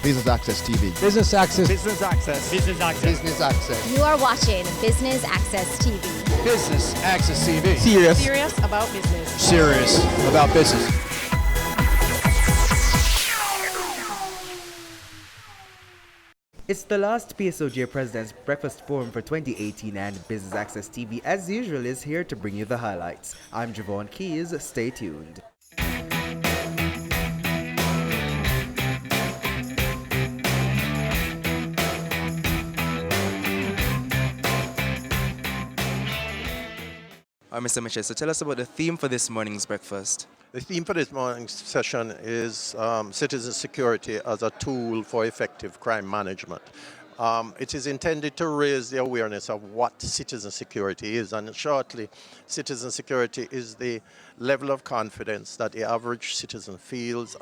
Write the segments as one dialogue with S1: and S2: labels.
S1: Business Access TV.
S2: Business Access.
S3: Business Access.
S4: Business Access.
S1: Business Access.
S5: You are watching Business Access TV.
S3: Business Access TV.
S6: Serious about business.
S3: Serious about business.
S7: It's the last PSOJ President's Breakfast Forum for 2018, and Business Access TV, as usual, is here to bring you the highlights. I'm Javon Keys. Stay tuned.
S8: Mr. Mitchell, so tell us about the theme for this morning's breakfast.
S9: The theme for this morning's session is citizen security as a tool for effective crime management. It is intended to raise the awareness of what citizen security is, and shortly, citizen security is the level of confidence that the average citizen feels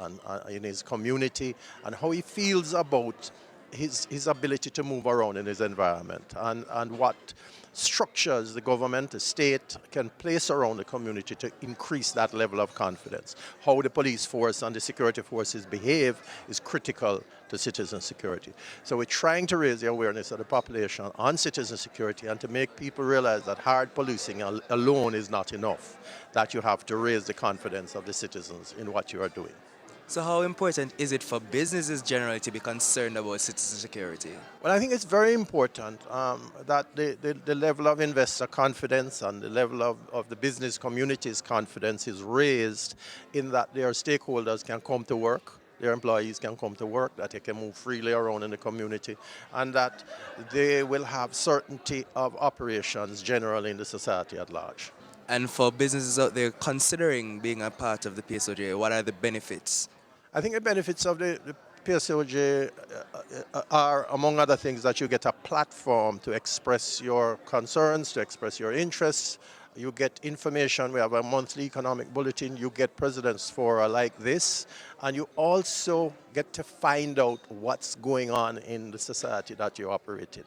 S9: in his community and how he feels about his ability to move around in his environment, and what structures the government, the state can place around the community to increase that level of confidence. How the police force and the security forces behave is critical to citizen security. So we're trying to raise the awareness of the population on citizen security and to make people realize that hard policing alone is not enough, that you have to raise the confidence of the citizens in what you are doing.
S8: So how important is it for businesses generally to be concerned about citizen security?
S9: Well, I think it's very important that the level of investor confidence and the level of the business community's confidence is raised in that their stakeholders can come to work, their employees can come to work, that they can move freely around in the community, and that they will have certainty of operations generally in the society at large.
S8: And for businesses out there considering being a part of the PSOJ, what are the benefits?
S9: I think the benefits of the PSOJ are, among other things, that you get a platform to express your concerns, to express your interests. You get information. We have a monthly economic bulletin. You get President's Fora like this. And you also get to find out what's going on in the society that you operate in.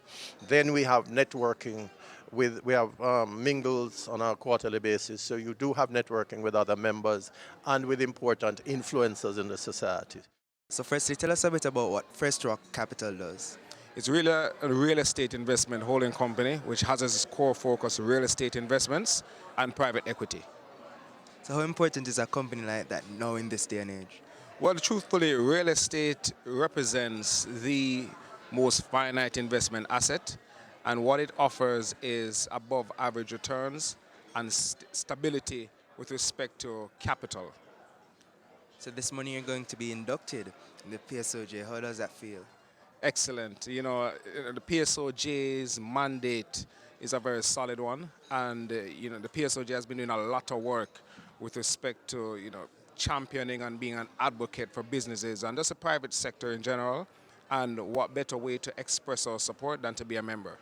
S9: Then we have networking. We have mingles on a quarterly basis, so you do have networking with other members and with important influencers in the society.
S8: So firstly, tell us a bit about what First Rock Capital does.
S2: It's really a real estate investment holding company which has as its core focus real estate investments and private equity.
S8: So how important is a company like that now in this day and age?
S2: Well, truthfully, real estate represents the most finite investment asset, and what it offers is above average returns and stability with respect to capital.
S8: So this morning you're going to be inducted in the PSOJ. How does that feel?
S2: Excellent. You know, the PSOJ's mandate is a very solid one, and the PSOJ has been doing a lot of work with respect to championing and being an advocate for businesses and just the private sector in general. And what better way to express our support than to be a member?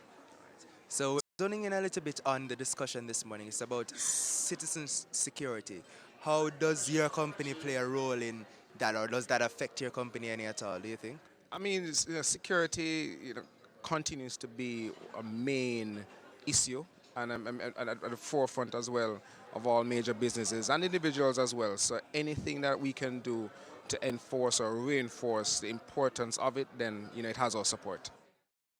S8: So zoning in a little bit on the discussion this morning, it's about citizen security. How does your company play a role in that, or does that affect your company any at all, do you think?
S2: I mean, security continues to be a main issue and at the forefront as well of all major businesses and individuals as well. So anything that we can do to enforce or reinforce the importance of it, then it has our support.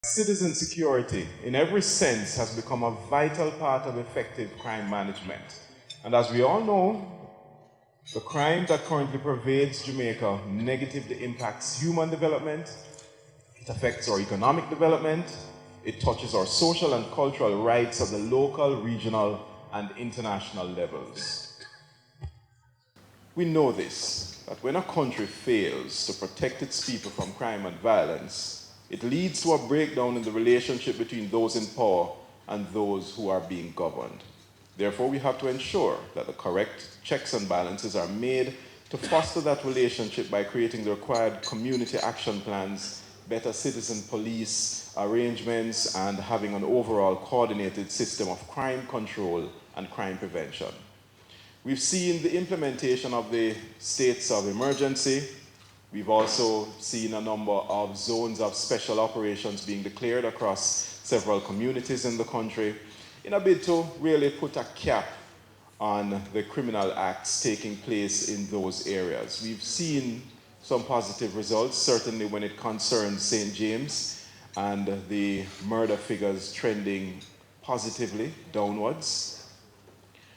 S10: Citizen security, in every sense, has become a vital part of effective crime management. And as we all know, the crime that currently pervades Jamaica negatively impacts human development, it affects our economic development, it touches our social and cultural rights at the local, regional, and international levels. We know this, that when a country fails to protect its people from crime and violence, it leads to a breakdown in the relationship between those in power and those who are being governed. Therefore, we have to ensure that the correct checks and balances are made to foster that relationship by creating the required community action plans, better citizen police arrangements, and having an overall coordinated system of crime control and crime prevention. We've seen the implementation of the states of emergency. We've also seen a number of zones of special operations being declared across several communities in the country in a bid to really put a cap on the criminal acts taking place in those areas. We've seen some positive results, certainly when it concerns St. James and the murder figures trending positively downwards.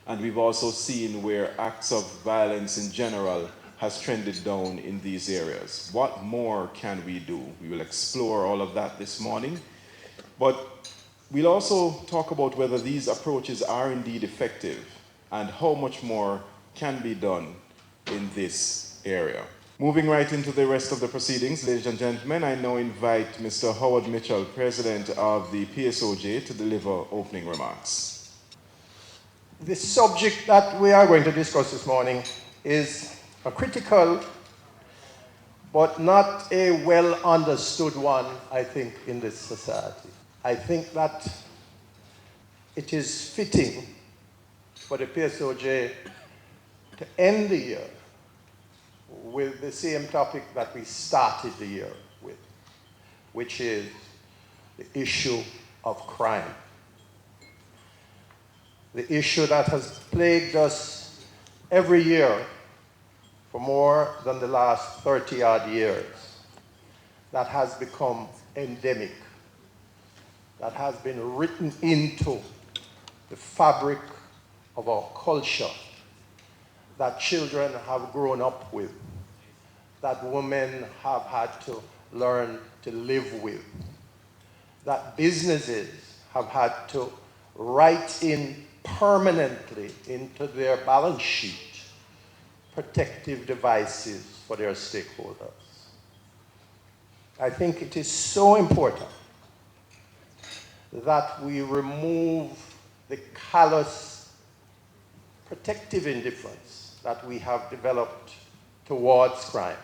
S10: And we've also seen where acts of violence in general has trended down in these areas. What more can we do? We will explore all of that this morning. But we'll also talk about whether these approaches are indeed effective and how much more can be done in this area. Moving right into the rest of the proceedings, ladies and gentlemen, I now invite Mr. Howard Mitchell, President of the PSOJ, to deliver opening remarks.
S9: The subject that we are going to discuss this morning is a critical but not a well understood one, I think, in this society. I think that it is fitting for the PSOJ to end the year with the same topic that we started the year with, which is the issue of crime. The issue that has plagued us every year for more than the last 30-odd years, that has become endemic, that has been written into the fabric of our culture, that children have grown up with, that women have had to learn to live with, that businesses have had to write in permanently into their balance sheet protective devices for their stakeholders. I think it is so important that we remove the callous protective indifference that we have developed towards crime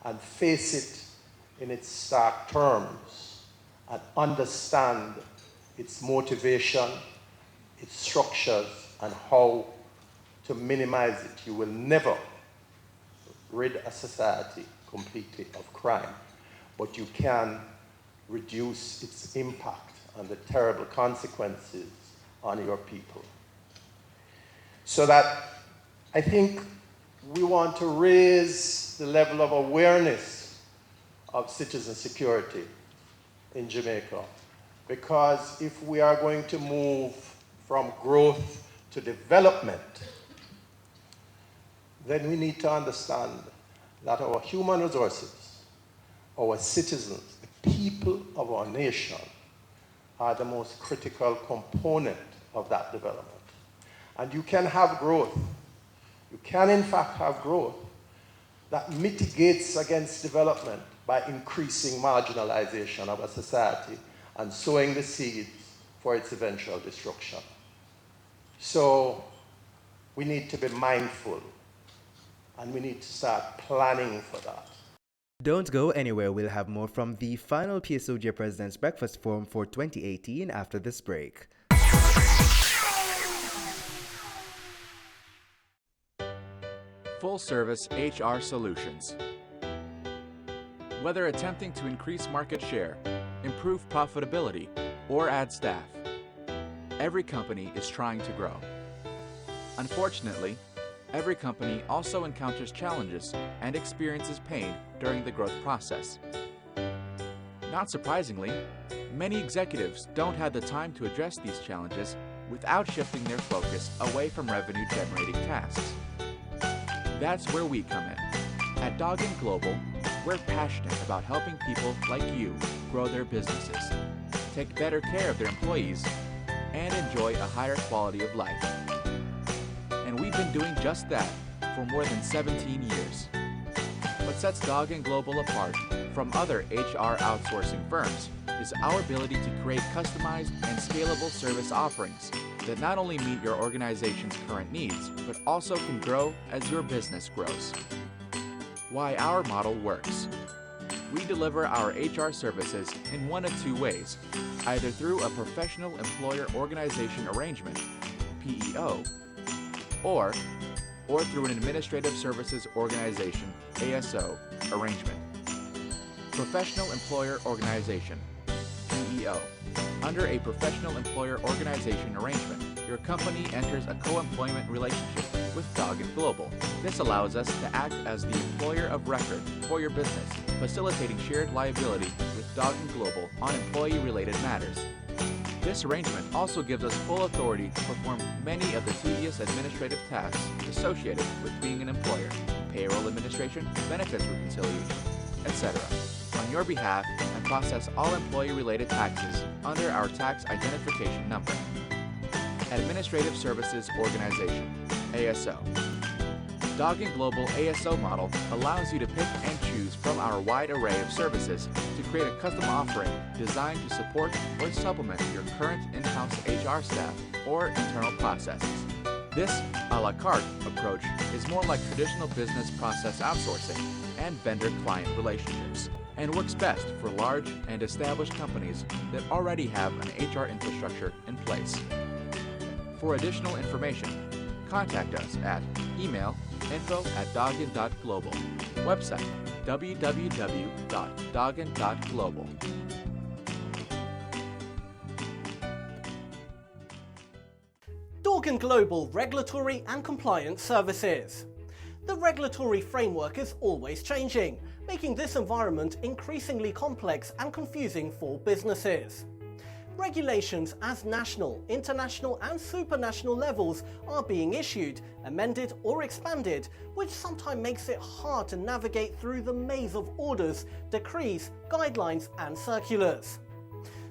S9: and face it in its stark terms and understand its motivation, its structures, and how to minimize it. You will never rid a society completely of crime, but you can reduce its impact and the terrible consequences on your people. So that I think we want to raise the level of awareness of citizen security in Jamaica, because if we are going to move from growth to development, then we need to understand that our human resources, our citizens, the people of our nation, are the most critical component of that development. And you can have growth. You can, in fact, have growth that mitigates against development by increasing marginalization of a society and sowing the seeds for its eventual destruction. So we need to be mindful, and we need to start planning for that.
S7: Don't go anywhere. We'll have more from the final PSOJ President's Breakfast Forum for 2018 after this break.
S1: Full service HR solutions. Whether attempting to increase market share, improve profitability, or add staff, every company is trying to grow. Unfortunately, every company also encounters challenges and experiences pain during the growth process. Not surprisingly, many executives don't have the time to address these challenges without shifting their focus away from revenue-generating tasks. That's where we come in. At Doggin Global, we're passionate about helping people like you grow their businesses, take better care of their employees, and enjoy a higher quality of life. And we've been doing just that for more than 17 years. What sets Doggin Global apart from other HR outsourcing firms is our ability to create customized and scalable service offerings that not only meet your organization's current needs, but also can grow as your business grows. Why our model works. We deliver our HR services in one of two ways, either through a professional employer organization arrangement, PEO, or through an administrative services organization, ASO, arrangement. Professional Employer Organization, PEO. Under a professional employer organization arrangement, your your company enters a co-employment relationship with Doggin Global. This allows us to act as the employer of record for your business, facilitating shared liability with Doggin Global on employee-related matters. This arrangement also gives us full authority to perform many of the tedious administrative tasks associated with being an employer, payroll administration, benefits reconciliation, etc., on your behalf and process all employee-related taxes under our tax identification number. Administrative Services Organization, ASO. Doggin Global ASO model allows you to pick and choose from our wide array of services to create a custom offering designed to support or supplement your current in-house HR staff or internal processes. This a la carte approach is more like traditional business process outsourcing and vendor-client relationships, and works best for large and established companies that already have an HR infrastructure in place. For additional information, contact us at email info@doggin.global, website www.doggin.global.
S4: Doggin Global Regulatory and Compliance Services. The regulatory framework is always changing, making this environment increasingly complex and confusing for businesses. Regulations at national, international and supranational levels are being issued, amended or expanded, which sometimes makes it hard to navigate through the maze of orders, decrees, guidelines and circulars.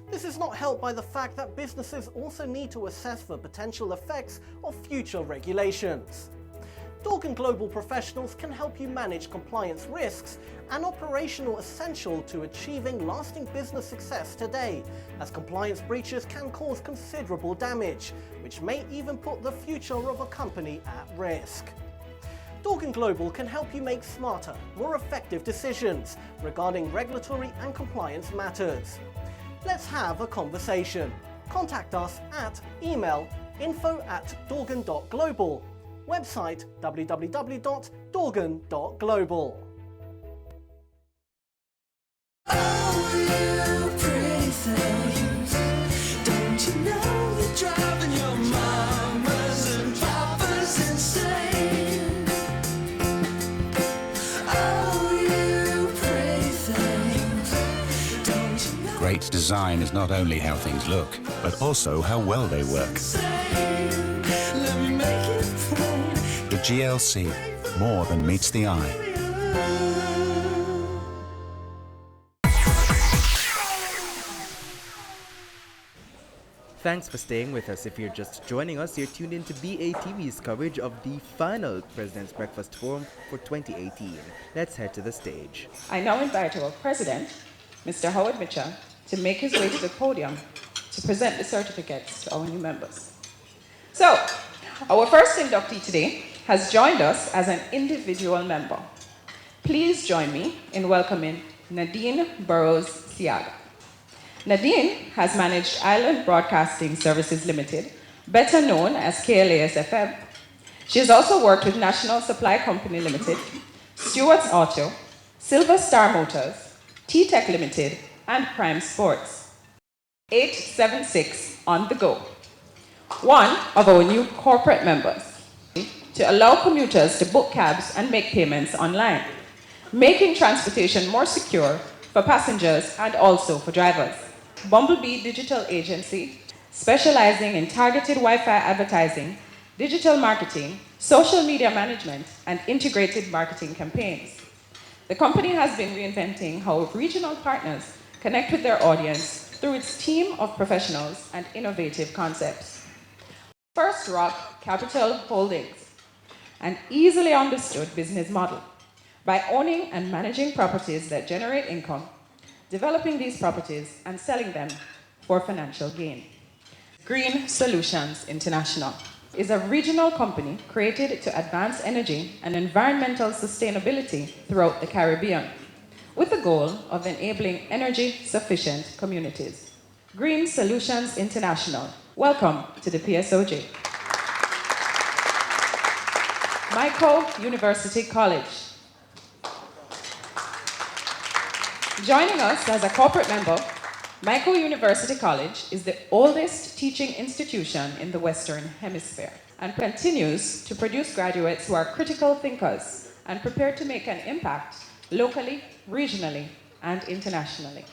S4: This is not helped by the fact that businesses also need to assess the potential effects of future regulations. Doggin Global professionals can help you manage compliance risks and operational essential to achieving lasting business success today, as compliance breaches can cause considerable damage, which may even put the future of a company at risk. Doggin Global can help you make smarter, more effective decisions regarding regulatory and compliance matters. Let's have a conversation. Contact us at email info@doggin.global, website www.doggin.global.
S11: Great design is not only how things look, but also how well they work. The GLC, more than meets the eye.
S7: Thanks for staying with us. If you're just joining us, you're tuned in to BATV's coverage of the final President's Breakfast Forum for 2018. Let's head to the stage.
S12: I now invite our President, Mr. Howard Mitchell, to make his way to the podium to present the certificates to our new members. So, our first inductee today has joined us as an individual member. Please join me in welcoming Nadine Burrows-Siaga. Nadine has managed Island Broadcasting Services Limited, better known as KLAS-FM. She has also worked with National Supply Company Limited, Stewart's Auto, Silver Star Motors, T-Tech Limited, and Prime Sports. 876 on the go. One of our new corporate members, to allow commuters to book cabs and make payments online, making transportation more secure for passengers and also for drivers. Bumblebee Digital Agency, specializing in targeted Wi-Fi advertising, digital marketing, social media management, and integrated marketing campaigns. The company has been reinventing how regional partners connect with their audience through its team of professionals and innovative concepts. First Rock Capital Holdings, an easily understood business model. By owning and managing properties that generate income, developing these properties and selling them for financial gain. Green Solutions International is a regional company created to advance energy and environmental sustainability throughout the Caribbean, with the goal of enabling energy-sufficient communities. Green Solutions International, welcome to the PSOJ. Michael University College. Joining us as a corporate member, Michael University College is the oldest teaching institution in the Western Hemisphere and continues to produce graduates who are critical thinkers and prepared to make an impact locally, regionally, and internationally.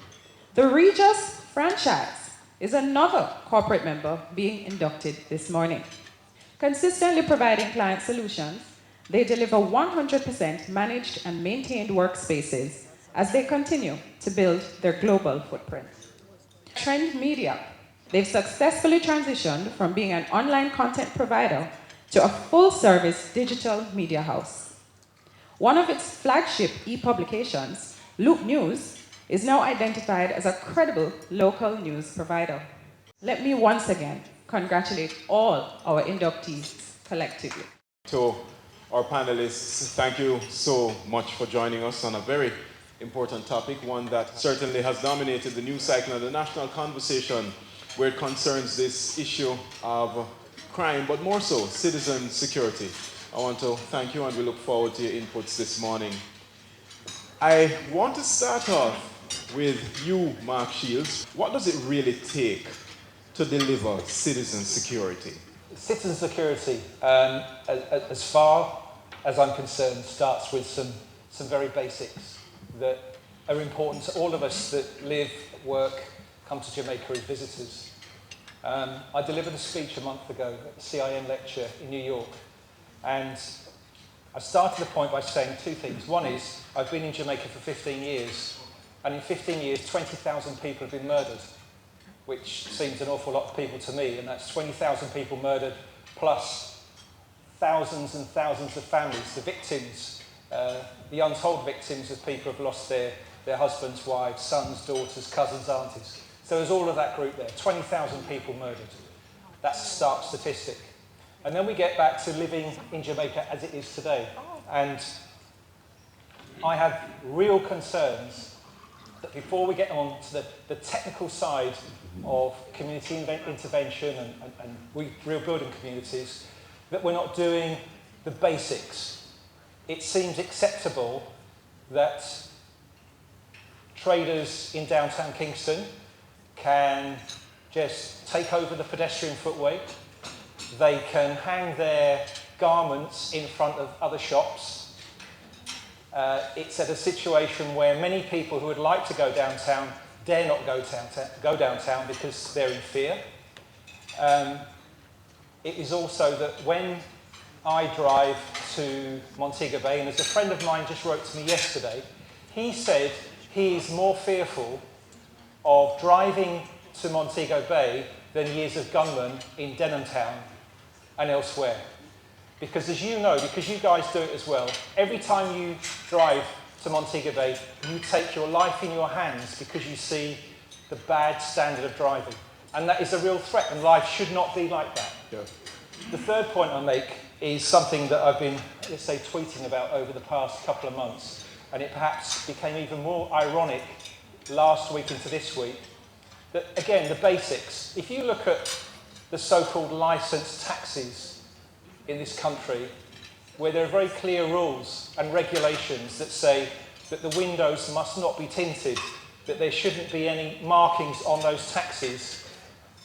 S12: The Regis franchise is another corporate member being inducted this morning. Consistently providing client solutions, they deliver 100% managed and maintained workspaces as they continue to build their global footprint. Trend Media. They've successfully transitioned from being an online content provider to a full-service digital media house. One of its flagship e-publications, Loop News, is now identified as a credible local news provider. Let me once again congratulate all our inductees collectively.
S10: To our panelists, thank you so much for joining us on a very important topic, one that certainly has dominated the news cycle and the national conversation where it concerns this issue of crime, but more so, citizen security. I want to thank you and we look forward to your inputs this morning. I want to start off with you, Mark Shields. What does it really take to deliver citizen security?
S13: Citizen security, as far as I'm concerned, starts with some very basics that are important to all of us that live, work, come to Jamaica as visitors. I delivered a speech a month ago at the CIN lecture in New York, and I started the point by saying two things. One is, I've been in Jamaica for 15 years, and in 15 years, 20,000 people have been murdered, which seems an awful lot of people to me, and that's 20,000 people murdered, plus thousands and thousands of families, the victims, the untold victims of people who have lost their husbands, wives, sons, daughters, cousins, aunties. So there's all of that group there, 20,000 people murdered. That's a stark statistic. And then we get back to living in Jamaica as it is today. And I have real concerns that before we get on to the technical side of community intervention and rebuilding communities, that we're not doing the basics. It seems acceptable that traders in downtown Kingston can just take over the pedestrian footway. They can hang their garments in front of other shops. It's at a situation where many people who would like to go downtown dare not go downtown because they're in fear. It is also that when I drive to Montego Bay, and as a friend of mine just wrote to me yesterday, he said he is more fearful of driving to Montego Bay than he is of gunmen in Denham Town and elsewhere. Because as you know, because you guys do it as well, every time you drive to Montego Bay, you take your life in your hands because you see the bad standard of driving. And that is a real threat, and life should not be like that.
S10: Yeah.
S13: The third point I make is something that I've been, let's say, tweeting about over the past couple of months, and it perhaps became even more ironic last week into this week, that, again, the basics. If you look at the so-called licensed taxis in this country, where there are very clear rules and regulations that say that the windows must not be tinted, that there shouldn't be any markings on those taxis,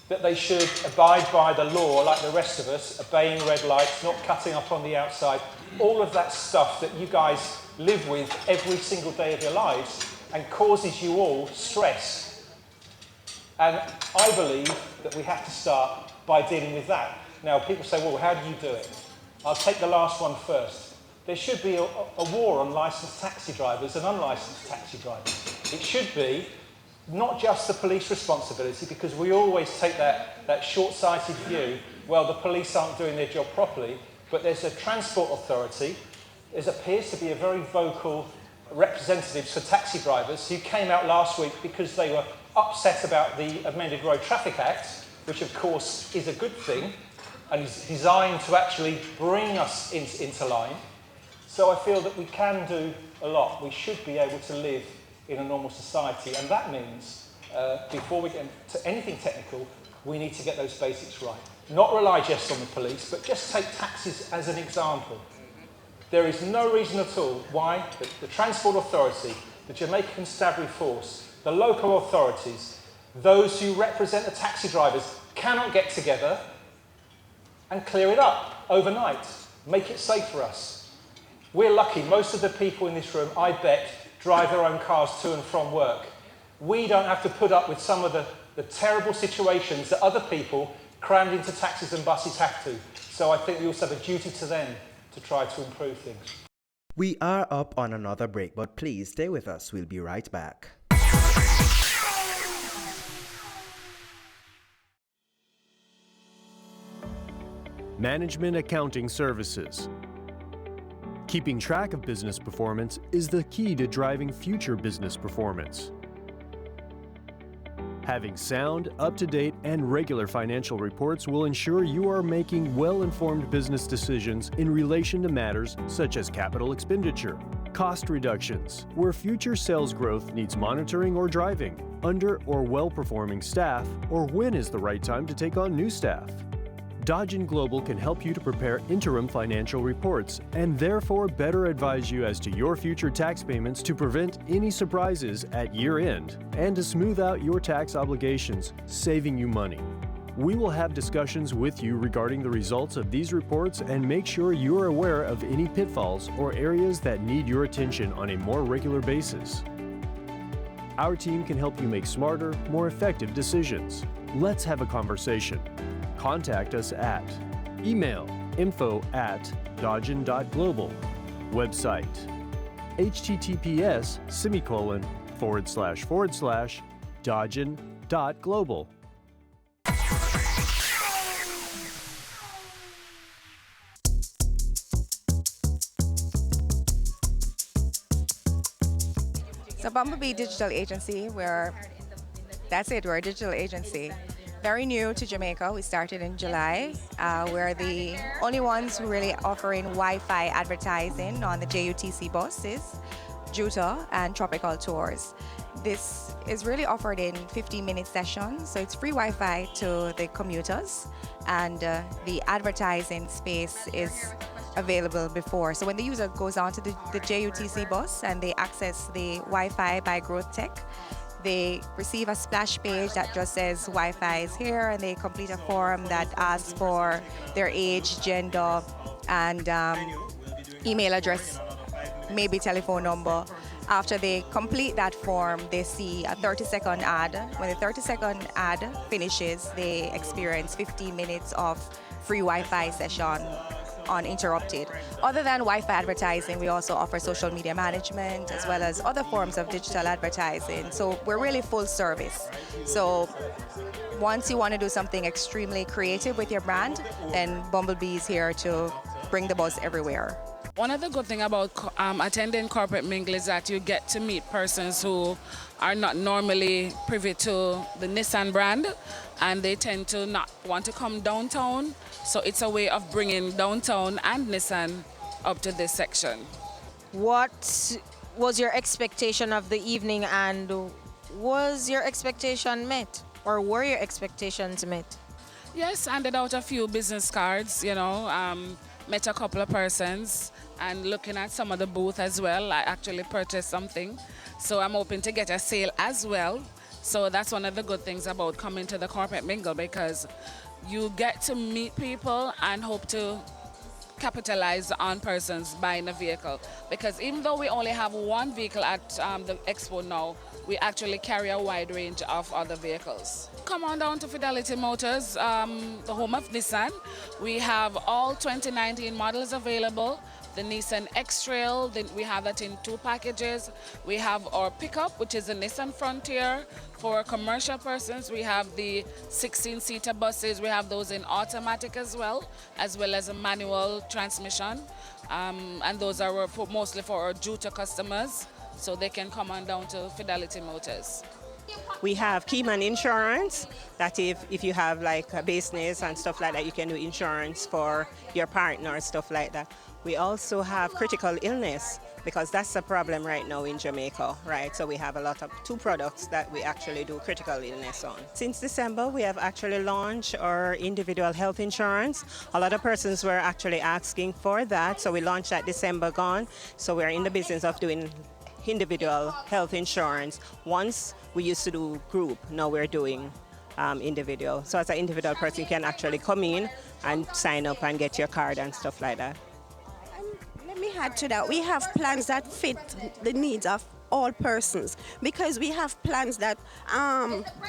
S13: that they should abide by the law like the rest of us, obeying red lights, not cutting up on the outside, all of that stuff that you guys live with every single day of your lives and causes you all stress. And I believe that we have to start by dealing with that. Now, people say, well, how do you do it? I'll take the last one first. There should be a war on licensed taxi drivers and unlicensed taxi drivers. It should be not just the police responsibility, because we always take that short-sighted view, well, the police aren't doing their job properly, but there's a transport authority, there appears to be a very vocal representatives for taxi drivers who came out last week because they were upset about the amended Road Traffic Act, which of course is a good thing and is designed to actually bring us into line. So I feel that we can do a lot. We should be able to live in a normal society, and that means before we get to anything technical, we need to get those basics right. Not rely just on the police, but just take taxis as an example. There is no reason at all why the Transport Authority, the Jamaica Constabulary Force, the local authorities, those who represent the taxi drivers cannot get together and clear it up overnight, make it safe for us. We're lucky, most of the people in this room, I bet, drive their own cars to and from work. We don't have to put up with some of the terrible situations that other people crammed into taxis and buses have to. So I think we also have a duty to them to try to improve things.
S7: We are up on another break, but please stay with us. We'll be right back.
S14: Management Accounting Services. Keeping track of business performance is the key to driving future business performance. Having sound, up-to-date, and regular financial reports will ensure you are making well-informed business decisions in relation to matters such as capital expenditure, cost reductions, where future sales growth needs monitoring or driving, under or well-performing staff, or when is the right time to take on new staff. Dodge & Global can help you to prepare interim financial reports and therefore better advise you as to your future tax payments to prevent any surprises at year-end and to smooth out your tax obligations, saving you money. We will have discussions with you regarding the results of these reports and make sure you are aware of any pitfalls or areas that need your attention on a more regular basis. Our team can help you make smarter, more effective decisions. Let's have a conversation. Contact us at email info@dodgen.global, website https://dodgen.global.
S15: So Bumblebee Digital Agency, we're a digital agency. Very new to Jamaica. We started in July. We're the only ones who really offering Wi-Fi advertising on the JUTC buses, Juta, and Tropical Tours. This is really offered in 15-minute sessions, so it's free Wi-Fi to the commuters, and the advertising space is available before. So when the user goes on to the JUTC bus and they access the Wi-Fi by Growth Tech, they receive a splash page that just says Wi-Fi is here, and they complete a form that asks for their age, gender, and email address, maybe telephone number. After they complete that form, they see a 30-second ad. When the 30-second ad finishes, they experience 15 minutes of free Wi-Fi session uninterrupted. Other than Wi-Fi advertising, we also offer social media management as well as other forms of digital advertising. So we're really full service. So once you want to do something extremely creative with your brand, then Bumblebee is here to bring the buzz everywhere.
S16: One of the good things about attending Corporate Mingle is that you get to meet persons who are not normally privy to the Nissan brand, and they tend to not want to come downtown. So it's a way of bringing downtown and Nissan up to this section.
S6: What was your expectation of the evening, and was your expectation met, or were your expectations met?
S16: Yes, handed out a few business cards, met a couple of persons, and looking at some of the booth as well. I actually purchased something, so I'm hoping to get a sale as well. So that's one of the good things about coming to the Corporate Mingle, because you get to meet people and hope to capitalize on persons buying a vehicle. Because even though we only have one vehicle at the expo now, we actually carry a wide range of other vehicles. Come on down to Fidelity Motors, the home of Nissan. We have all 2019 models available. The Nissan X-Trail, we have that in 2 packages. We have our pickup, which is the Nissan Frontier. For commercial persons, we have the 16-seater buses. We have those in automatic as well as a manual transmission. And those are mostly for our Juta customers, so they can come on down to Fidelity Motors.
S17: We have Keyman Insurance, that if you have like a business and stuff like that, you can do insurance for your partner, stuff like that. We also have critical illness, because that's a problem right now in Jamaica, right? So we have a lot of 2 products that we actually do critical illness on. Since December, we have actually launched our individual health insurance. A lot of persons were actually asking for that, so we launched that December gone. So we're in the business of doing individual health insurance. Once we used to do group, now we're doing individual. So as an individual person, you can actually come in and sign up and get your card and stuff like that.
S18: Let me add to that. We have plans that fit the needs of all persons, because we have plans that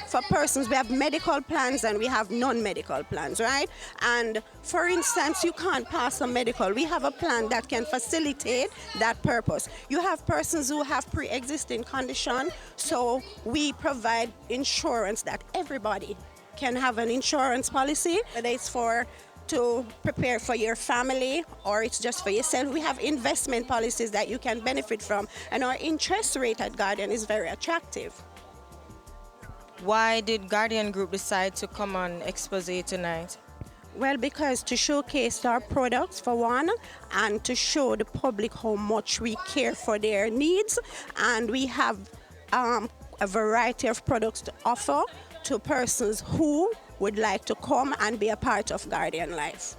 S18: for persons, we have medical plans and we have non-medical plans, right? And for instance, you can't pass a medical. We have a plan that can facilitate that purpose. You have persons who have pre-existing condition, so we provide insurance that everybody can have an insurance policy, whether it's to prepare for your family or it's just for yourself. We have investment policies that you can benefit from, and our interest rate at Guardian is very attractive.
S6: Why did Guardian Group decide to come on Expose tonight?
S18: Well, because to showcase our products for one, and to show the public how much we care for their needs, and we have a variety of products to offer to persons who would like to come and be a part of Guardian Life.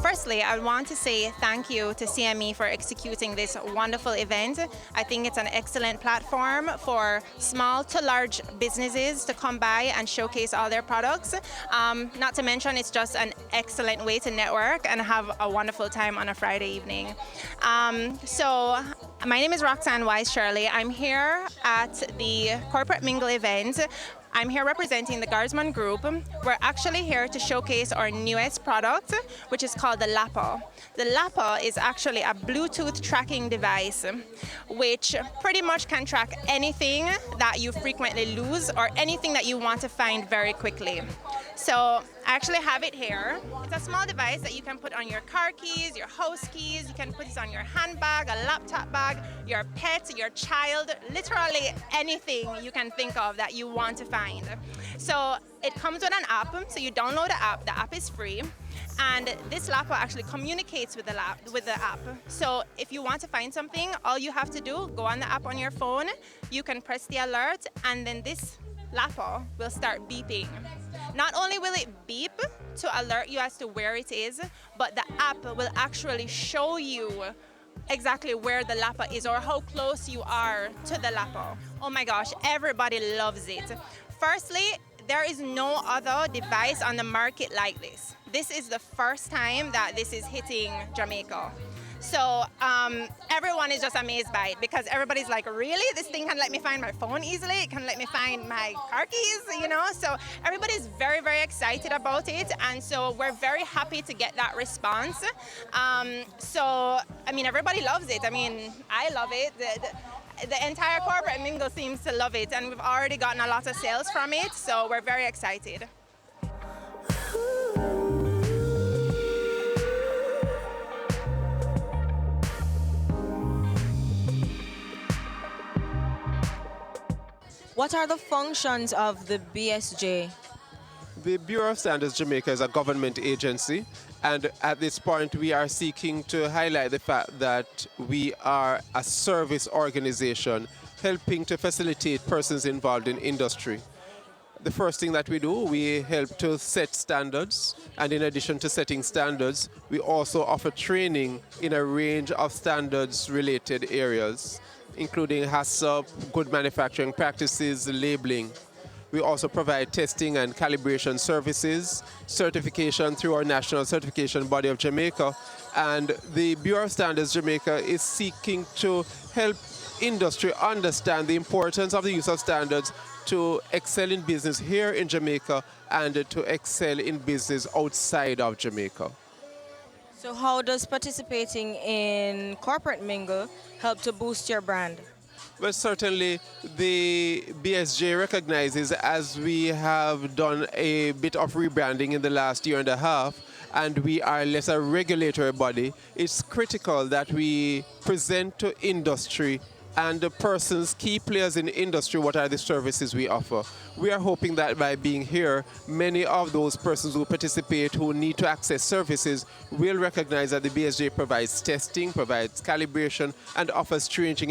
S19: Firstly, I want to say thank you to CME for executing this wonderful event. I think it's an excellent platform for small to large businesses to come by and showcase all their products. Not to mention, it's just an excellent way to network and have a wonderful time on a Friday evening. So my name is Roxanne Wise-Shirley. I'm here at the Corporate Mingle event. I'm here representing the Guardsman Group. We're actually here to showcase our newest product, which is called the Lapo. The Lapo is actually a Bluetooth tracking device, which pretty much can track anything that you frequently lose or anything that you want to find very quickly. So I actually have it here. It's a small device that you can put on your car keys, your house keys, you can put it on your handbag, a laptop bag, your pet, your child, literally anything you can think of that you want to find. So it comes with an app, so you download the app is free, and this Lapo actually communicates with the app. So if you want to find something, all you have to do, go on the app on your phone, you can press the alert, and then this Lapo will start beeping. Not only will it beep to alert you as to where it is, but the app will actually show you exactly where the Lapo is or how close you are to the Lapo. Oh my gosh, everybody loves it. Firstly, there is no other device on the market like this. This is the first time that this is hitting Jamaica. So everyone is just amazed by it, because everybody's like, really? This thing can let me find my phone easily? It can let me find my car keys, you know? So everybody's very, very excited about it. And so we're very happy to get that response. So, I mean, everybody loves it. I mean, I love it. The entire Corporate Mingle seems to love it. And we've already gotten a lot of sales from it. So we're very excited.
S6: What are the functions of the BSJ?
S20: The Bureau of Standards Jamaica is a government agency, and at this point we are seeking to highlight the fact that we are a service organization helping to facilitate persons involved in industry. The first thing that we do, we help to set standards, and in addition to setting standards, we also offer training in a range of standards related areas, including HACCP, good manufacturing practices, labeling. We also provide testing and calibration services, certification through our national certification body of Jamaica, and the Bureau of Standards Jamaica is seeking to help industry understand the importance of the use of standards to excel in business here in Jamaica and to excel in business outside of Jamaica.
S6: So how does participating in Corporate Mingle help to boost your brand?
S20: Well, certainly the BSJ recognizes, as we have done a bit of rebranding in the last year and a half, and we are less a regulatory body, it's critical that we present to industry and the persons, key players in the industry, what are the services we offer. We are hoping that by being here, many of those persons who participate, who need to access services, will recognize that the BSJ provides testing, provides calibration, and offers training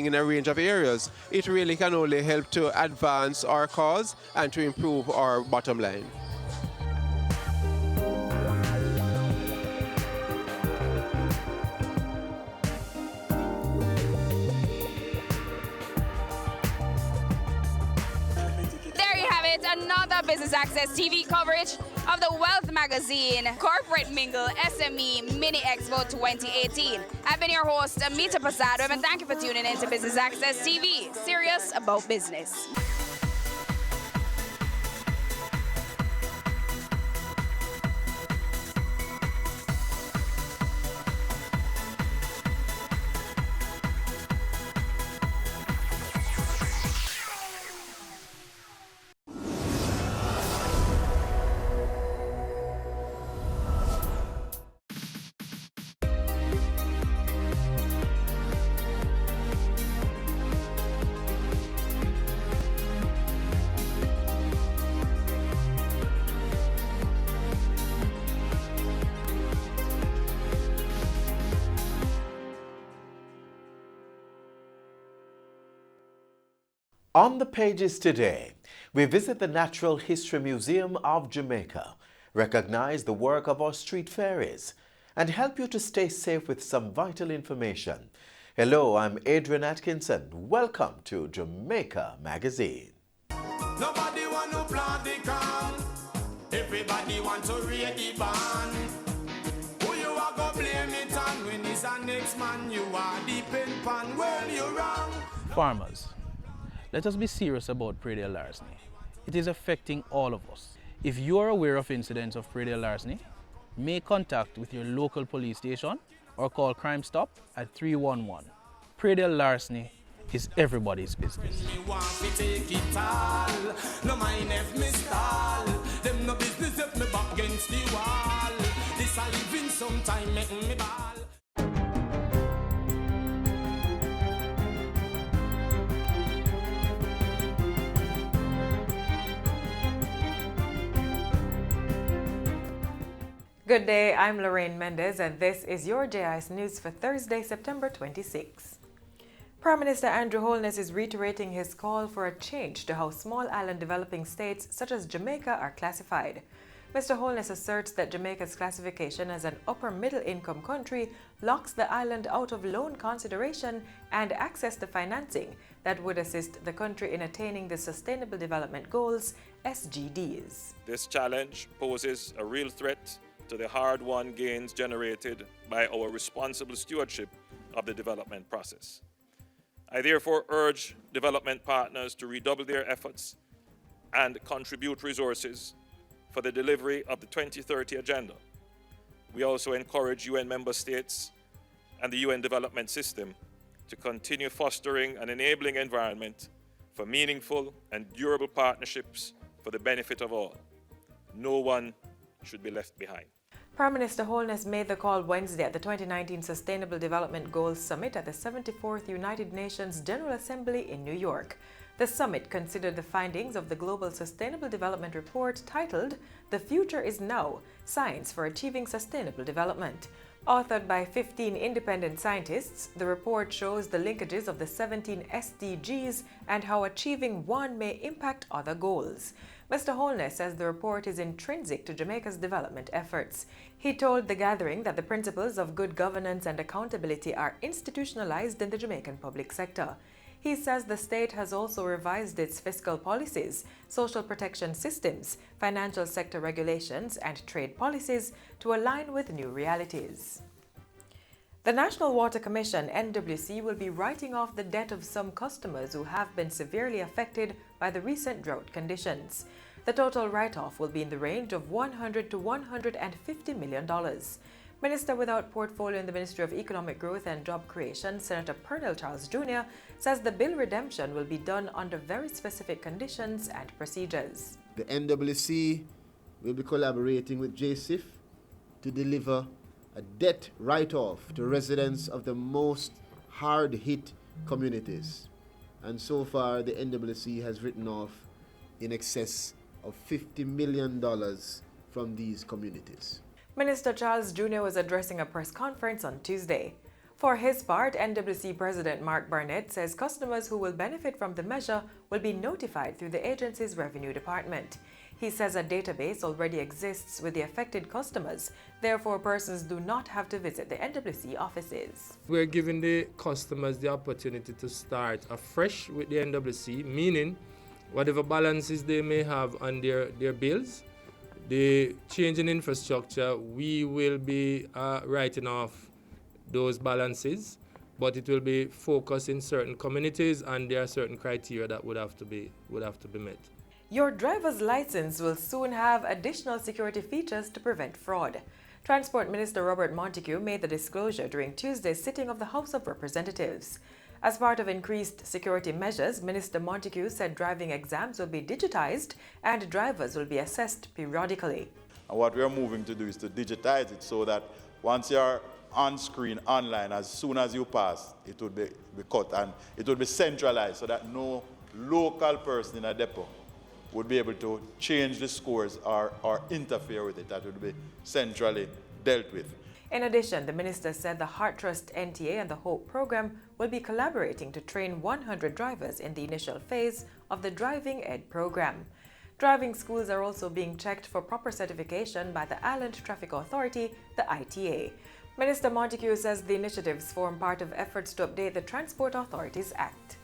S20: in a range of areas. It really can only help to advance our cause and to improve our bottom line.
S21: another Business Access TV coverage of the Wealth Magazine Corporate Mingle SME Mini Expo 2018. I've been your host, Amita Pasado, and thank you for tuning in to Business Access TV, serious about business.
S22: On the pages today, we visit the Natural History Museum of Jamaica, recognize the work of our street fairies, and help you to stay safe with some vital information. Hello, I'm Adrian Atkinson. Welcome to Jamaica Magazine.
S23: Nobody want to plant the corn. Everybody want to read the band. Who you are go blame it on when it's a next man you are deep in pan. Well, you're wrong.
S24: Farmers, let us be serious about predial larceny. It is affecting all of us. If you are aware of incidents of predial larceny, make contact with your local police station or call Crime Stop at 311. Predial larceny is everybody's business.
S23: No mind if me stall. Them no business if me back against the wall. This a living sometime making me ball.
S25: Good day, I'm Lorraine Mendez and this is your JIS News for Thursday, September 26. Prime Minister Andrew Holness is reiterating his call for a change to how small island developing states such as Jamaica are classified. Mr. Holness asserts that Jamaica's classification as an upper middle income country locks the island out of loan consideration and access to financing that would assist the country in attaining the Sustainable Development Goals, SDGs.
S26: This challenge poses a real threat to the hard-won gains generated by our responsible stewardship of the development process. I therefore urge development partners to redouble their efforts and contribute resources for the delivery of the 2030 Agenda. We also encourage UN member states and the UN development system to continue fostering an enabling environment for meaningful and durable partnerships for the benefit of all. No one should be left behind.
S25: Prime Minister Holness made the call Wednesday at the 2019 Sustainable Development Goals Summit at the 74th United Nations General Assembly in New York. The summit considered the findings of the Global Sustainable Development Report titled The Future is Now: Science for Achieving Sustainable Development. Authored by 15 independent scientists, the report shows the linkages of the 17 SDGs and how achieving one may impact other goals. Mr. Holness says the report is intrinsic to Jamaica's development efforts. He told the gathering that the principles of good governance and accountability are institutionalized in the Jamaican public sector. He says the state has also revised its fiscal policies, social protection systems, financial sector regulations, and trade policies to align with new realities. The National Water Commission, NWC, will be writing off the debt of some customers who have been severely affected by the recent drought conditions. The total write-off will be in the range of $100 to $150 million. Minister without portfolio in the Ministry of Economic Growth and Job Creation, Senator Pernell Charles Jr., says the bill redemption will be done under very specific conditions and procedures.
S27: The NWC will be collaborating with JSIF to deliver a debt write-off to residents of the most hard-hit communities. And so far, the NWC has written off in excess of $50 million from these communities.
S25: Minister Charles Jr. was addressing a press conference on Tuesday. For his part, NWC President Mark Barnett says customers who will benefit from the measure will be notified through the agency's revenue department. He says a database already exists with the affected customers, therefore persons do not have to visit the NWC offices.
S28: We're giving the customers the opportunity to start afresh with the NWC, meaning
S1: whatever balances they may have on their bills, the change in infrastructure, we will be writing off those balances, but it will be focused in certain communities, and there are certain criteria that would have to be met.
S25: Your driver's license will soon have additional security features to prevent fraud. Transport Minister Robert Montague made the disclosure during Tuesday's sitting of the House of Representatives. As part of increased security measures, Minister Montague said driving exams will be digitized and drivers will be assessed periodically.
S2: And what we are moving to do is to digitize it so that once you're on screen, online, as soon as you pass, it would be cut and it would be centralized so that no local person in a depot would be able to change the scores or interfere with it. That would be centrally dealt with.
S25: In addition, the minister said the Heart Trust NTA and the HOPE program will be collaborating to train 100 drivers in the initial phase of the Driving Ed program. Driving schools are also being checked for proper certification by the Island Traffic Authority, the ITA. Minister Montague says the initiatives form part of efforts to update the Transport Authorities Act.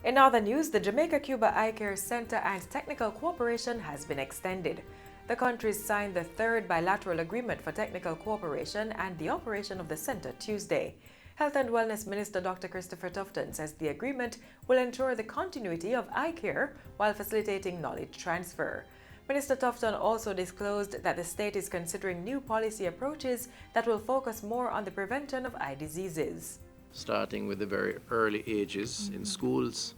S25: In other news, the Jamaica-Cuba Eye Care Center and technical cooperation has been extended. The countries signed the third bilateral agreement for technical cooperation and the operation of the center Tuesday. Health and Wellness Minister Dr. Christopher Tufton says the agreement will ensure the continuity of eye care while facilitating knowledge transfer. Minister Tufton also disclosed that the state is considering new policy approaches that will focus more on the prevention of eye diseases.
S3: Starting with the very early ages in schools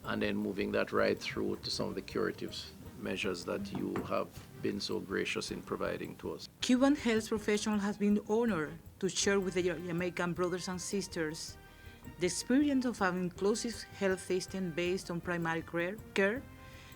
S3: and then moving that right through to some of the curative measures that you have been so gracious in providing to us.
S4: Cuban health professional has been honored to share with the Jamaican brothers and sisters the experience of an inclusive health system based on primary care,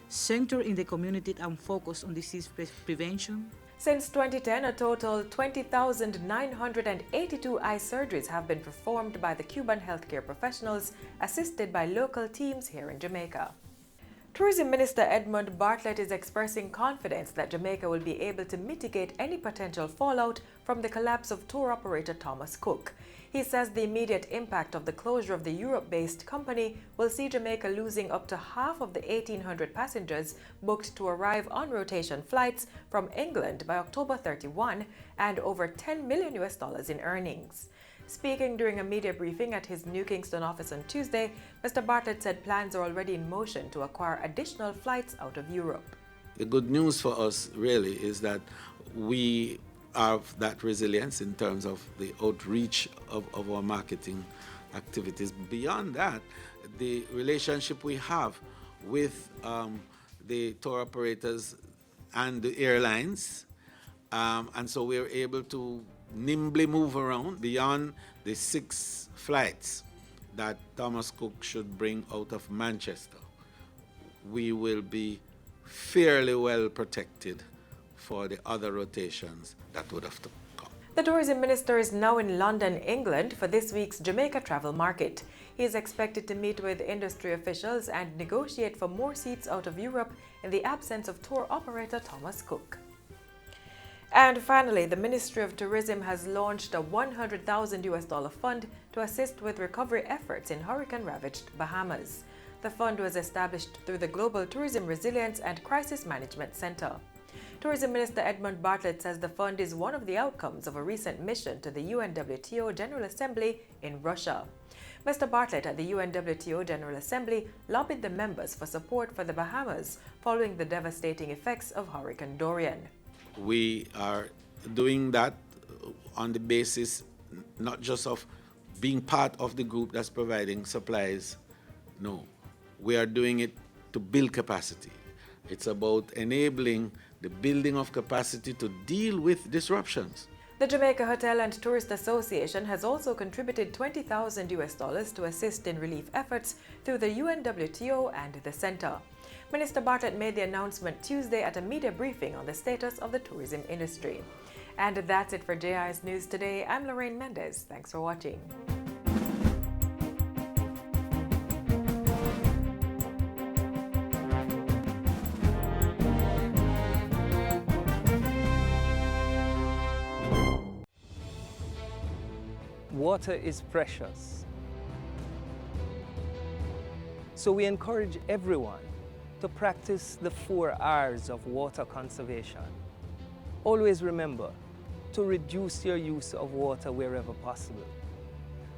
S4: centered in the community and focused on disease prevention.
S25: Since 2010, a total 20,982 eye surgeries have been performed by the Cuban healthcare professionals, assisted by local teams here in Jamaica. Tourism Minister Edmund Bartlett is expressing confidence that Jamaica will be able to mitigate any potential fallout from the collapse of tour operator Thomas Cook. He says the immediate impact of the closure of the Europe-based company will see Jamaica losing up to half of the 1,800 passengers booked to arrive on rotation flights from England by October 31 and over $10 million in earnings. Speaking during a media briefing at his New Kingston office on Tuesday, Mr. Bartlett said plans are already in motion to acquire additional flights out of Europe.
S3: The good news for us really is that we have that resilience in terms of the outreach of our marketing activities. Beyond that, the relationship we have with the tour operators and the airlines, and so we're able to nimbly move around beyond the 6 flights that Thomas Cook should bring out of Manchester. We will be fairly well protected for the other rotations that would have to come.
S25: The tourism minister is now in London, England for this week's Jamaica travel market. He is expected to meet with industry officials and negotiate for more seats out of Europe in the absence of tour operator Thomas Cook. And finally, the Ministry of Tourism has launched a $100,000 fund to assist with recovery efforts in hurricane-ravaged Bahamas. The fund was established through the Global Tourism Resilience and Crisis Management Center. Tourism Minister Edmund Bartlett says the fund is one of the outcomes of a recent mission to the UNWTO General Assembly in Russia. Mr. Bartlett at the UNWTO General Assembly lobbied the members for support for the Bahamas following the devastating effects of Hurricane Dorian.
S3: We are doing that on the basis not just of being part of the group that's providing supplies. No, we are doing it to build capacity. It's about enabling the building of capacity to deal with disruptions.
S25: The Jamaica Hotel and Tourist Association has also contributed $20,000 to assist in relief efforts through the UNWTO and the Center. Minister Bartlett made the announcement Tuesday at a media briefing on the status of the tourism industry. And that's it for JI's News Today. I'm Lorraine Mendez. Thanks for watching.
S5: Water is precious. So we encourage everyone to practice the 4 R's of water conservation. Always remember to reduce your use of water wherever possible.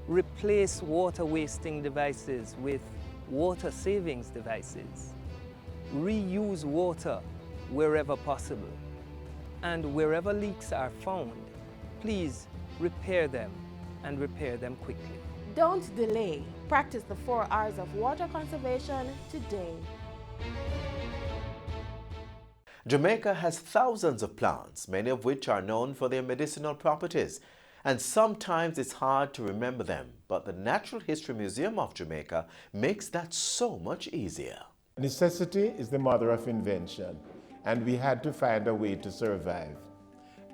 S5: Replace water wasting devices with water savings devices. Reuse water wherever possible. And wherever leaks are found, please repair them and repair them quickly.
S8: Don't delay. Practice the 4 R's of water conservation today.
S22: Jamaica has thousands of plants, many of which are known for their medicinal properties, and sometimes it's hard to remember them, but the Natural History Museum of Jamaica makes that so much easier.
S9: Necessity is the mother of invention, and we had to find a way to survive.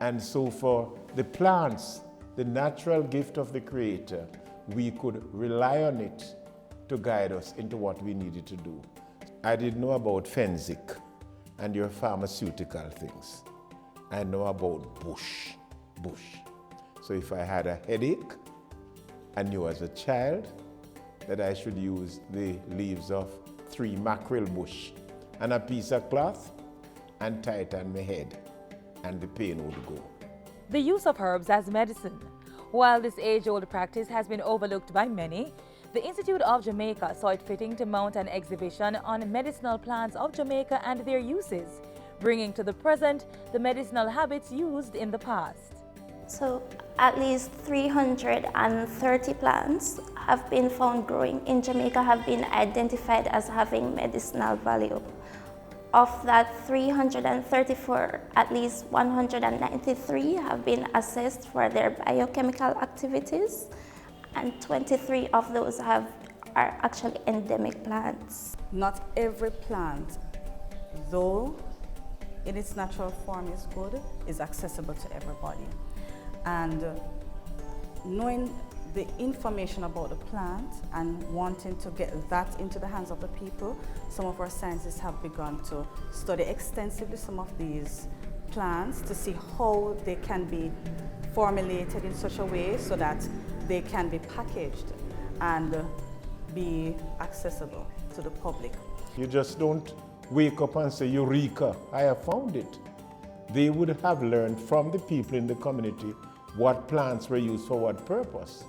S9: And so for the plants, the natural gift of the Creator, we could rely on it to guide us into what we needed to do. I didn't know about Fenzik and your pharmaceutical things. I know about bush. So if I had a headache, I knew as a child that I should use the leaves of 3 mackerel bush and a piece of cloth and tie it on my head, and the pain would go.
S10: The use of herbs as medicine. While this age-old practice has been overlooked by many, the Institute of Jamaica saw it fitting to mount an exhibition on medicinal plants of Jamaica and their uses, bringing to the present the medicinal habits used in the past.
S11: So at least 330 plants have been found growing in Jamaica, have been identified as having medicinal value. Of that 334, at least 193 have been assessed for their biochemical activities, and 23 of those are actually endemic plants.
S12: Not every plant, though in its natural form is good, is accessible to everybody. And knowing the information about the plant and wanting to get that into the hands of the people, some of our scientists have begun to study extensively some of these plants to see how they can be formulated in such a way so that they can be packaged and be accessible to the public.
S9: You just don't wake up and say, Eureka, I have found it. They would have learned from the people in the community what plants were used for what purpose.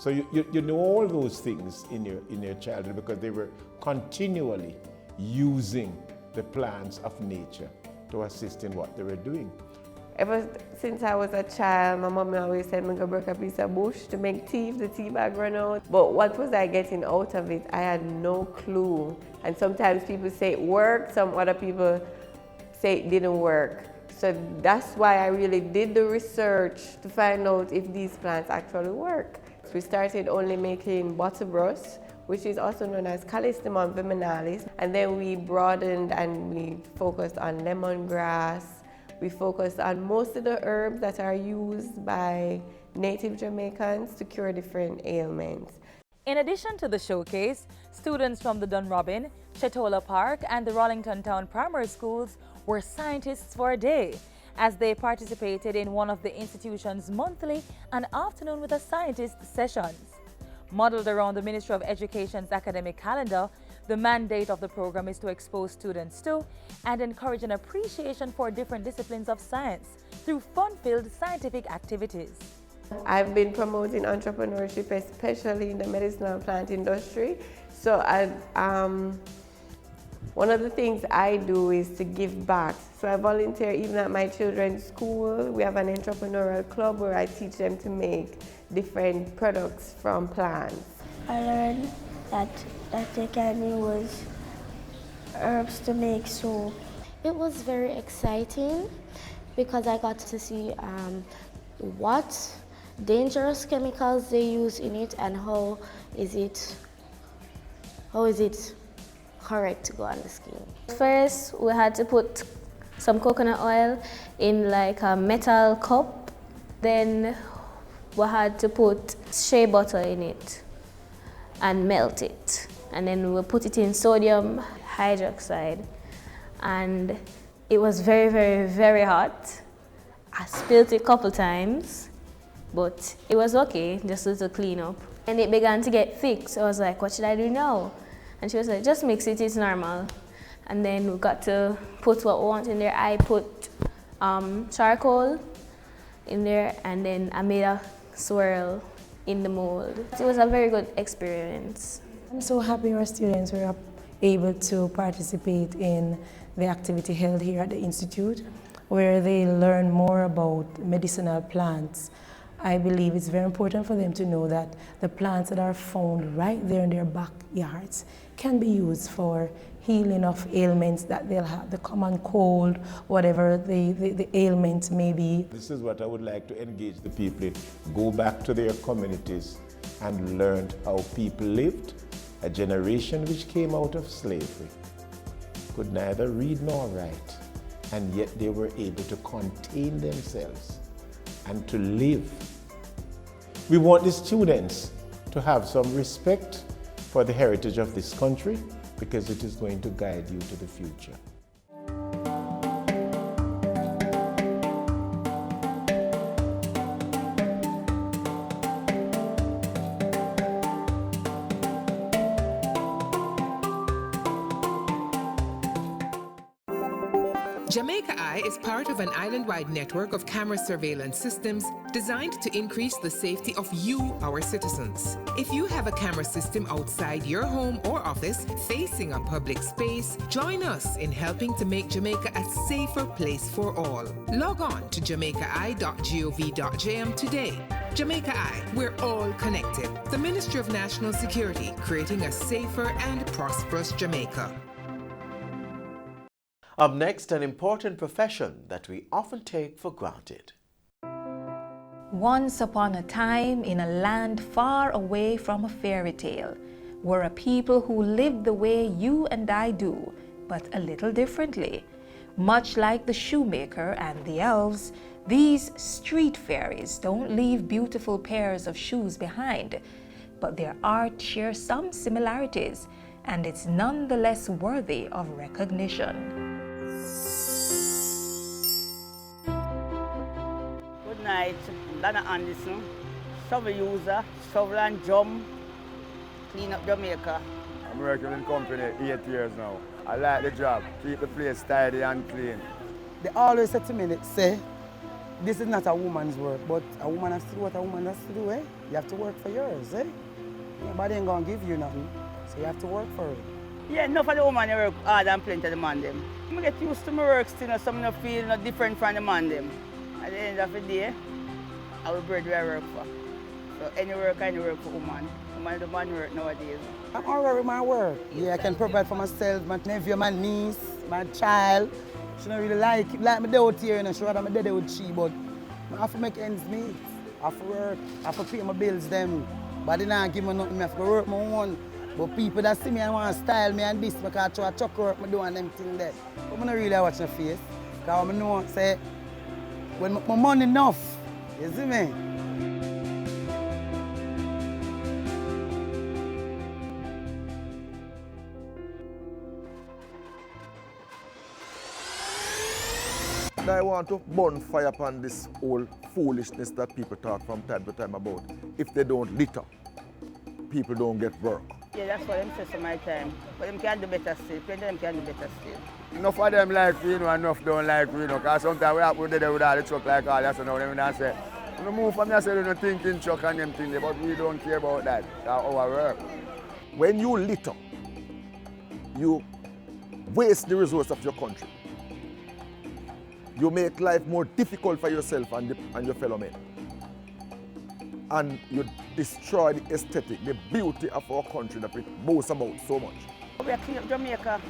S9: So you know all those things in your childhood because they were continually using the plants of nature to assist in what they were doing.
S13: Ever since I was a child, my mom always said, I'm going to break a piece of bush to make tea if the tea bag run out. But what was I getting out of it? I had no clue. And sometimes people say it worked, some other people say it didn't work. So that's why I really did the research to find out if these plants actually work. So we started only making butterbrush, which is also known as Callistemon viminalis. And then we broadened and we focused on lemongrass. We focused on most of the herbs that are used by native Jamaicans to cure different ailments.
S10: In addition to the showcase, students from the Dunrobin, Chetola Park, and the Rollington Town primary schools were scientists for a day as they participated in one of the institution's monthly and afternoon with a scientist sessions. Modeled around the Ministry of Education's academic calendar, the mandate of the program is to expose students to and encourage an appreciation for different disciplines of science through fun-filled scientific activities.
S13: I've been promoting entrepreneurship, especially in the medicinal plant industry. So one of the things I do is to give back. So I volunteer even at my children's school. We have an entrepreneurial club where I teach them to make different products from plants.
S11: I learned that they can use herbs to make soap. It was very exciting because I got to see what dangerous chemicals they use in it and how is it correct to go on the skin. First, we had to put some coconut oil in like a metal cup. Then we had to put shea butter in it and melt it. And then we put it in sodium hydroxide. And it was very, very, very hot. I spilled it a couple times, but it was okay, just a little clean up. And it began to get thick, so I was like, what should I do now? And she was like, just mix it, it's normal. And then we got to put what we want in there. I put charcoal in there, and then I made a swirl in the mold. It was a very good experience.
S7: I'm so happy our students were able to participate in the activity held here at the Institute, where they learn more about medicinal plants. I believe it's very important for them to know that the plants that are found right there in their backyards can be used for healing of ailments that they'll have, the common cold, whatever the ailment may be.
S9: This is what I would like to engage the people in. Go back to their communities and learn how people lived. A generation which came out of slavery could neither read nor write, and yet they were able to contain themselves and to live. We want the students to have some respect for the heritage of this country, because it is going to guide you to the future.
S14: Jamaica Eye is part of an island-wide network of camera surveillance systems designed to increase the safety of you, our citizens. If you have a camera system outside your home or office facing a public space, join us in helping to make Jamaica a safer place for all. Log on to jamaicaeye.gov.jm today. Jamaica Eye, we're all connected. The Ministry of National Security, creating a safer and prosperous Jamaica.
S22: Up next, an important profession that we often take for granted.
S10: Once upon a time, in a land far away from a fairy tale, were a people who lived the way you and I do, but a little differently. Much like the shoemaker and the elves, these street fairies don't leave beautiful pairs of shoes behind, but their art shares some similarities, and it's nonetheless worthy of recognition.
S15: Good night, Dana Anderson, shovel user, shovel and drum, clean up Jamaica.
S16: I'm working in company 8 years now. I like the job, keep the place tidy and clean.
S17: They always say to me, say, this is not a woman's work, but a woman has to do what a woman has to do, eh? You have to work for yours, eh? Nobody ain't gonna give you nothing, so you have to work for it. Yeah, enough of the woman work hard and plenty of the man them. I get used to my work still, so I feel no different from the man them. At the end of the day, I will bread where I work for. So any work I work for woman. Woman do man work nowadays. I'm all right with my work. Yeah, I can provide for myself, my nephew, my niece, my child. She don't really like me day out here, you know, she rather me dead with she, but I have to make ends meet. I have to work, I have to pay my bills them. But they don't give me nothing, I have to work my own. But people that see me and want to style me and this because I try to chuck work me do and them things there. But I don't really watch my face. Because I know, say, when my money enough, you see me?
S16: I want to burn fire upon this whole foolishness that people talk from time to time about. If they don't litter, people don't get work.
S15: Yeah, that's what them say some my time. But them can do better still. Plenty of them can do better still.
S16: Enough of them like we, and enough don't like we, because sometimes we have to do with all the truck like all that, so now them don't say, we move from there, say, we don't thinking truck and them things, but we don't care about that. That's our work. When you litter, you waste the resource of your country. You make life more difficult for yourself and your fellow men. And you destroy the aesthetic, the beauty of our country that we boast about so much.
S15: We are cleaning up Jamaica.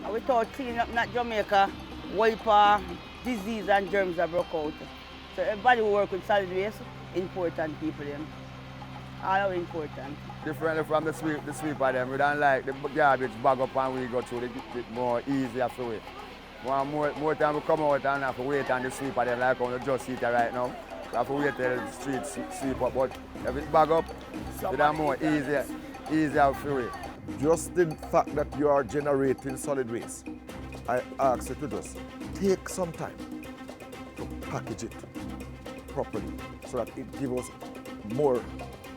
S15: And without cleaning up not Jamaica, wiper, disease and germs are broke out. So everybody who work with solid waste, important people them. All are important.
S16: Differently from the sweeper them, we don't like the garbage bag up and we go through it more easier for it. More time we come out and have to wait on the sweeper them like on the just seat right now. We have to wait till the street sweep up, but if it's bag up, it's more easier for it. Just the fact that you are generating solid waste, I ask you to just take some time to package it properly so that it gives us more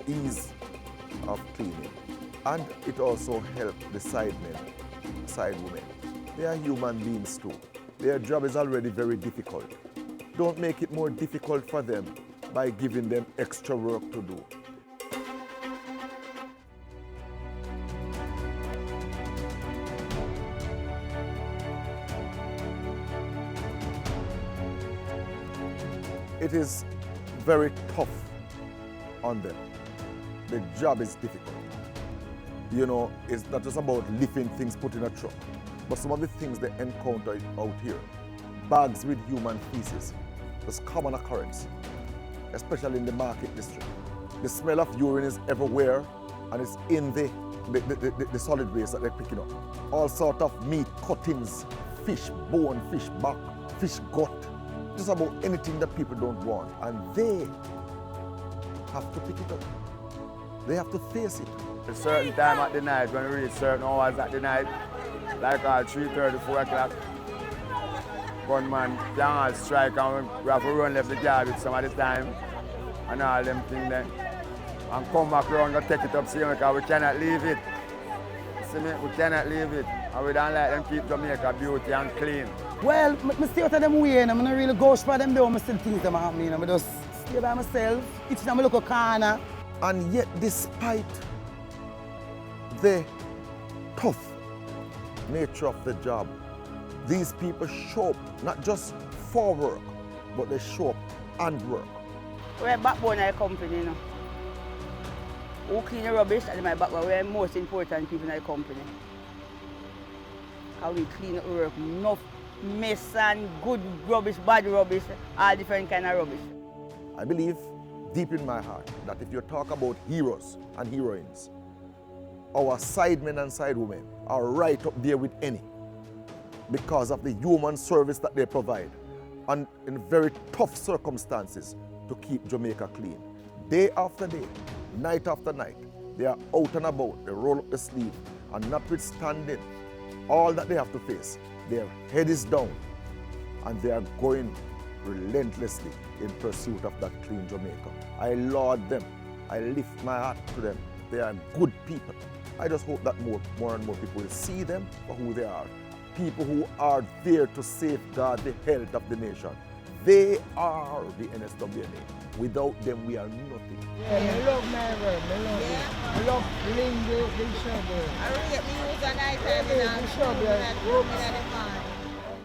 S16: ease of cleaning. And it also helps the sidemen
S6: alongside women. They are human beings too. Their job is already very difficult. Don't make it more difficult for them by giving them extra work to do. It is very tough on them. The job is difficult. You know, it's not just about lifting things put in a truck, but some of the things they encounter out here. Bags with human feces. It's common occurrence, especially in the market district. The smell of urine is everywhere, and it's in the solid waste that they're picking up. All sort of meat cuttings, fish bone, fish back, fish gut, just about anything that people don't want. And they have to pick it up. They have to face it.
S16: A certain time at the night, when we reach certain hours at the night, like 3:30, 4 o'clock, gunman can strike and we have to run left the garbage some of the time and all them things then. And come back around and take it up, see, because we cannot leave it. See me? We cannot leave it. And we don't like them keep Jamaica beauty and clean.
S17: Well, I stay out of them way, and I'm not really ghost for them though. I still think them happening. I just stay by myself, each time I look a corner.
S6: And yet, despite the tough nature of the job, these people show up not just for work, but they show up and work.
S15: We're backbone of the company, you know. Who clean the rubbish and my backbone, we're the most important people in the company. How we clean up work, enough mess and good rubbish, bad rubbish, all different kind of rubbish.
S6: I believe deep in my heart that if you talk about heroes and heroines, our sidemen and sidewomen are right up there with any, because of the human service that they provide and in very tough circumstances to keep Jamaica clean. Day after day, night after night, they are out and about, they roll up the sleeve, and notwithstanding all that they have to face, their head is down and they are going relentlessly in pursuit of that clean Jamaica. I laud them, I lift my hat to them. They are good people. I just hope that more and more people will see them for who they are. People who are there to safeguard the health of the nation. They are the NSWNA. Without them, we are nothing.
S18: Yeah, I love my work. I love it. I love clean the shovel.
S19: I really get me use a night time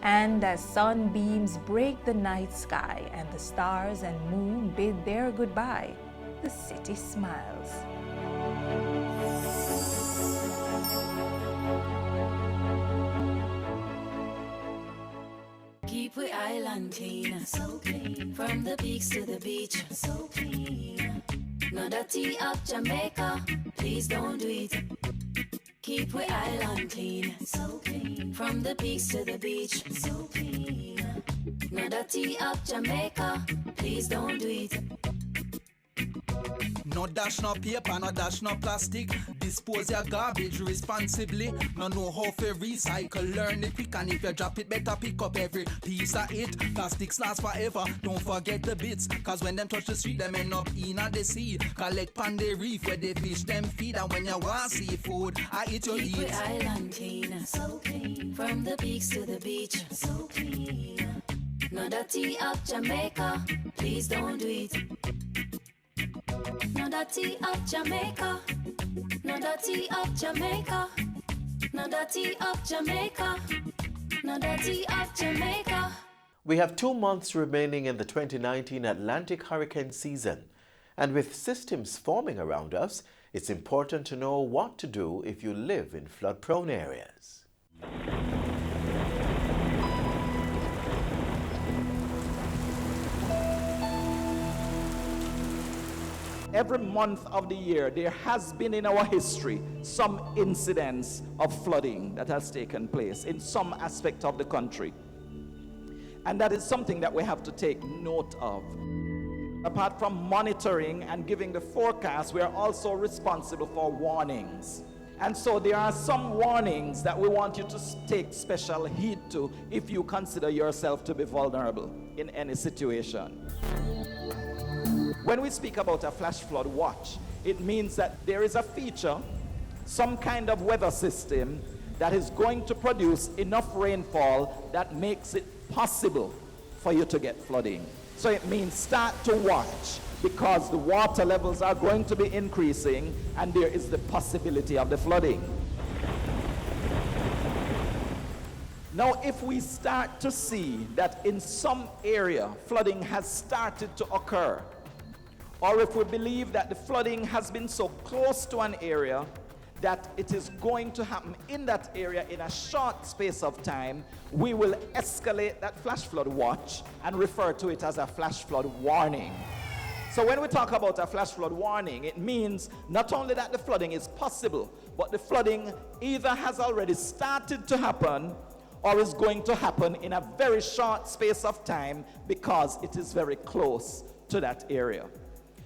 S10: And as sunbeams break the night sky and the stars and moon bid their goodbye, the city smiles.
S20: Keep we island clean, so clean. From the peaks to the beach, so clean. No dirty up Jamaica, please don't do it. Keep we island clean, so clean. From the peaks to the beach, so clean. No dirty up Jamaica, please don't do it.
S21: No dash no paper, no dash no plastic. Dispose your garbage responsibly. No know how to recycle, learn it quick. And if you drop it, better pick up every piece of it. Plastics last forever, don't forget the bits. Cause when them touch the street, them end up in the sea. Collect pan the reef where they fish them feed. And when you want seafood, I eat your
S20: Keep
S21: eat.
S20: we island clean, so clean. From the peaks to the beach, so clean. No dirty up Jamaica, please don't do it. No dirty up Jamaica, no dirty up Jamaica, no dirty up Jamaica, no dirty up Jamaica.
S22: We have 2 months remaining in the 2019 Atlantic hurricane season, and with systems forming around us, it's important to know what to do if you live in flood-prone areas.
S23: Every month of the year, there has been in our history some incidents of flooding that has taken place in some aspect of the country. And that is something that we have to take note of. Apart from monitoring and giving the forecast, we are also responsible for warnings. And so there are some warnings that we want you to take special heed to if you consider yourself to be vulnerable in any situation. When we speak about a flash flood watch, it means that there is a feature, some kind of weather system that is going to produce enough rainfall that makes it possible for you to get flooding. So it means start to watch, because the water levels are going to be increasing and there is the possibility of the flooding. Now, if we start to see that in some area flooding has started to occur, or if we believe that the flooding has been so close to an area that it is going to happen in that area in a short space of time, we will escalate that flash flood watch and refer to it as a flash flood warning. So when we talk about a flash flood warning, it means not only that the flooding is possible, but the flooding either has already started to happen or is going to happen in a very short space of time because it is very close to that area.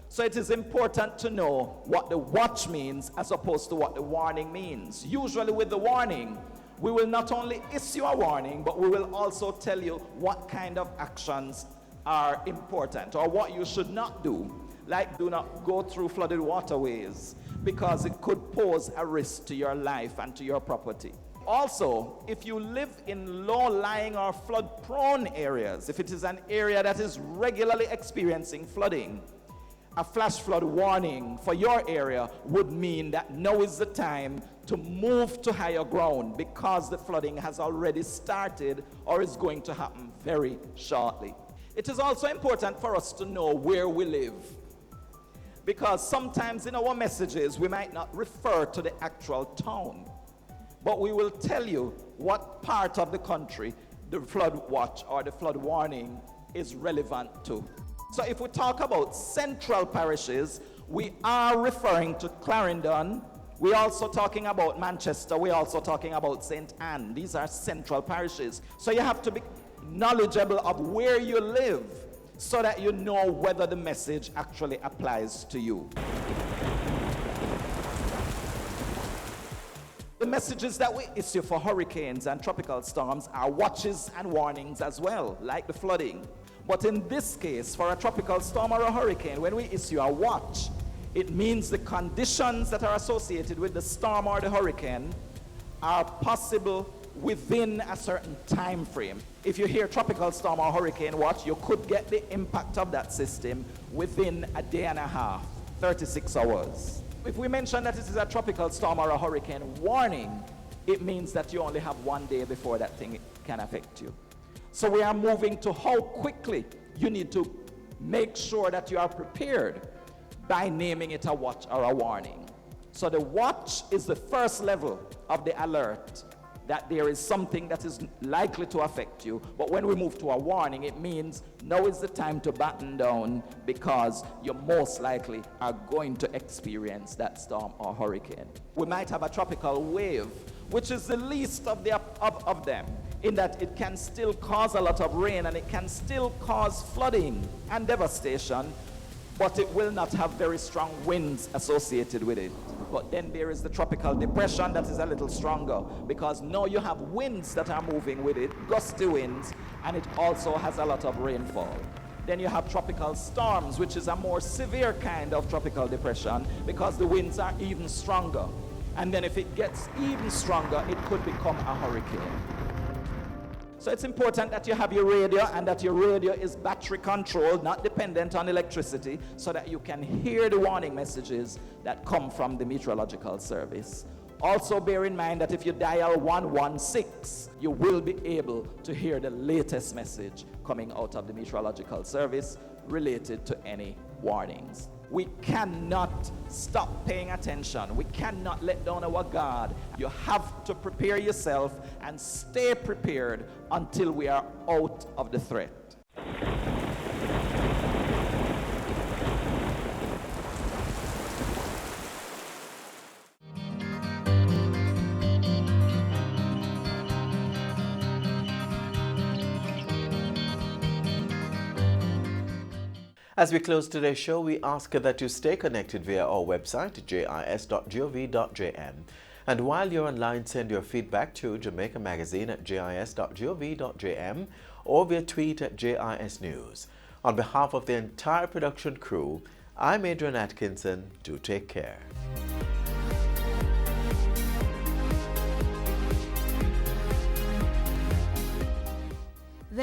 S23: So it is important to know what the watch means as opposed to what the warning means. Usually with the warning, we will not only issue a warning, but we will also tell you what kind of actions are important or what you should not do. Like, do not go through flooded waterways because it could pose a risk to your life and to your property. Also, if you live in low-lying or flood-prone areas, if it is an area that is regularly experiencing flooding, a flash flood warning for your area would mean that now is the time to move to higher ground because the flooding has already started or is going to happen very shortly. It is also important for us to know where we live, because sometimes in our messages we might not refer to the actual town, but we will tell you what part of the country the flood watch or the flood warning is relevant to. So if we talk about central parishes, we are referring to Clarendon. We're also talking about Manchester. We're also talking about St. Anne. These are central parishes. So you have to be knowledgeable of where you live so that you know whether the message actually applies to you. The messages that we issue for hurricanes and tropical storms are watches and warnings as well, like the flooding. But in this case, for a tropical storm or a hurricane, when we issue a watch, it means the conditions that are associated with the storm or the hurricane are possible within a certain time frame. If you hear tropical storm or hurricane watch, you could get the impact of that system within a day and a half, 36 hours. If we mention that it is a tropical storm or a hurricane warning, it means that you only have 1 day before that thing can affect you. So we are moving to how quickly you need to make sure that you are prepared by naming it a watch or a warning. So the watch is the first level of the alert that there is something that is likely to affect you. But when we move to a warning, it means now is the time to batten down because you most likely are going to experience that storm or hurricane. We might have a tropical wave, which is the least of them, in that it can still cause a lot of rain and it can still cause flooding and devastation, but it will not have very strong winds associated with it. But then there is the tropical depression that is a little stronger because now you have winds that are moving with it, gusty winds, and it also has a lot of rainfall. Then you have tropical storms, which is a more severe kind of tropical depression because the winds are even stronger. And then if it gets even stronger, it could become a hurricane. So it's important that you have your radio and that your radio is battery controlled, not dependent on electricity, so that you can hear the warning messages that come from the meteorological service. Also bear in mind that if you dial 116, you will be able to hear the latest message coming out of the meteorological service related to any warnings. We cannot stop paying attention. We cannot let down our guard. You have to prepare yourself and stay prepared until we are out of the threat.
S22: As we close today's show, we ask that you stay connected via our website, jis.gov.jm. And while you're online, send your feedback to Jamaica Magazine at jis.gov.jm or via tweet at JIS News. On behalf of the entire production crew, I'm Adrian Atkinson. Do take care.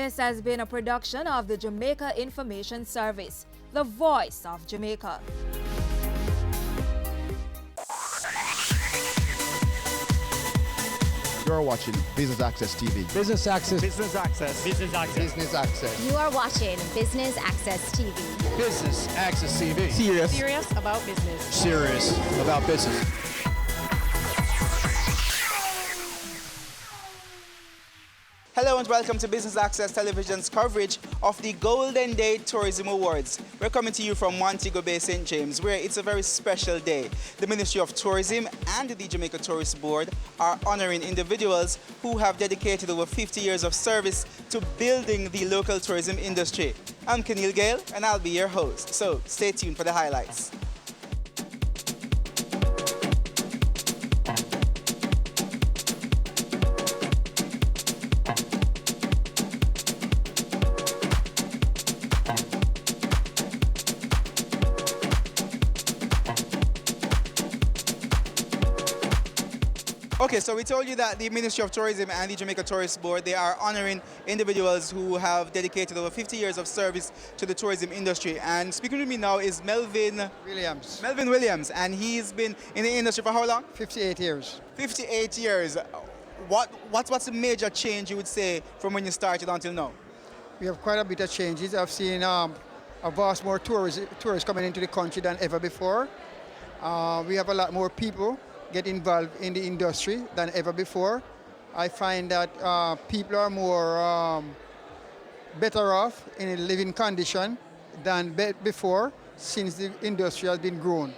S1: This has been a production of the Jamaica Information Service, the voice of Jamaica.
S2: You're watching Business Access TV.
S3: Business Access. Business Access. Business Access.
S2: Business Access.
S4: You are watching Business Access TV.
S3: Business Access TV.
S4: Serious about business.
S3: Serious about business.
S24: Hello and welcome to Business Access Television's coverage of the Golden Day Tourism Awards. We're coming to you from Montego Bay, St. James, where it's a very special day. The Ministry of Tourism and the Jamaica Tourist Board are honoring individuals who have dedicated over 50 years of service to building the local tourism industry. I'm Keneal Gale and I'll be your host, so stay tuned for the highlights. Okay, so we told you that the Ministry of Tourism and the Jamaica Tourist Board, they are honoring individuals who have dedicated over 50 years of service to the tourism industry. And speaking with me now is Melvin
S26: Williams.
S24: Melvin Williams, and he's been in the industry for how long?
S26: 58 years.
S24: 58 years. What's the major change you would say from when you started until now?
S26: We have quite a bit of changes. I've seen a vast more tourists coming into the country than ever before. We have a lot more people get involved in the industry than ever before. I find that people are more better off in a living condition than before, since the industry has been grown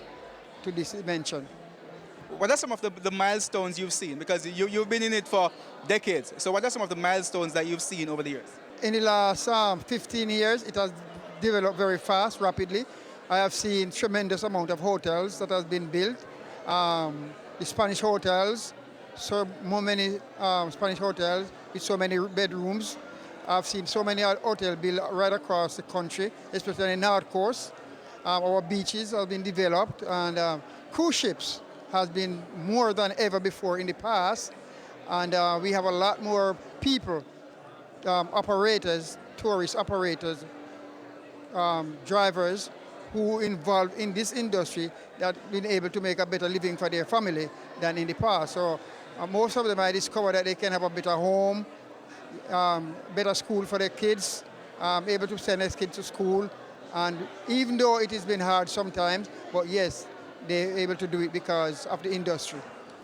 S26: to this dimension.
S24: What are some of the milestones you've seen? Because you've been in it for decades. So what are some of the milestones that you've seen over the years?
S26: In the last 15 years, it has developed very fast, rapidly. I have seen tremendous amount of hotels that has been built. The Spanish hotels, so many Spanish hotels with so many bedrooms. I've seen so many hotels built right across the country, especially in the North Coast. Our beaches have been developed, and cruise ships has been more than ever before in the past. And we have a lot more people, operators, tourist operators, drivers, who involved in this industry that have been able to make a better living for their family than in the past. So most of them I discovered that they can have a better home, better school for their kids, able to send their kids to school. And even though it has been hard sometimes, but yes, they're able to do it because of the industry.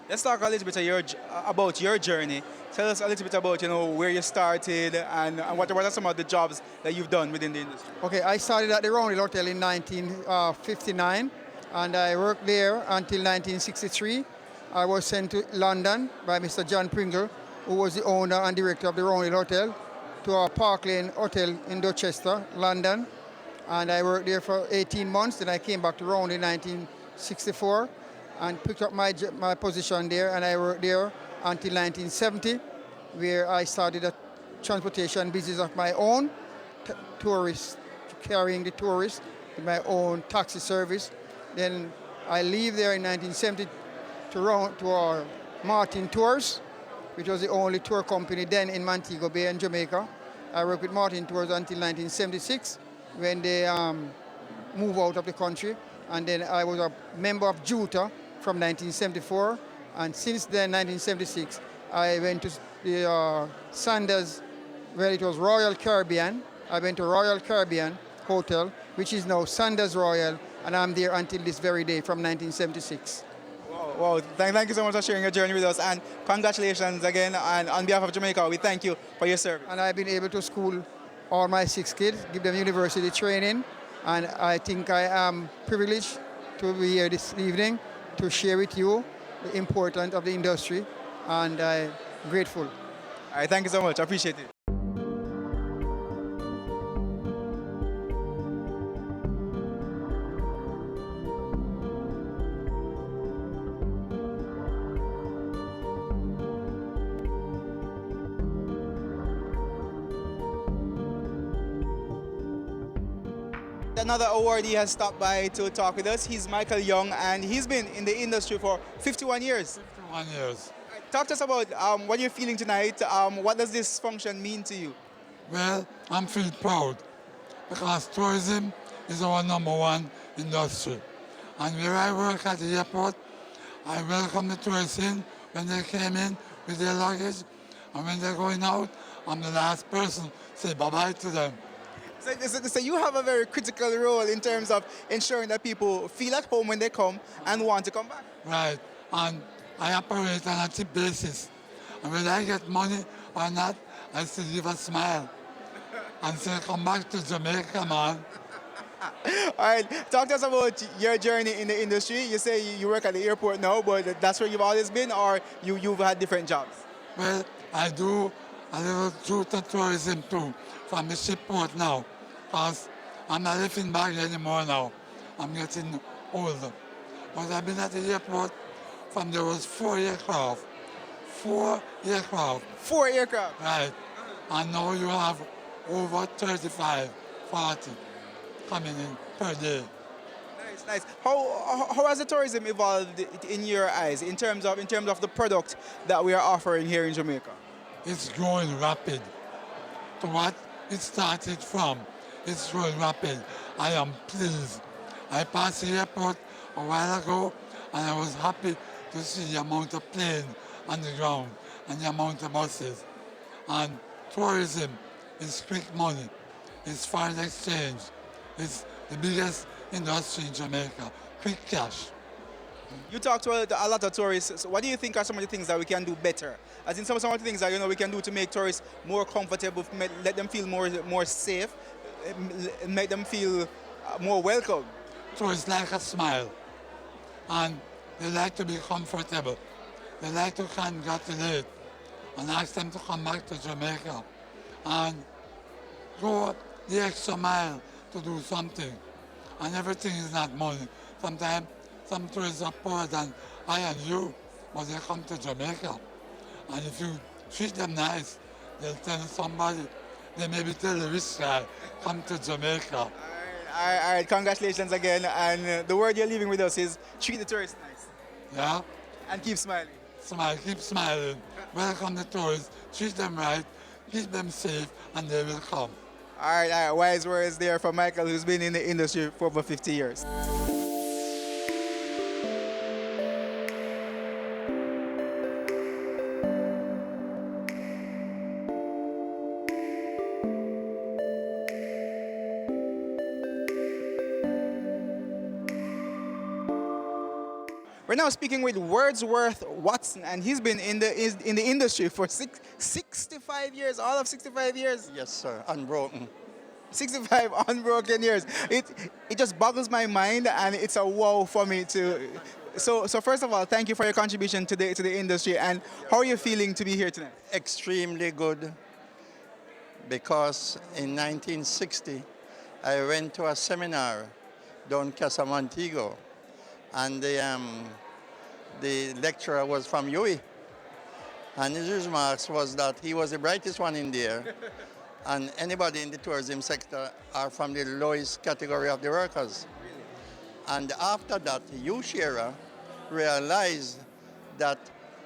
S24: Let's talk a little bit about your journey. Tell us a little bit about where you started and what are some of the jobs that you've done within the industry.
S26: Okay, I started at the Roundel Hotel in 1959, and I worked there until 1963. I was sent to London by Mr. John Pringle, who was the owner and director of the Roundel Hotel, to our Park Lane Hotel in Dorchester, London. And I worked there for 18 months. Then I came back to Roundel in 1964 and picked up my position there, and I worked there until 1970, where I started a transportation business of my own, carrying the tourists with my own taxi service. Then I leave there in 1970 to our Martin Tours, which was the only tour company then in Montego Bay and Jamaica. I worked with Martin Tours until 1976, when they moved out of the country. And then I was a member of JUTA from 1974. And since then, 1976, I went to the Sanders, well, it was Royal Caribbean. I went to Royal Caribbean Hotel, which is now Sanders Royal, and I'm there until this very day from 1976.
S24: Wow. Thank you so much for sharing your journey with us, and congratulations again. And on behalf of Jamaica, we thank you for your service.
S26: And I've been able to school all my 6 kids, give them university training, and I think I am privileged to be here this evening to share with you the importance of the industry, and I'm grateful.
S24: All right, thank you so much. I appreciate it. Another awardee has stopped by to talk with us. He's Michael Young, and he's been in the industry for 51 years.
S27: 51 years.
S24: Talk to us about what you're feeling tonight. What does this function mean to you?
S5: Well, I'm feeling proud because tourism is our #1 industry. And where I work at the airport, I welcome the tourists in when they came in with their luggage, and when they're going out, I'm the last person to say bye-bye to them.
S24: So you have a very critical role in terms of ensuring that people feel at home when they come and want to come back.
S5: Right, and I operate on a tip basis. And whether I get money or not, I still give a smile and say, come back to Jamaica, man.
S24: All right, talk to us about your journey in the industry. You say you work at the airport now, but that's where you've always been, or you've had different jobs?
S5: Well, I do a little truth and tourism too, from the shipport now, because I'm not living back anymore now. I'm getting older. But I've been at the airport from there was 4 aircraft. 4 aircraft.
S24: 4 aircraft?
S5: Right. And now you have over 35, 40 coming in per day.
S24: Nice, nice. How has the tourism evolved in your eyes in terms of the product that we are offering here in Jamaica?
S5: It's growing rapid. To what it started from, it's growing rapid. I am pleased. I passed the airport a while ago and I was happy to see the amount of planes on the ground and the amount of buses. And tourism is quick money. It's foreign exchange. It's the biggest industry in Jamaica. Quick cash.
S24: You talk to a lot of tourists. So what do you think are some of the things that we can do better? As in some of the things that we can do to make tourists more comfortable, let them feel more safe, make them feel more welcome.
S5: Tourists like a smile, and they like to be comfortable. They like to congratulate and ask them to come back to Jamaica and go the extra mile to do something. And everything is not money. Sometimes some tourists are poorer than I and you, but they come to Jamaica. And if you treat them nice, they'll tell somebody, they maybe tell the rich guy, come to Jamaica.
S24: All right, congratulations again. And the word you're leaving with us is treat the tourists nice.
S5: Yeah?
S24: And keep smiling.
S5: Smile, keep smiling. Welcome the tourists, treat them right, keep them safe, and they will come.
S24: All right, wise words there from Michael, who's been in the industry for over 50 years. We're now speaking with Wordsworth Watson, and he's been in the industry for 65 years, all of 65 years.
S8: Yes, sir, unbroken.
S24: 65 unbroken years. It just boggles my mind, and it's a wow for me to. So first of all, thank you for your contribution to the industry. And how are you feeling to be here tonight?
S8: Extremely good, because in 1960 I went to a seminar down Casa Montego, and the lecturer was from UWI, and his remarks was that he was the brightest one in there, and anybody in the tourism sector are from the lowest category of the workers. And after that, U-Shera realized that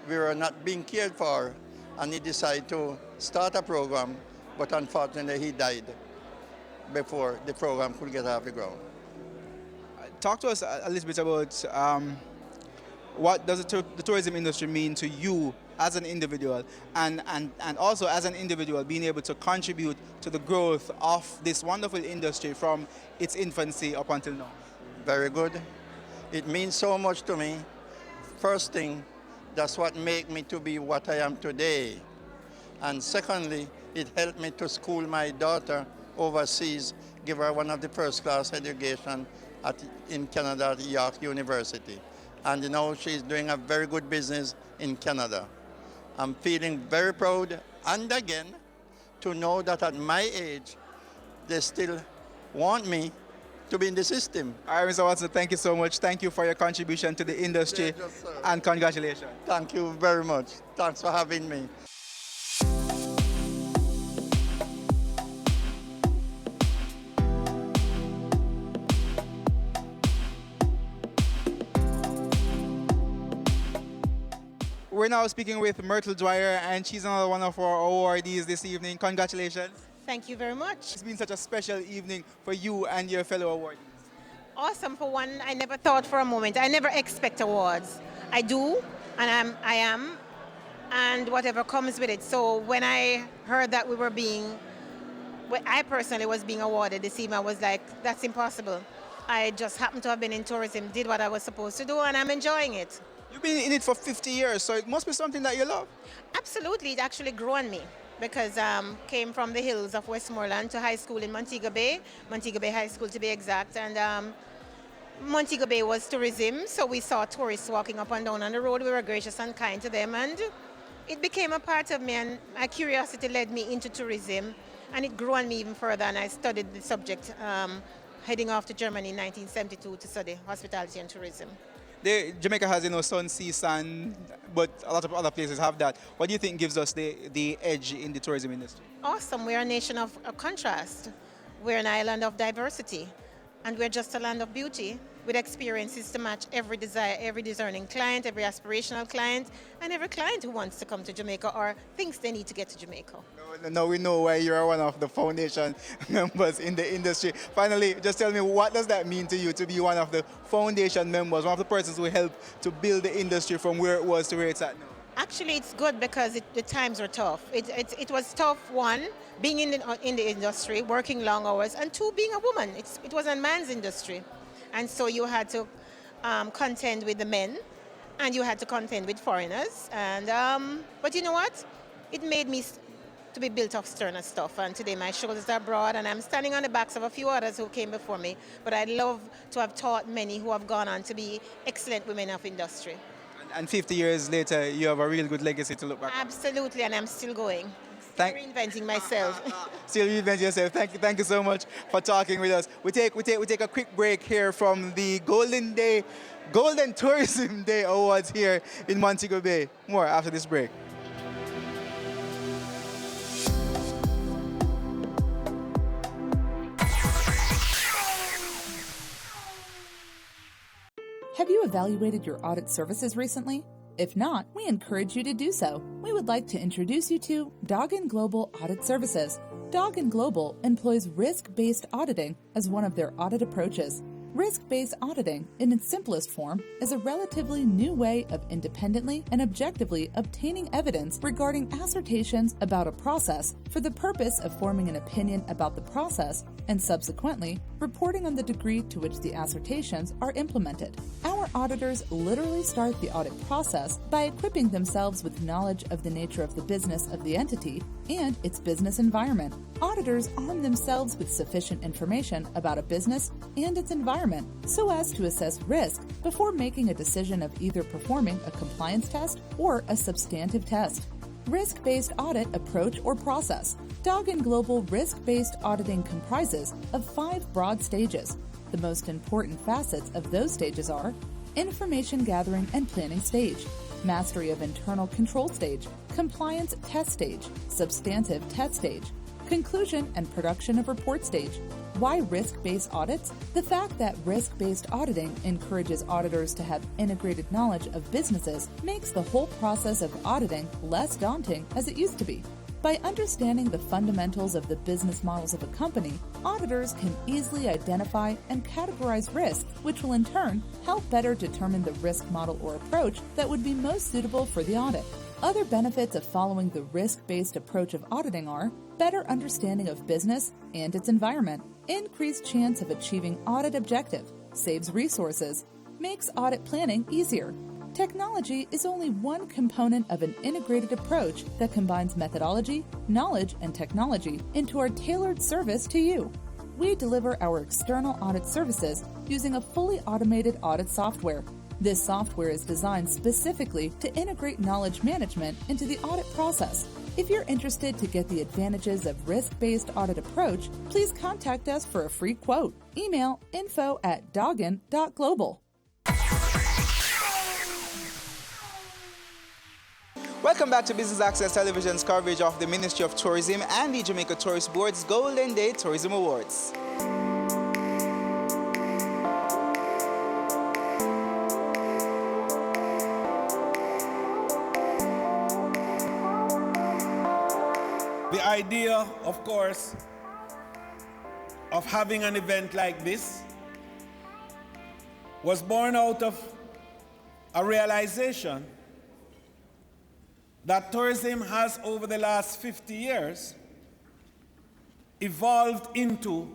S8: we were not being cared for, and he decided to start a program, but unfortunately he died before the program could get off the ground.
S24: Talk to us a little bit about what does the tourism industry mean to you as an individual, and also as an individual being able to contribute to the growth of this wonderful industry from its infancy up until now?
S8: Very good. It means so much to me. First thing, that's what made me to be what I am today. And secondly, it helped me to school my daughter overseas, give her one of the first-class education in Canada at York University. And now she's doing a very good business in Canada. I'm feeling very proud, and again, to know that at my age, they still want me to be in the system.
S24: All right, Mr. Watson, thank you so much. Thank you for your contribution to the industry, and congratulations.
S8: Thank you very much. Thanks for having me.
S24: We're now speaking with Myrtle Dwyer, and she's another one of our awardees this evening. Congratulations.
S7: Thank you very much.
S24: It's been such a special evening for you and your fellow awardees.
S7: Awesome. For one, I never thought for a moment. I never expect awards. I do, and I am, and whatever comes with it. So when I heard that I personally was being awarded this evening, I was like, that's impossible. I just happened to have been in tourism, did what I was supposed to do, and I'm enjoying it.
S24: You've been in it for 50 years, so it must be something that you love.
S7: Absolutely. It actually grew on me because came from the hills of Westmoreland to high school in Montego Bay High School to be exact, and Montego Bay was tourism, so we saw tourists walking up and down on the road. We were gracious and kind to them, and it became a part of me, and my curiosity led me into tourism, and it grew on me even further, and I studied the subject heading off to Germany in 1972 to study hospitality and tourism.
S24: Jamaica has, sun, sea, sand, but a lot of other places have that. What do you think gives us the edge in the tourism industry?
S7: Awesome. We're a nation of contrast. We're an island of diversity, and we're just a land of beauty with experiences to match every desire, every discerning client, every aspirational client, and every client who wants to come to Jamaica or thinks they need to get to Jamaica.
S24: Now we know why you're one of the foundation members in the industry. Finally, just tell me, what does that mean to you to be one of the foundation members, one of the persons who helped to build the industry from where it was to where it's at now?
S7: Actually, it's good because the times were tough. It was tough, one, being in the industry, working long hours, and two, being a woman. It was a man's industry. And so you had to contend with the men, and you had to contend with foreigners. And but you know what? It made me to be built of sterner stuff. And today my shoulders are broad, and I'm standing on the backs of a few others who came before me. But I'd love to have taught many who have gone on to be excellent women of industry.
S24: And 50 years later, you have a real good legacy to look back on.
S7: Absolutely, and I'm still going. Reinventing myself.
S24: Still reinventing yourself. Thank you so much for talking with us. We take a quick break here from the Golden Tourism Day Awards here in Montego Bay. More after this break.
S9: Have you evaluated your audit services recently? If not, we encourage you to do so. We would like to introduce you to Doggin Global Audit Services. Doggin Global employs risk-based auditing as one of their audit approaches. Risk-based auditing, in its simplest form, is a relatively new way of independently and objectively obtaining evidence regarding assertions about a process for the purpose of forming an opinion about the process and subsequently reporting on the degree to which the assertions are implemented. Our auditors literally start the audit process by equipping themselves with knowledge of the nature of the business of the entity and its business environment. Auditors arm themselves with sufficient information about a business and its environment so as to assess risk before making a decision of either performing a compliance test or a substantive test. Risk-based audit approach or process. Doggin Global risk-based auditing comprises of 5 broad stages. The most important facets of those stages are information gathering and planning stage, mastery of internal control stage, compliance test stage, substantive test stage, conclusion and production of report stage. Why risk-based audits? The fact that risk-based auditing encourages auditors to have integrated knowledge of businesses makes the whole process of auditing less daunting as it used to be. By understanding the fundamentals of the business models of a company, auditors can easily identify and categorize risk, which will in turn help better determine the risk model or approach that would be most suitable for the audit. Other benefits of following the risk-based approach of auditing are better understanding of business and its environment, increased chance of achieving audit objective, saves resources, makes audit planning easier. Technology is only one component of an integrated approach that combines methodology, knowledge, and technology into our tailored service to you. We deliver our external audit services using a fully automated audit software. This software is designed specifically to integrate knowledge management into the audit process. If you're interested to get the advantages of risk-based audit approach, please contact us for a free quote. Email info@doggin.global.
S24: Welcome back to Business Access Television's coverage of the Ministry of Tourism and the Jamaica Tourist Board's Golden Day Tourism Awards.
S11: The idea, of course, of having an event like this was born out of a realization that tourism has, over the last 50 years, evolved into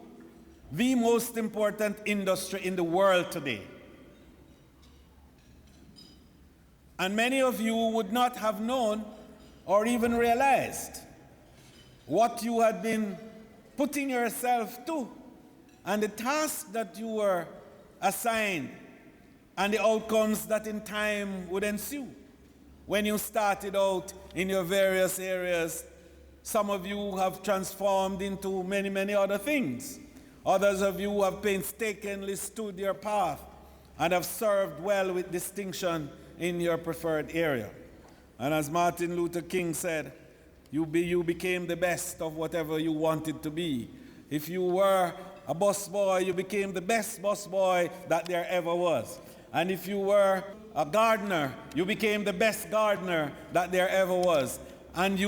S11: the most important industry in the world today. And many of you would not have known or even realized what you had been putting yourself to and the tasks that you were assigned and the outcomes that in time would ensue. When you started out in your various areas, some of you have transformed into many, many other things. Others of you have painstakingly stood your path and have served well with distinction in your preferred area. And as Martin Luther King said, you became the best of whatever you wanted to be. If you were a busboy, you became the best busboy that there ever was. And if you were a gardener, you became the best gardener that there ever was. And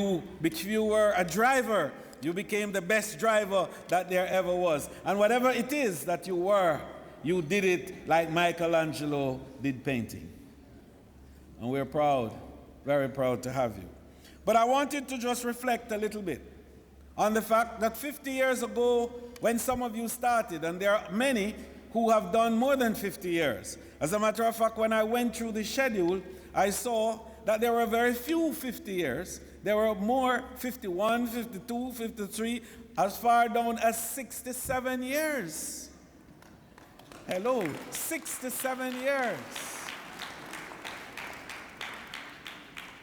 S11: if you were a driver, you became the best driver that there ever was. And whatever it is that you were, you did it like Michelangelo did painting. And we're proud, very proud to have you. But I wanted to just reflect a little bit on the fact that 50 years ago, when some of you started, and there are many who have done more than 50 years. As a matter of fact, when I went through the schedule, I saw that there were very few 50 years. There were more 51, 52, 53, as far down as 67 years. Hello, 67 years.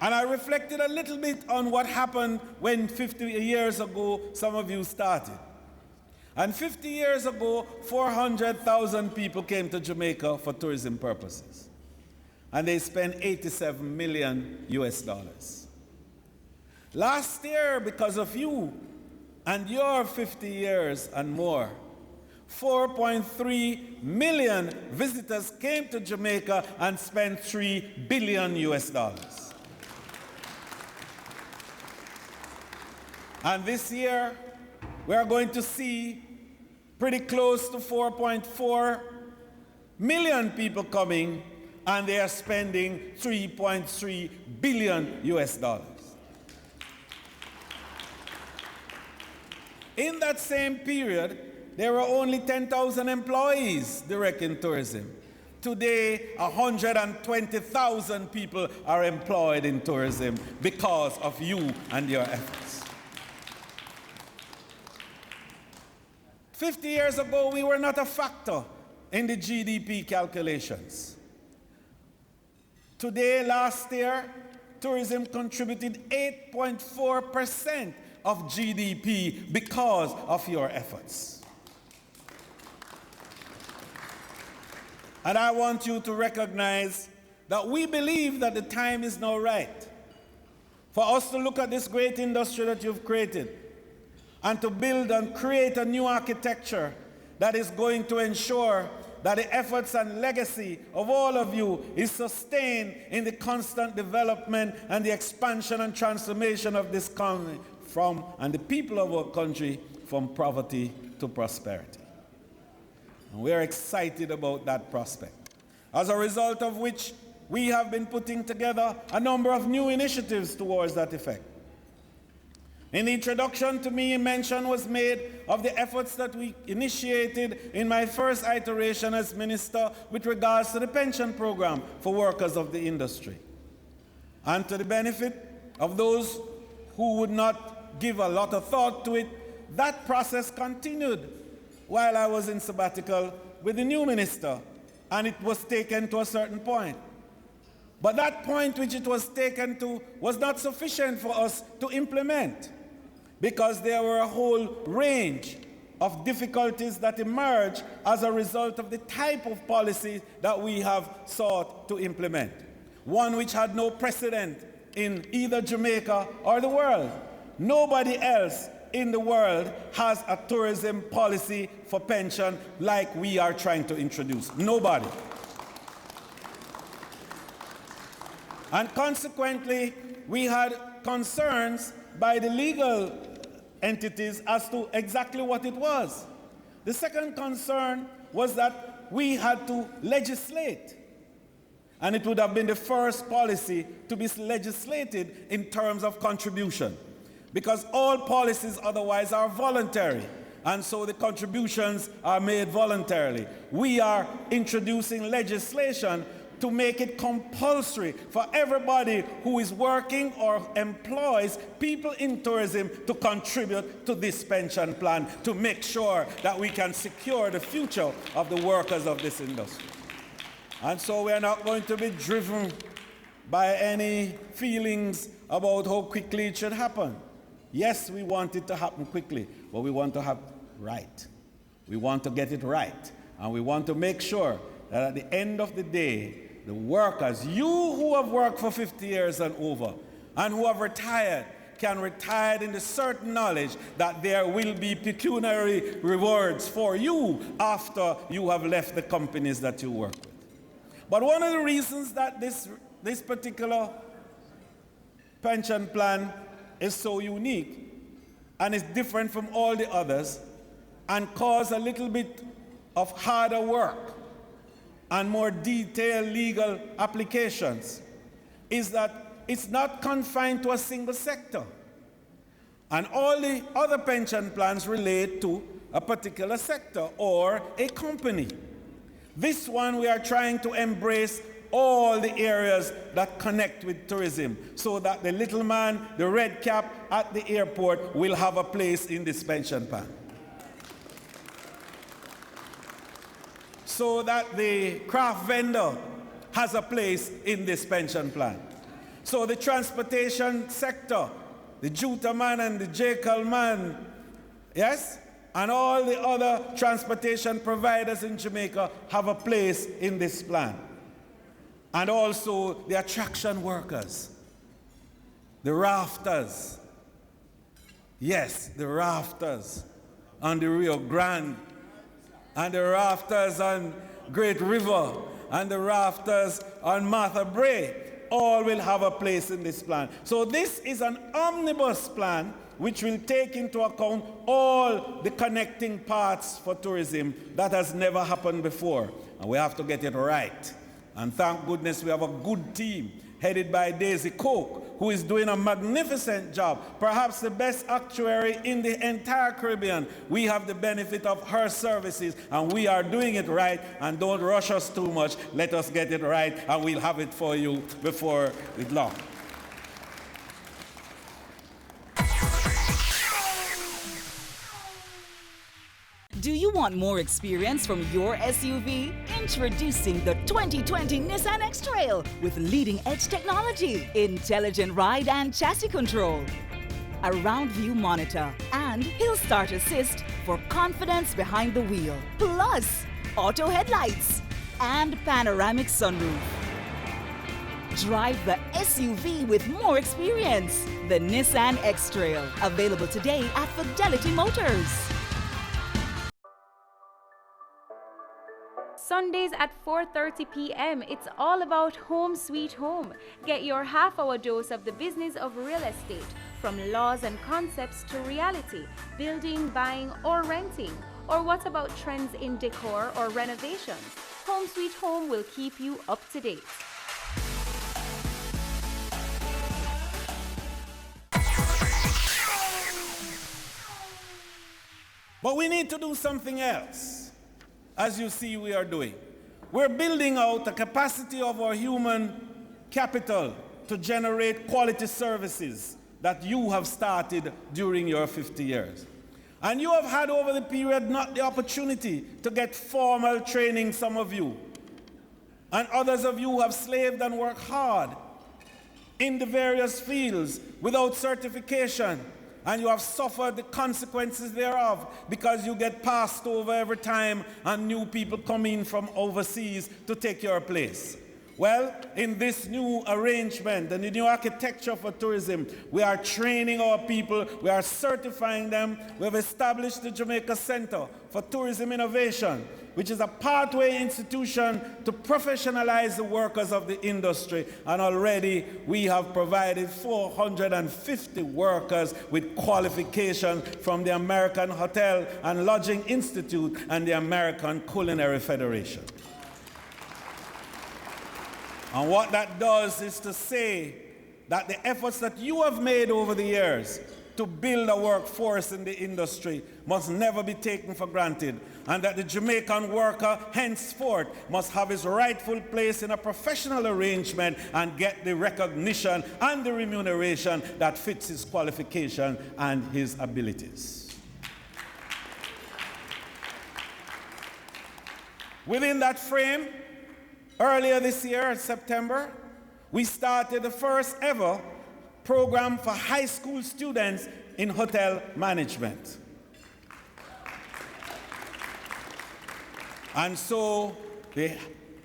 S11: And I reflected a little bit on what happened when 50 years ago some of you started. And 50 years ago, 400,000 people came to Jamaica for tourism purposes. And they spent $87 million US. Last year, because of you and your 50 years and more, 4.3 million visitors came to Jamaica and spent $3 billion US. And this year, we are going to see pretty close to 4.4 million people coming, and they are spending $3.3 billion US. In that same period, there were only 10,000 employees direct in tourism. Today, 120,000 people are employed in tourism because of you and your efforts. 50 years ago, we were not a factor in the GDP calculations. Today, last year, tourism contributed 8.4% of GDP because of your efforts. And I want you to recognize that we believe that the time is now right for us to look at this great industry that you've created and to build and create a new architecture that is going to ensure that the efforts and legacy of all of you is sustained in the constant development and the expansion and transformation of this country and the people of our country from poverty to prosperity. And we're excited about that prospect. As a result of which, we have been putting together a number of new initiatives towards that effect. In the introduction to me, mention was made of the efforts that we initiated in my first iteration as minister with regards to the pension program for workers of the industry. And to the benefit of those who would not give a lot of thought to it, that process continued while I was in sabbatical with the new minister, and it was taken to a certain point. But that point which it was taken to was not sufficient for us to implement, because there were a whole range of difficulties that emerged as a result of the type of policy that we have sought to implement. One which had no precedent in either Jamaica or the world. Nobody else in the world has a tourism policy for pension like we are trying to introduce. Nobody. And consequently, we had concerns by the legal entities as to exactly what it was. The second concern was that we had to legislate. And it would have been the first policy to be legislated in terms of contribution, because all policies otherwise are voluntary, and so the contributions are made voluntarily. We are introducing legislation to make it compulsory for everybody who is working or employs people in tourism to contribute to this pension plan, to make sure that we can secure the future of the workers of this industry. And so we are not going to be driven by any feelings about how quickly it should happen. Yes, we want it to happen quickly, but we want to have it right. We want to get it right. And we want to make sure that at the end of the day, the workers, you who have worked for 50 years and over, and who have retired, can retire in the certain knowledge that there will be pecuniary rewards for you after you have left the companies that you work with. But one of the reasons that this particular pension plan is so unique and is different from all the others and cause a little bit of harder work and more detailed legal applications is that it's not confined to a single sector. And all the other pension plans relate to a particular sector or a company. This one, we are trying to embrace all the areas that connect with tourism so that the little man, the red cap at the airport will have a place in this pension plan. So that the craft vendor has a place in this pension plan. So the transportation sector, the Juta man and the Jekyll man, yes? And all the other transportation providers in Jamaica have a place in this plan. And also the attraction workers, the rafters. Yes, the rafters on the Rio Grande, and the rafters on Great River, and the rafters on Martha Brae, all will have a place in this plan. So this is an omnibus plan which will take into account all the connecting parts for tourism that has never happened before. And we have to get it right. And thank goodness we have a good team headed by Daisy Coke, who is doing a magnificent job, perhaps the best actuary in the entire Caribbean. We have the benefit of her services, and we are doing it right. And don't rush us too much. Let us get it right, and we'll have it for you before it's long.
S12: Do you want more experience from your SUV? Introducing the 2020 Nissan X-Trail with leading-edge technology, intelligent ride and chassis control, a round view monitor, and hill start assist for confidence behind the wheel. Plus, auto headlights and panoramic sunroof. Drive the SUV with more experience. The Nissan X-Trail, available today at Fidelity Motors.
S13: Sundays at 4:30 p.m. It's all about Home Sweet Home. Get your half-hour dose of the business of real estate, from laws and concepts to reality, building, buying, or renting. Or what about trends in decor or renovations? Home Sweet Home will keep you up to date.
S11: But we need to do something else. As you see, we are doing. We're building out the capacity of our human capital to generate quality services that you have started during your 50 years. And you have had over the period not the opportunity to get formal training, some of you. And others of you have slaved and worked hard in the various fields without certification. And you have suffered the consequences thereof because you get passed over every time and new people come in from overseas to take your place. Well, in this new arrangement and the new architecture for tourism, we are training our people, we are certifying them. We have established the Jamaica Center for Tourism Innovation, which is a pathway institution to professionalize the workers of the industry. And already we have provided 450 workers with qualifications from the American Hotel and Lodging Institute and the American Culinary Federation. And what that does is to say that the efforts that you have made over the years to build a workforce in the industry must never be taken for granted, and that the Jamaican worker henceforth must have his rightful place in a professional arrangement and get the recognition and the remuneration that fits his qualification and his abilities. Within that frame, earlier this year in September, we started the first ever program for high school students in hotel management. And so the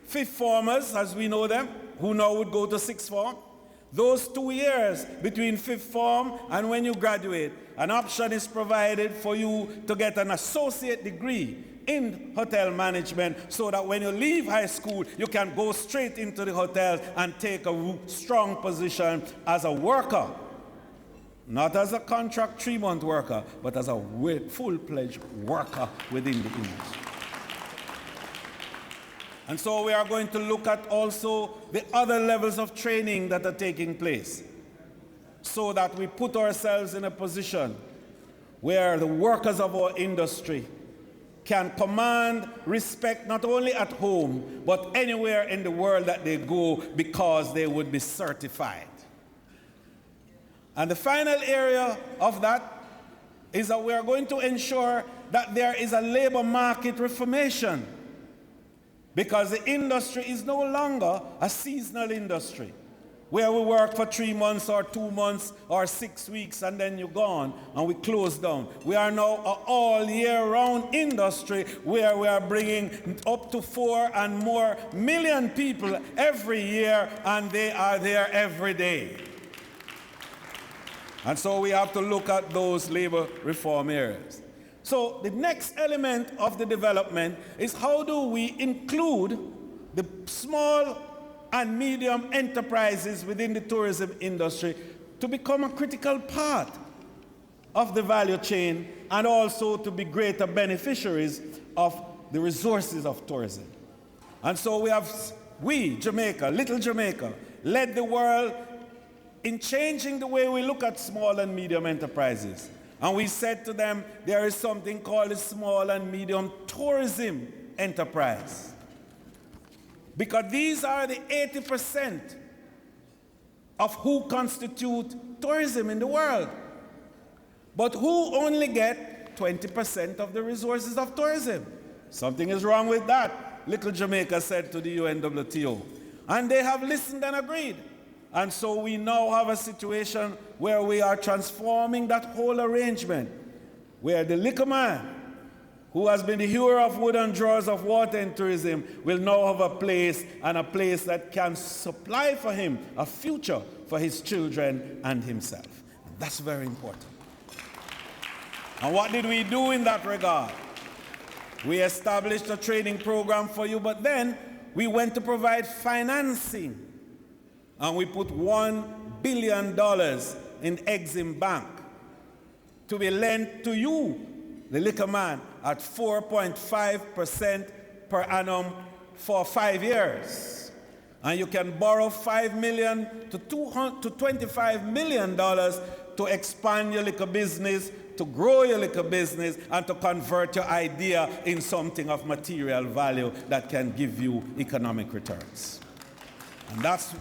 S11: fifth formers, as we know them, who now would go to sixth form, those 2 years between fifth form and when you graduate, an option is provided for you to get an associate degree in hotel management, so that when you leave high school, you can go straight into the hotel and take a strong position as a worker. Not as a contract 3-month worker, but as a full-fledged worker within the industry. And so we are going to look at also the other levels of training that are taking place, so that we put ourselves in a position where the workers of our industry can command respect not only at home, but anywhere in the world that they go, because they would be certified. And the final area of that is that we are going to ensure that there is a labor market reformation, because the industry is no longer a seasonal industry where we work for 3 months or 2 months or 6 weeks and then you're gone and we close down. We are now an all year round industry where we are bringing up to 4 and more million people every year, and they are there every day. And so we have to look at those labor reform areas. So the next element of the development is, how do we include the small and medium enterprises within the tourism industry to become a critical part of the value chain, and also to be greater beneficiaries of the resources of tourism. And so we, Jamaica, little Jamaica, led the world in changing the way we look at small and medium enterprises. And we said to them, there is something called a small and medium tourism enterprise. Because these are the 80% of who constitute tourism in the world, but who only get 20% of the resources of tourism. Something is wrong with that, little Jamaica said to the UNWTO. And they have listened and agreed. And so we now have a situation where we are transforming that whole arrangement, where the liquor man, who has been the hero of wood and drawers of water in tourism, will now have a place, and a place that can supply for him a future for his children and himself. And that's very important. And what did we do in that regard? We established a training program for you, but then we went to provide financing. And we put $1 billion in Exim Bank to be lent to you, the liquor man, at 4.5% per annum for 5 years. And you can borrow $5 million to $25 million to expand your liquor business, to grow your liquor business, and to convert your idea in something of material value that can give you economic returns. And that's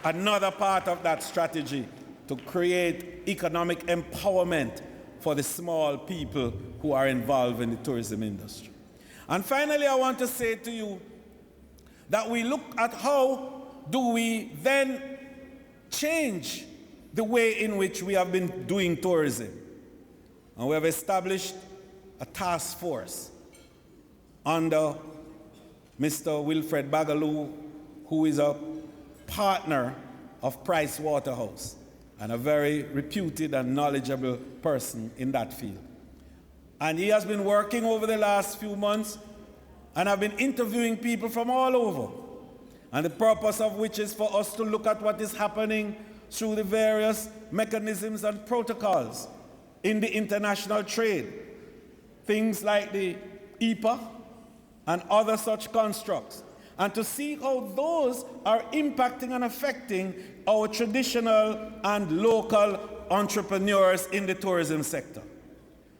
S11: another part of that strategy, to create economic empowerment for the small people who are involved in the tourism industry. And finally, I want to say to you that we look at how do we then change the way in which we have been doing tourism. And we have established a task force under Mr. Wilfred Bagaloo, who is a partner of Price Waterhouse and a very reputed and knowledgeable person in that field. And he has been working over the last few months And I've been interviewing people from all over. And the purpose of which is for us to look at what is happening through the various mechanisms and protocols in the international trade. Things like the EPA and other such constructs. And to see how those are impacting and affecting our traditional and local entrepreneurs in the tourism sector.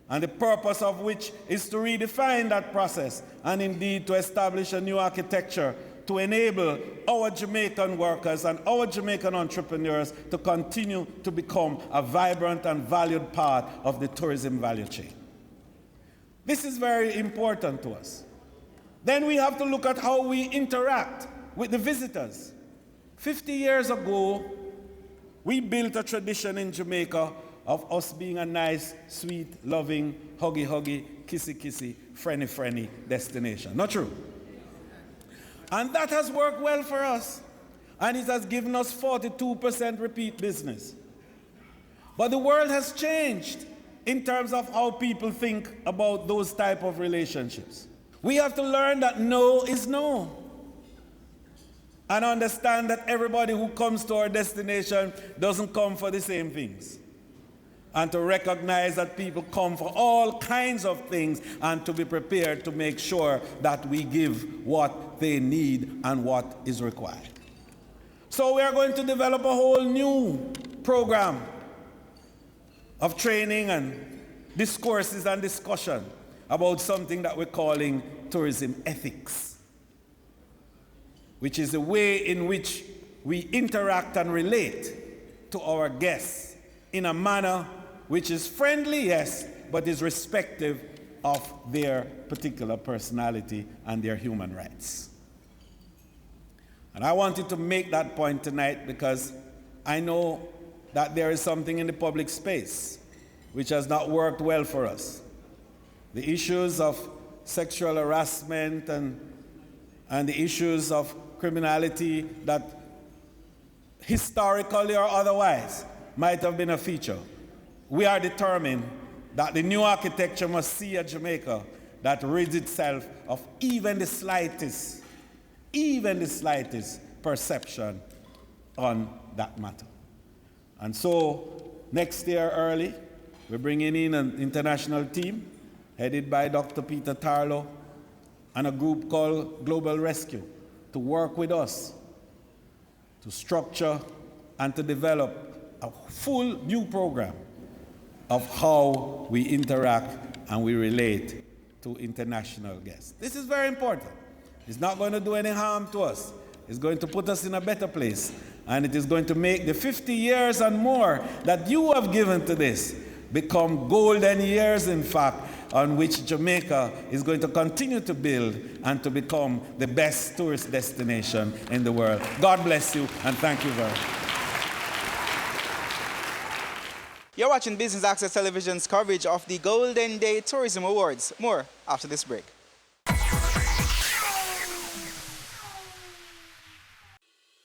S11: And the purpose of which is to redefine that process and indeed to establish a new architecture to enable our Jamaican workers and our Jamaican entrepreneurs to continue to become a vibrant and valued part of the tourism value chain. This is very important to us. Then we have to look at how we interact with the visitors. 50 years ago, we built a tradition in Jamaica of us being a nice, sweet, loving, huggy, kissy, friendly destination. Not true? And that has worked well for us. And it has given us 42% repeat business. But the world has changed in terms of how people think about those type of relationships. We have to learn that no is no. And understand that everybody who comes to our destination doesn't come for the same things. And to recognize that people come for all kinds of things and to be prepared to make sure that we give what they need and what is required. So we are going to develop a whole new program of training and discourses and discussion about something that we're calling tourism ethics, which is the way in which we interact and relate to our guests in a manner which is friendly, yes, but is respective of their particular personality and their human rights. And I wanted to make that point tonight because I know that there is something in the public space which has not worked well for us. The issues of sexual harassment and the issues of criminality that historically or otherwise might have been a feature. We are determined that the new architecture must see a Jamaica that rids itself of even the slightest perception on that matter. And so next year early, we're bringing in an international team headed by Dr. Peter Tarlow and a group called Global Rescue to work with us to structure and to develop a full new program of how we interact and we relate to international guests. This is very important. It's not going to do any harm to us. It's going to put us in a better place. And it is going to make the 50 years and more that you have given to this become golden years, in fact, on which Jamaica is going to continue to build and to become the best tourist destination in the world. God bless you, and thank you very much.
S24: You're watching Business Access Television's coverage of the Golden Day Tourism Awards. More after this break.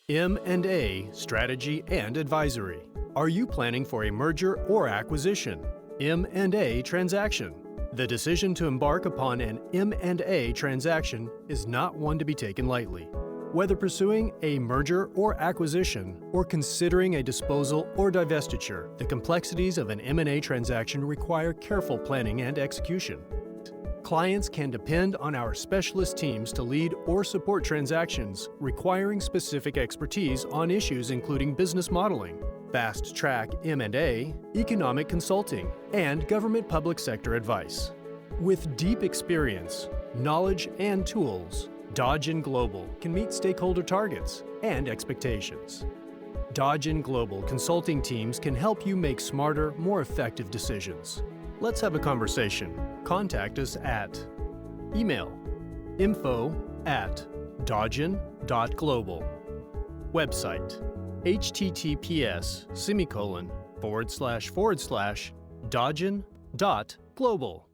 S6: M&A Strategy and Advisory. Are you planning for a merger or acquisition? M&A transaction. The decision to embark upon an M&A transaction is not one to be taken lightly. Whether pursuing a merger or acquisition, or considering a disposal or divestiture, the complexities of an M&A transaction require careful planning and execution. Clients can depend on our specialist teams to lead or support transactions requiring specific expertise on issues including business modeling, fast-track M&A, economic consulting, and government public sector advice. With deep experience, knowledge, and tools, Dodge & Global can meet stakeholder targets and expectations. Dodge & Global consulting teams can help you make smarter, more effective decisions. Let's have a conversation. Contact us at email info@dodgen.global. Website https://dodgen.global.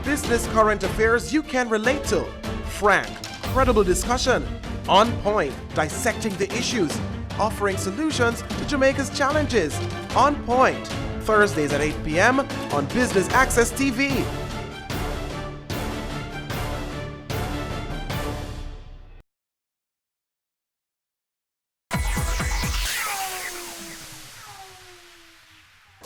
S14: Business current affairs you can relate to. Frank, credible discussion. On point, dissecting the issues. Offering solutions to Jamaica's challenges. On Point. Thursdays at 8 p.m. on Business Access TV.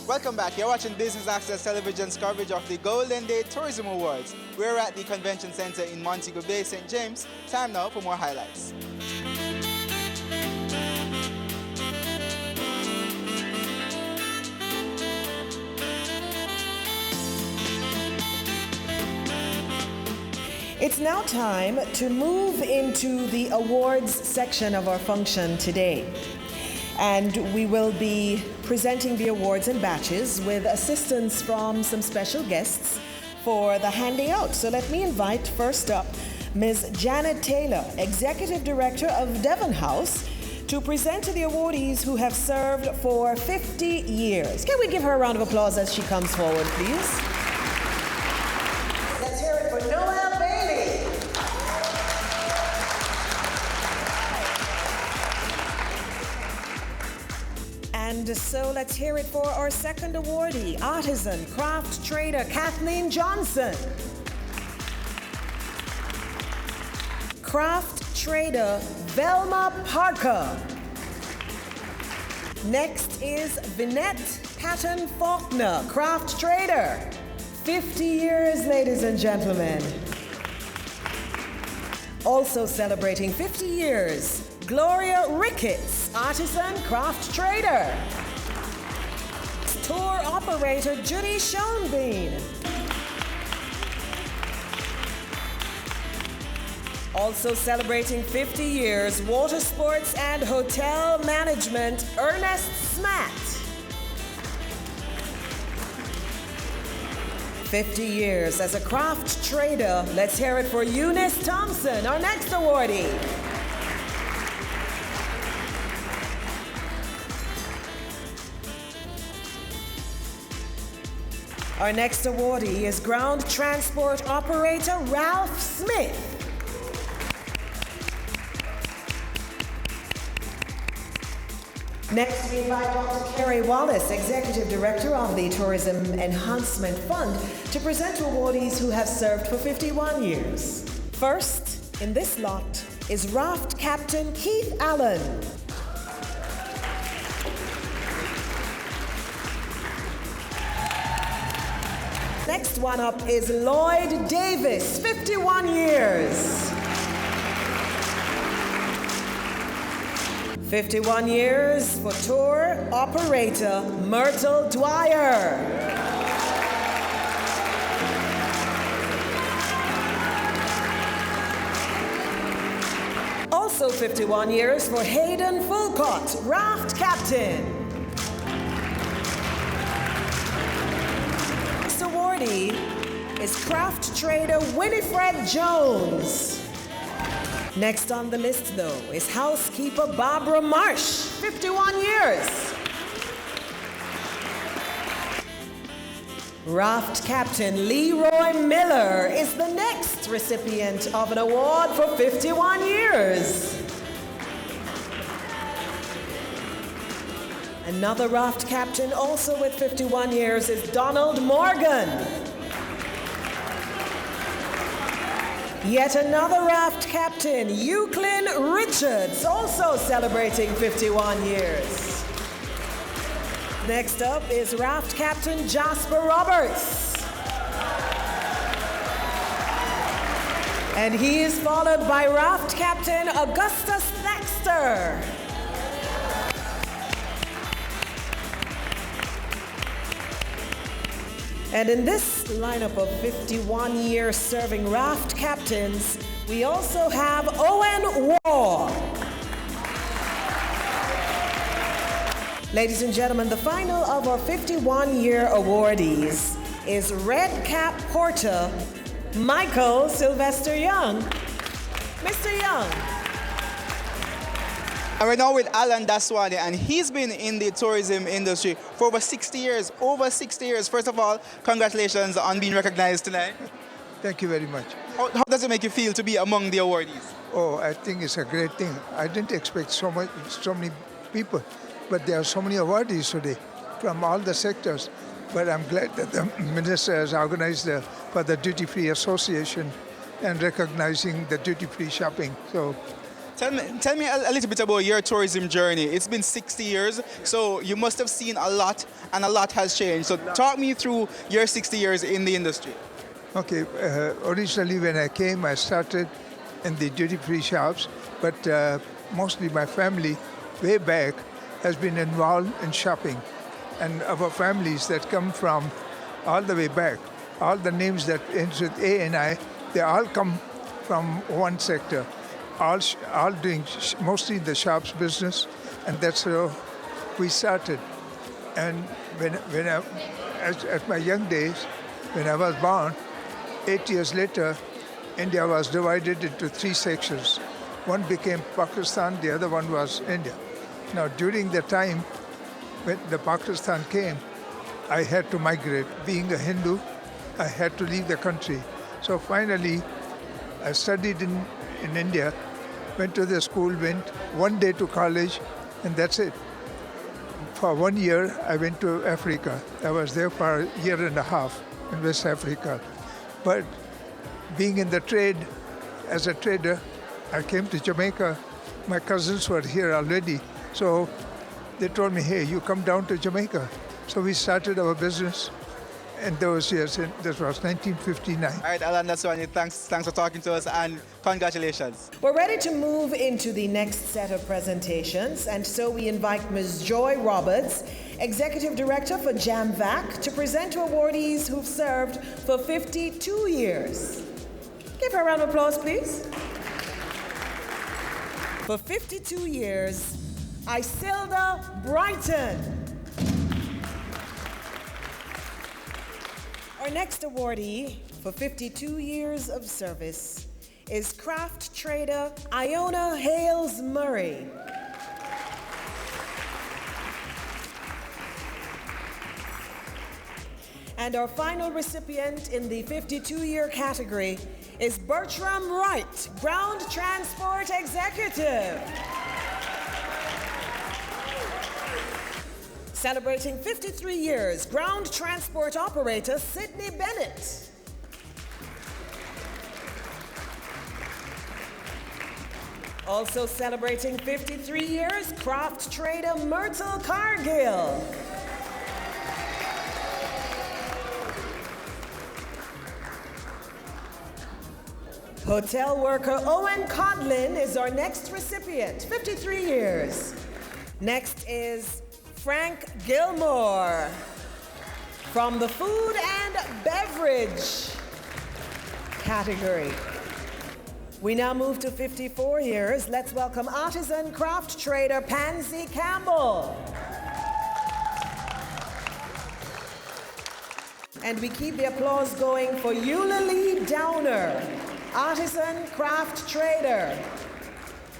S24: Welcome back. You're watching Business Access Television's coverage of the Golden Day Tourism Awards. We're at the Convention Center in Montego Bay, St. James. Time now for more highlights.
S15: It's now time to move into the awards section of our function today. And we will be presenting the awards in batches with assistance from some special guests for the handing out. So let me invite first up Ms. Janet Taylor, Executive Director of Devon House, to present to the awardees who have served for 50 years. Can we give her a round of applause as she comes forward, please? Let's hear it for Noel Bailey. And so let's hear it for our second awardee, artisan, craft trader Kathleen Johnson. Craft trader Velma Parker. Next is Vinette Patton Faulkner, craft trader. 50 years, ladies and gentlemen. Also celebrating 50 years, Gloria Ricketts, artisan craft trader. Tour operator Judy Schoenbein. Also celebrating 50 years, water sports and hotel management, Ernest Smatt. 50 years as a craft trader. Let's hear it for Eunice Thompson, our next awardee. Our next awardee is ground transport operator Ralph Smith. Next, we invite Dr. Kerry Wallace, Executive Director of the Tourism Enhancement Fund, to present to awardees who have served for 51 years. First, in this lot, is Raft Captain Keith Allen. Next one up is Lloyd Davis, 51 years. 51 years for tour operator Myrtle Dwyer. Also 51 years for Hayden Fulcott, raft captain. Next awardee is craft trader Winifred Jones. Next on the list, though, is housekeeper Barbara Marsh, 51 years. Raft captain Leroy Miller is the next recipient of an award for 51 years. Another raft captain also with 51 years is Donald Morgan. Yet another raft captain, Euclid Richards, also celebrating 51 years. Next up is raft captain Jasper Roberts. And he is followed by raft captain Augustus Thaxter. And in this lineup of 51-year serving raft captains, we also have Owen Waugh. Ladies and gentlemen, the final of our 51-year awardees is Red Cap Porter Michael Sylvester Young. Mr. Young.
S24: And we're now with Alan Daswani, and he's been in the tourism industry for over 60 years. Over 60 years. First of all, congratulations on being recognized tonight.
S16: Thank you very much.
S24: How does it make you feel to be among the awardees?
S16: Oh, I think it's a great thing. I didn't expect so many people, but there are so many awardees today from all the sectors. But I'm glad that the minister has organized for the Duty Free Association and recognizing the duty-free shopping. So
S24: Tell me a little bit about your tourism journey. It's been 60 years, so you must have seen a lot, and a lot has changed. So talk me through your 60 years in the industry.
S16: Okay, originally when I came, I started in the duty-free shops, but mostly my family, way back, has been involved in shopping. And our families that come from all the way back, all the names that ends with A and I, they all come from one sector, all doing mostly the shops business, and that's how we started. And when I, at my young days, when I was born, 8 years later, India was divided into 3 sections. One became Pakistan, the other one was India. Now, during the time when the Pakistan came, I had to migrate. Being a Hindu, I had to leave the country. So finally, I studied in India, went to the school, went one day to college, and that's it. For 1 year, I went to Africa. I was there for a year and a half in West Africa. But being in the trade, as a trader, I came to Jamaica. My cousins were here already. So they told me, hey, you come down to Jamaica. So we started our business in those years. And this was 1959.
S24: All right, Alan Naswani, thanks for talking to us, and congratulations.
S15: We're ready to move into the next set of presentations, and so we invite Ms. Joy Roberts, Executive Director for JAMVAC, to present to awardees who've served for 52 years. Give her a round of applause, please. For 52 years, Isilda Brighton. Our next awardee for 52 years of service is craft trader Iona Hales Murray. And our final recipient in the 52-year category is Bertram Wright, Ground Transport Executive. Celebrating 53 years, Ground Transport Operator Sydney Bennett. Also celebrating 53 years, craft trader Myrtle Cargill. Hotel worker Owen Codlin is our next recipient, 53 years. Next is Frank Gilmore from the food and beverage category. We now move to 54 years. Let's welcome artisan craft trader Pansy Campbell. And we keep the applause going for Eulalie Downer, artisan craft trader,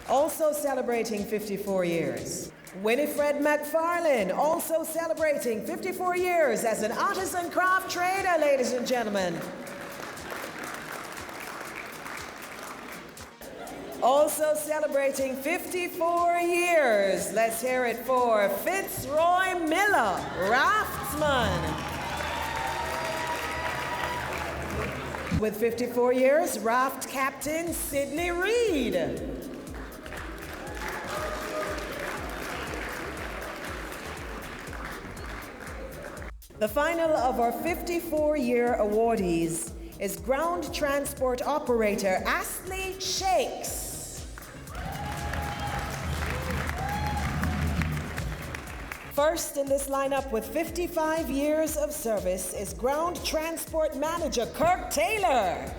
S15: also celebrating 54 years. Winifred McFarlane, also celebrating 54 years as an artisan craft trader, ladies and gentlemen. Also celebrating 54 years, let's hear it for Fitzroy Miller, raftsman. With 54 years, raft captain Sidney Reed. The final of our 54-year awardees is ground transport operator Astley Shakes. First in this lineup with 55 years of service is ground transport manager Kirk Taylor.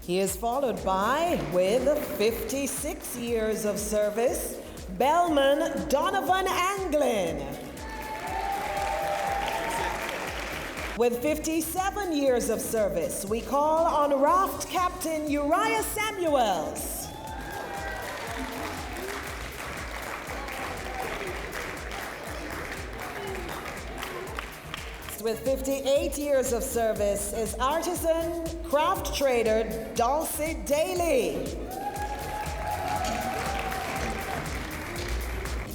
S15: He is followed by, with 56 years of service, Bellman Donovan Anglin. With 57 years of service, we call on raft captain Uriah Samuels. With 58 years of service is artisan craft trader Dulcie Daly.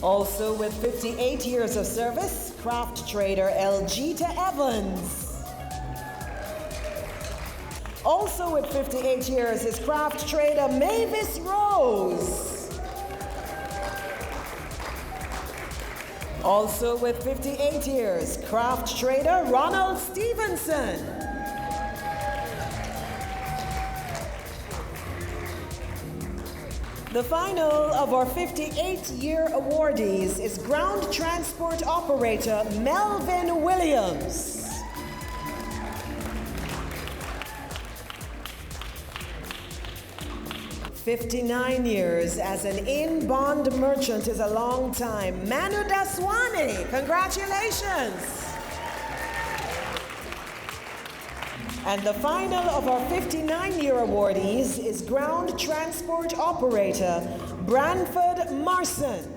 S15: Also with 58 years of service, craft trader Elgita Evans. Also with 58 years is craft trader Mavis Rose. Also with 58 years, craft trader Ronald Stevenson. The final of our 58-year awardees is ground transport operator Melvin Williams. 59 years as an in-bond merchant is a long time. Manu Daswani, congratulations. And the final of our 59-year awardees is ground transport operator Branford Marson.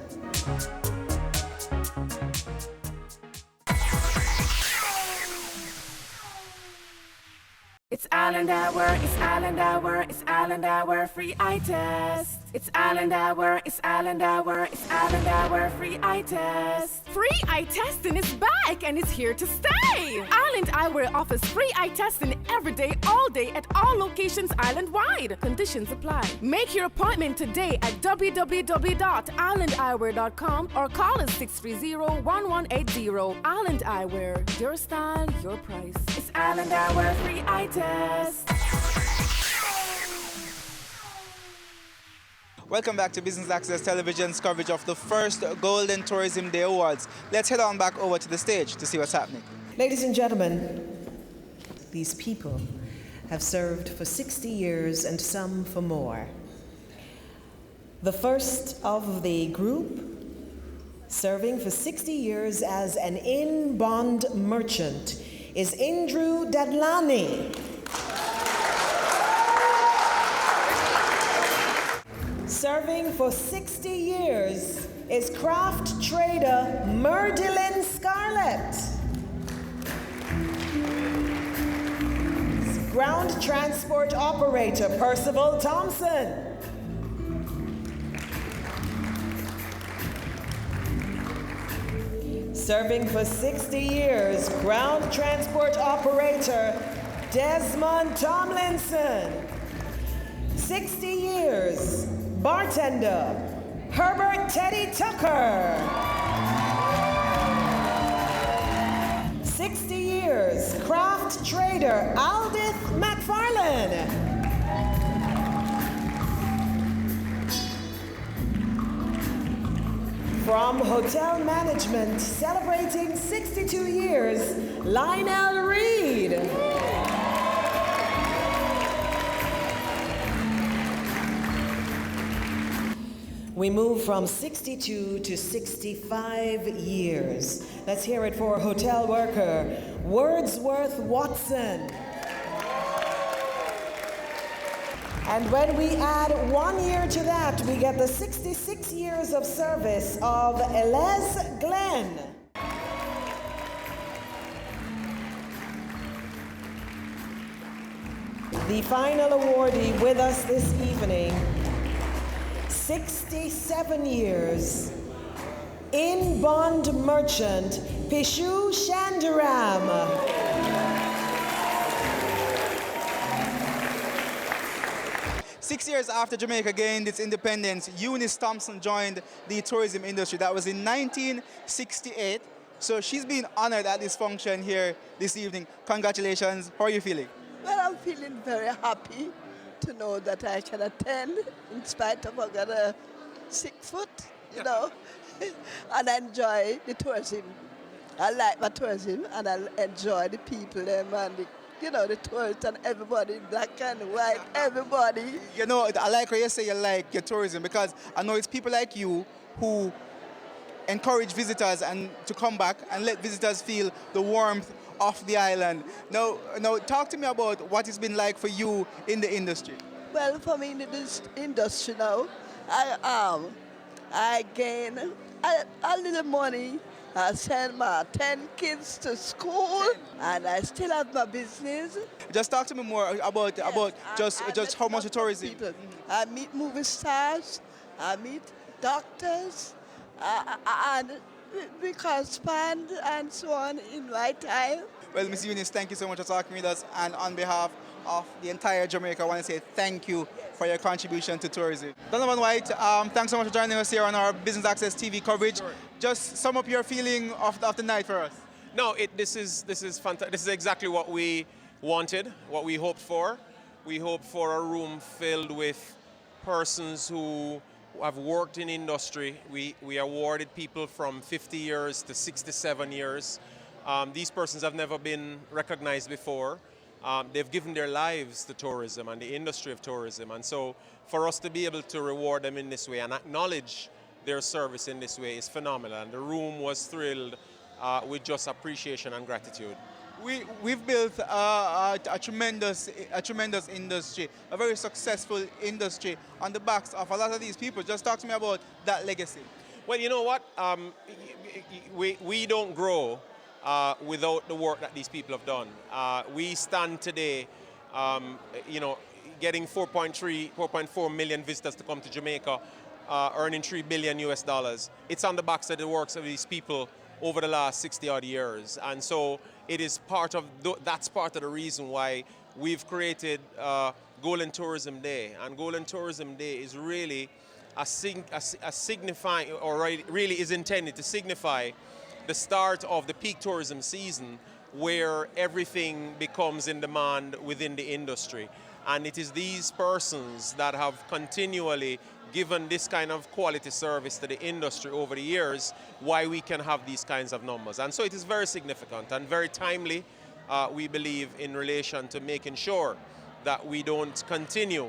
S10: It's Island Hour, it's Island Hour, it's Island Hour, free eye test. It's Island Hour, it's Island Hour, it's Island Hour, free eye test.
S17: Free eye testing is back and it's here to stay. Island Eyewear offers free eye testing every day, all day at all locations island-wide. Conditions apply. Make your appointment today at www.islandeyewear.com or call us 630-1180. Island Eyewear, your style, your price.
S10: It's Island Hour, free eye test.
S24: Welcome back to Business Access Television's coverage of the first Golden Tourism Day Awards. Let's head on back over to the stage to see what's happening.
S15: Ladies and gentlemen, these people have served for 60 years and some for more. The first of the group, serving for 60 years as an in-bond merchant, is Indru Dadlani. Serving for 60 years is craft trader Merdilyn Scarlett. Ground transport operator Percival Thompson. Serving for 60 years, ground transport operator Desmond Tomlinson. 60 years, bartender Herbert Teddy Tucker. 60 years, craft trader Aldith McFarlane. From hotel management, celebrating 62 years, Lionel Reed. We move from 62 to 65 years. Let's hear it for hotel worker Wordsworth Watson. And when we add 1 year to that, we get the 66 years of service of Elez Glenn. The final awardee with us this evening, 67 years, in-bond merchant Pishu Shandaram.
S24: Six years after Jamaica gained its independence, Eunice Thompson joined the tourism industry. That was in 1968. So she's been honored at this function here this evening. Congratulations. How are you feeling?
S18: Well, I'm feeling very happy to know that I can attend in spite of I got a sick foot, you know, and I enjoy the tourism. I like my tourism and I enjoy the people and the, you know, the tourists and everybody, black and white, everybody.
S24: You know, I like how you say you like your tourism because I know it's people like you who encourage visitors and to come back and let visitors feel the warmth of the island. Now, talk to me about what it's been like for you in the industry.
S18: Well, for me in this industry now, I gain a little money. I send my 10 kids to school, and I still have my business.
S24: Just talk to me more about just how much the tourism.
S18: I meet movie stars, I meet doctors, and we correspond and so on in my time.
S24: Well, Miss Eunice, thank you so much for talking with us, and on behalf of the entire Jamaica, I want to say thank you for your contribution to tourism. Donovan White, thanks so much for joining us here on our Business Access TV coverage. Sure. Just sum up your feeling of the night for us.
S19: No, this is fantastic. This is exactly what we wanted, what we hoped for. We hoped for a room filled with persons who have worked in industry. We awarded people from 50 years to 67 years. These persons have never been recognized before. They've given their lives to tourism and the industry of tourism. And so for us to be able to reward them in this way and acknowledge their service in this way is phenomenal. And the room was thrilled with just appreciation and gratitude.
S24: We've built a tremendous industry, a very successful industry on the backs of a lot of these people. Just talk to me about that legacy.
S19: Well, you know what? We don't grow without the work that these people have done. We stand today, getting 4.4 million visitors to come to Jamaica, earning $3 billion US. It's on the backs of the works of these people over the last 60 odd years. And so it is that's part of the reason why we've created Golden Tourism Day. And Golden Tourism Day is really a signifying, or really is intended to signify the start of the peak tourism season, where everything becomes in demand within the industry. And it is these persons that have continually given this kind of quality service to the industry over the years, why we can have these kinds of numbers. And so it is very significant and very timely, we believe, in relation to making sure that we don't continue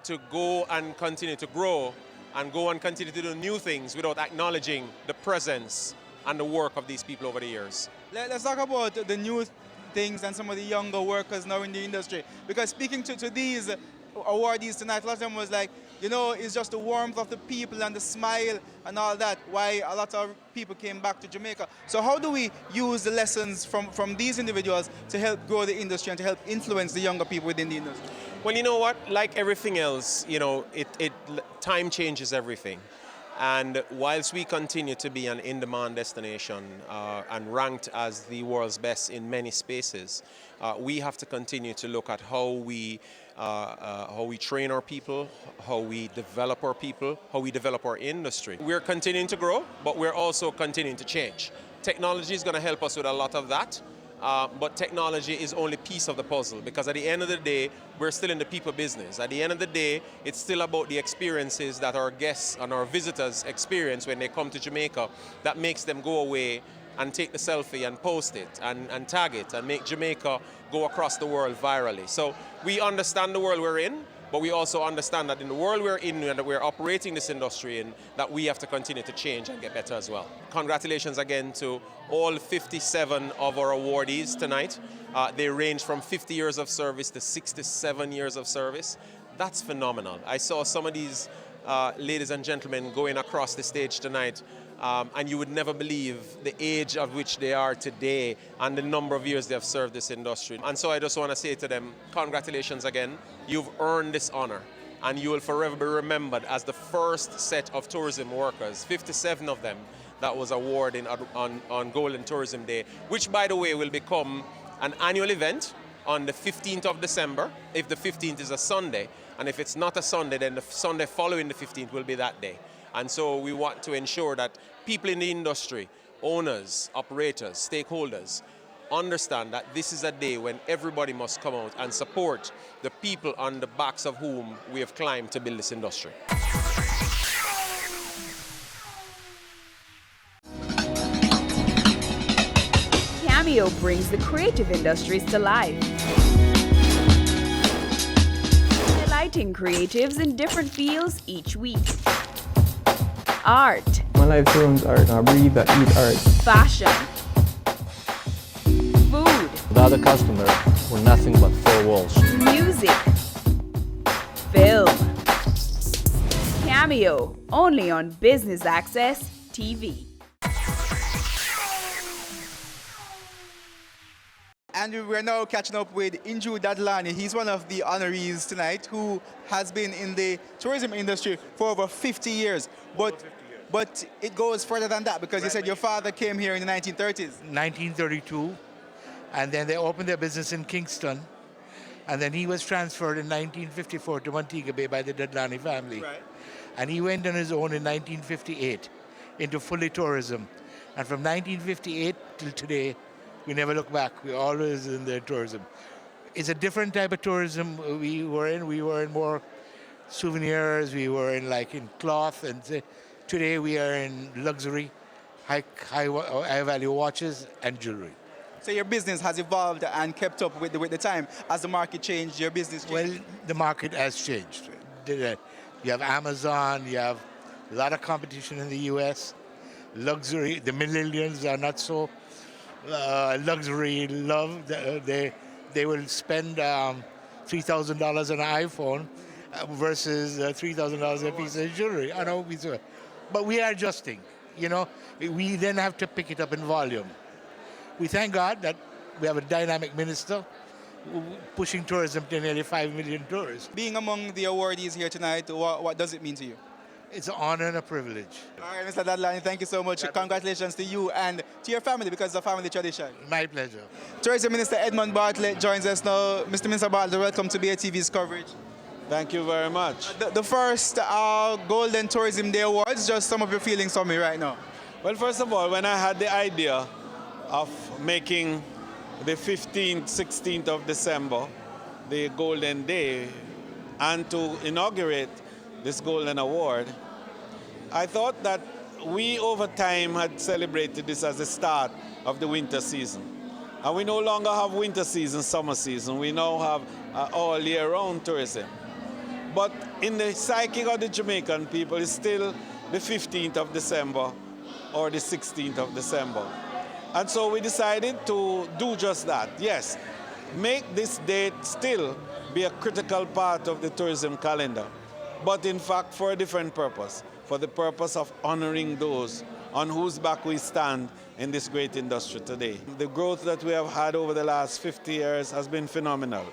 S19: to go and continue to grow and go and continue to do new things without acknowledging the presence and the work of these people over the years.
S24: Let's talk about the new things and some of the younger workers now in the industry. Because speaking to these awardees tonight, a lot of them was like, it's just the warmth of the people and the smile and all that, why a lot of people came back to Jamaica. So how do we use the lessons from these individuals to help grow the industry and to help influence the younger people within the industry?
S19: Well, you know what? Like everything else, time changes everything. And whilst we continue to be an in-demand destination and ranked as the world's best in many spaces, we have to continue to look at how we train our people, how we develop our people, how we develop our industry. We're continuing to grow, but we're also continuing to change. Technology is going to help us with a lot of that. But technology is only a piece of the puzzle, because at the end of the day, we're still in the people business. At the end of the day, it's still about the experiences that our guests and our visitors experience when they come to Jamaica that makes them go away and take the selfie and post it and tag it and make Jamaica go across the world virally. So we understand the world we're in, but we also understand that in the world we're in and that we're operating this industry in, that we have to continue to change and get better as well. Congratulations again to all 57 of our awardees tonight. They range from 50 years of service to 67 years of service. That's phenomenal. I saw some of these ladies and gentlemen going across the stage tonight, and you would never believe the age of which they are today and the number of years they have served this industry. And so I just want to say to them, congratulations again. You've earned this honor, and you will forever be remembered as the first set of tourism workers, 57 of them, that was awarded on Golden Tourism Day, which, by the way, will become an annual event on the 15th of December, if the 15th is a Sunday. And if it's not a Sunday, then the Sunday following the 15th will be that day. And so we want to ensure that people in the industry, owners, operators, stakeholders, understand that this is a day when everybody must come out and support the people on the backs of whom we have climbed to build this industry.
S13: Cameo brings the creative industries to life, highlighting creatives in different fields each week. Art.
S20: My life turns art. I breathe, I eat art.
S13: Fashion. Food.
S20: Without a customer, we're nothing but four walls.
S13: Music. Film. Cameo, only on Business Access TV.
S24: And we're now catching up with Inju Dadlani. He's one of the honorees tonight who has been in the tourism industry for over 50 years. But it goes further than that, because you said your father came here in the 1930s.
S21: 1932, and then they opened their business in Kingston.
S1: And then he was transferred in 1954 to Montego Bay by the Dadlani family. Right. And he went on his own in 1958 into fully tourism. And from 1958 till today, we never look back. We're always in the tourism. It's a different type of tourism we were in. We were in more souvenirs. We were in cloth. And today we are in luxury, high value watches and jewelry.
S24: So your business has evolved and kept up with the time. As the market changed, your business changed?
S1: Well, the market has changed. You have Amazon, you have a lot of competition in the US. Luxury, the millennials are not so luxury love. They will spend $3,000 on an iPhone versus $3,000 a piece of jewelry. I know, but we are adjusting. We then have to pick it up in volume. We thank God that we have a dynamic minister pushing tourism to nearly 5 million tourists.
S24: Being among the awardees here tonight, what does it mean to you?
S1: It's an honor and a privilege.
S24: All right, Mr. Dadlani, thank you so much. Congratulations to you and to your family, because it's a family tradition.
S1: My pleasure.
S24: Tourism Minister Edmund Bartlett joins us now. Mr. Minister Bartlett, welcome to BATV's coverage.
S2: Thank you very much.
S24: The first Golden Tourism Day Awards, just some of your feelings for me right now.
S2: Well, first of all, when I had the idea of making the 15th, 16th of December the Golden Day and to inaugurate this Golden Award, I thought that we over time had celebrated this as the start of the winter season. And we no longer have winter season, summer season. We now have all year round tourism. But in the psyche of the Jamaican people, it's still the 15th of December or the 16th of December. And so we decided to do just that. Yes, make this date still be a critical part of the tourism calendar, but in fact for a different purpose, for the purpose of honoring those on whose back we stand in this great industry today. The growth that we have had over the last 50 years has been phenomenal.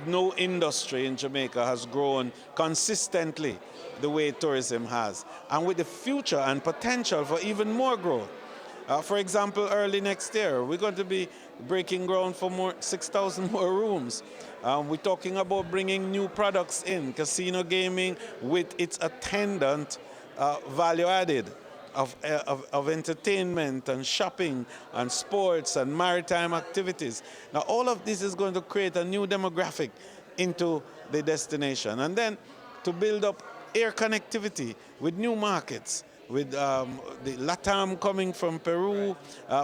S2: No industry in Jamaica has grown consistently the way tourism has, and with the future and potential for even more growth. For example, early next year, we're going to be breaking ground for 6,000 more rooms. We're talking about bringing new products in, casino gaming with its attendant value added of entertainment and shopping and sports and maritime activities. Now, all of this is going to create a new demographic into the destination. And then to build up air connectivity with new markets, with the LATAM coming from Peru.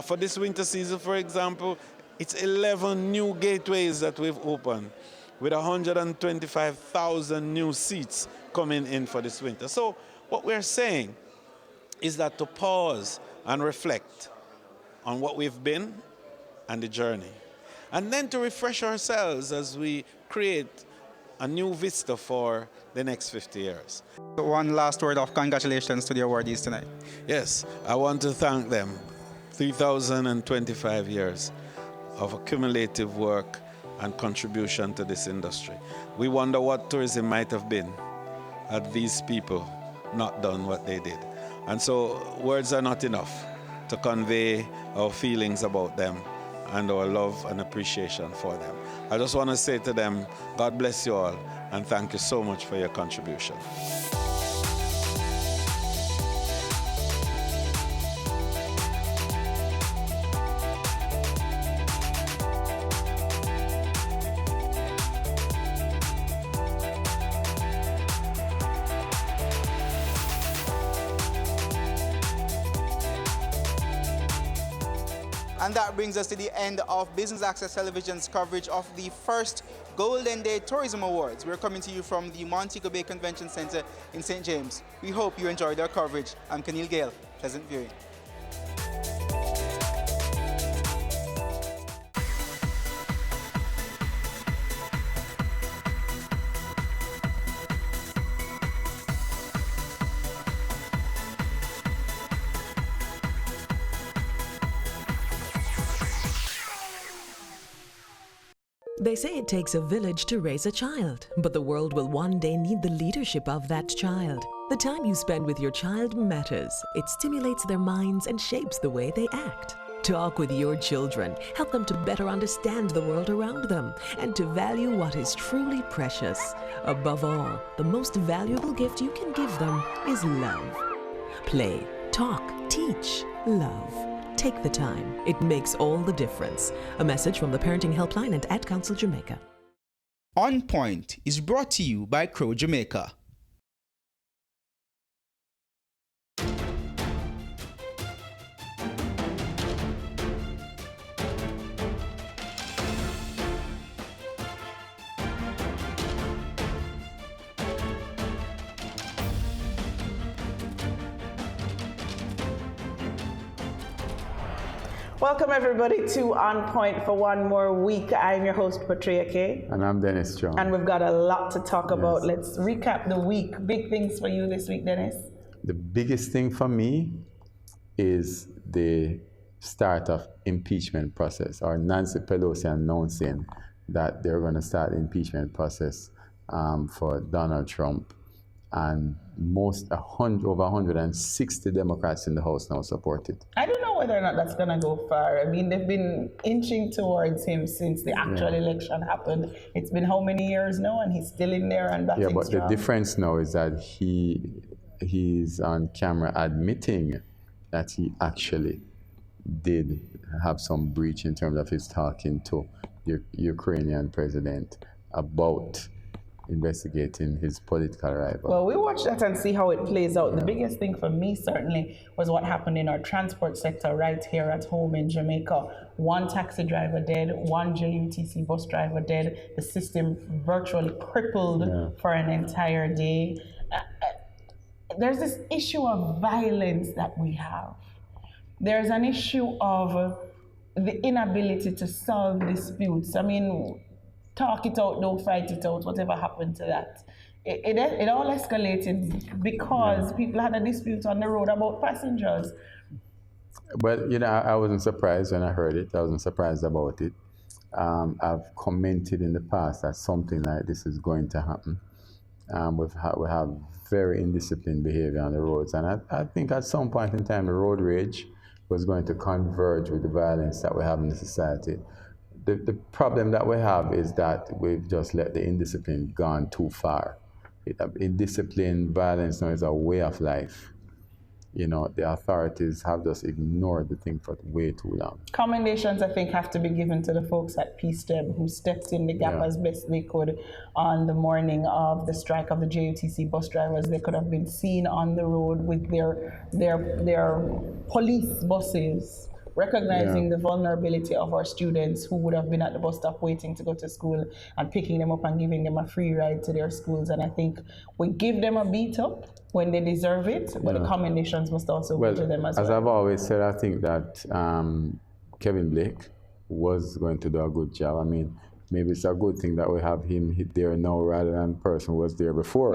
S2: For this winter season, for example, it's 11 new gateways that we've opened with 125,000 new seats coming in for this winter. So what we're saying is that to pause and reflect on what we've been and the journey, and then to refresh ourselves as we create a new vista for the next 50 years.
S24: One last word of congratulations to the awardees tonight.
S2: Yes, I want to thank them. 3,025 years of accumulative work and contribution to this industry. We wonder what tourism might have been had these people not done what they did. And so words are not enough to convey our feelings about them and our love and appreciation for them. I just want to say to them, God bless you all, and thank you so much for your contribution.
S24: And that brings us to the end of Business Access Television's coverage of the first Golden Day Tourism Awards. We're coming to you from the Montego Bay Convention Center in St. James. We hope you enjoyed our coverage. I'm Kenil Gale. Pleasant viewing.
S21: They say it takes a village to raise a child, but the world will one day need the leadership of that child. The time you spend with your child matters. It stimulates their minds and shapes the way they act. Talk with your children. Help them to better understand the world around them and to value what is truly precious. Above all, the most valuable gift you can give them is love. Play, talk, teach, love. Take the time. It makes all the difference. A message from the Parenting Helpline and Ad Council Jamaica.
S24: On Point is brought to you by Crow Jamaica.
S3: Welcome everybody to On Point for one more week. I'm your host, Patria K.
S4: And I'm Dennis Strong.
S3: And we've got a lot to talk about. Let's recap the week. Big things for you this week, Dennis.
S4: The biggest thing for me is the start of impeachment process, or Nancy Pelosi announcing that they're going to start the impeachment process for Donald Trump. And over 160 Democrats in the House now support it.
S3: I don't know whether or not that's going to go far. I mean, they've been inching towards him since the actual election happened. It's been how many years now, and he's still in there and batting
S4: but
S3: strong.
S4: The difference now is that he's on camera admitting that he actually did have some breach in terms of his talking to the Ukrainian president about investigating his political rival.
S3: Well, we watch that and see how it plays out. The biggest thing for me certainly was what happened in our transport sector right here at home in Jamaica. One taxi driver dead, one JUTC bus driver dead. The system virtually crippled for an entire day. There's this issue of violence that we have. There's an issue of the inability to solve disputes. I mean, talk it out, don't fight it out, whatever happened to that. It all escalated because people had a dispute on the road about passengers.
S4: Well, I wasn't surprised when I heard it. I wasn't surprised about it. I've commented in the past that something like this is going to happen. We have very indisciplined behavior on the roads. And I think at some point in time, the road rage was going to converge with the violence that we have in the society. The problem that we have is that we've just let the indiscipline gone too far. Indiscipline, violence now is a way of life. The authorities have just ignored the thing for way too long.
S3: Commendations, I think, have to be given to the folks at PSTEB who stepped in the gap as best they could on the morning of the strike of the JUTC bus drivers. They could have been seen on the road with their police buses, recognizing the vulnerability of our students who would have been at the bus stop waiting to go to school and picking them up and giving them a free ride to their schools. And I think we give them a beat up when they deserve it, but the commendations must also go to them as well.
S4: As I've always said, I think that Kevin Blake was going to do a good job. I mean, maybe it's a good thing that we have him there now rather than the person who was there before.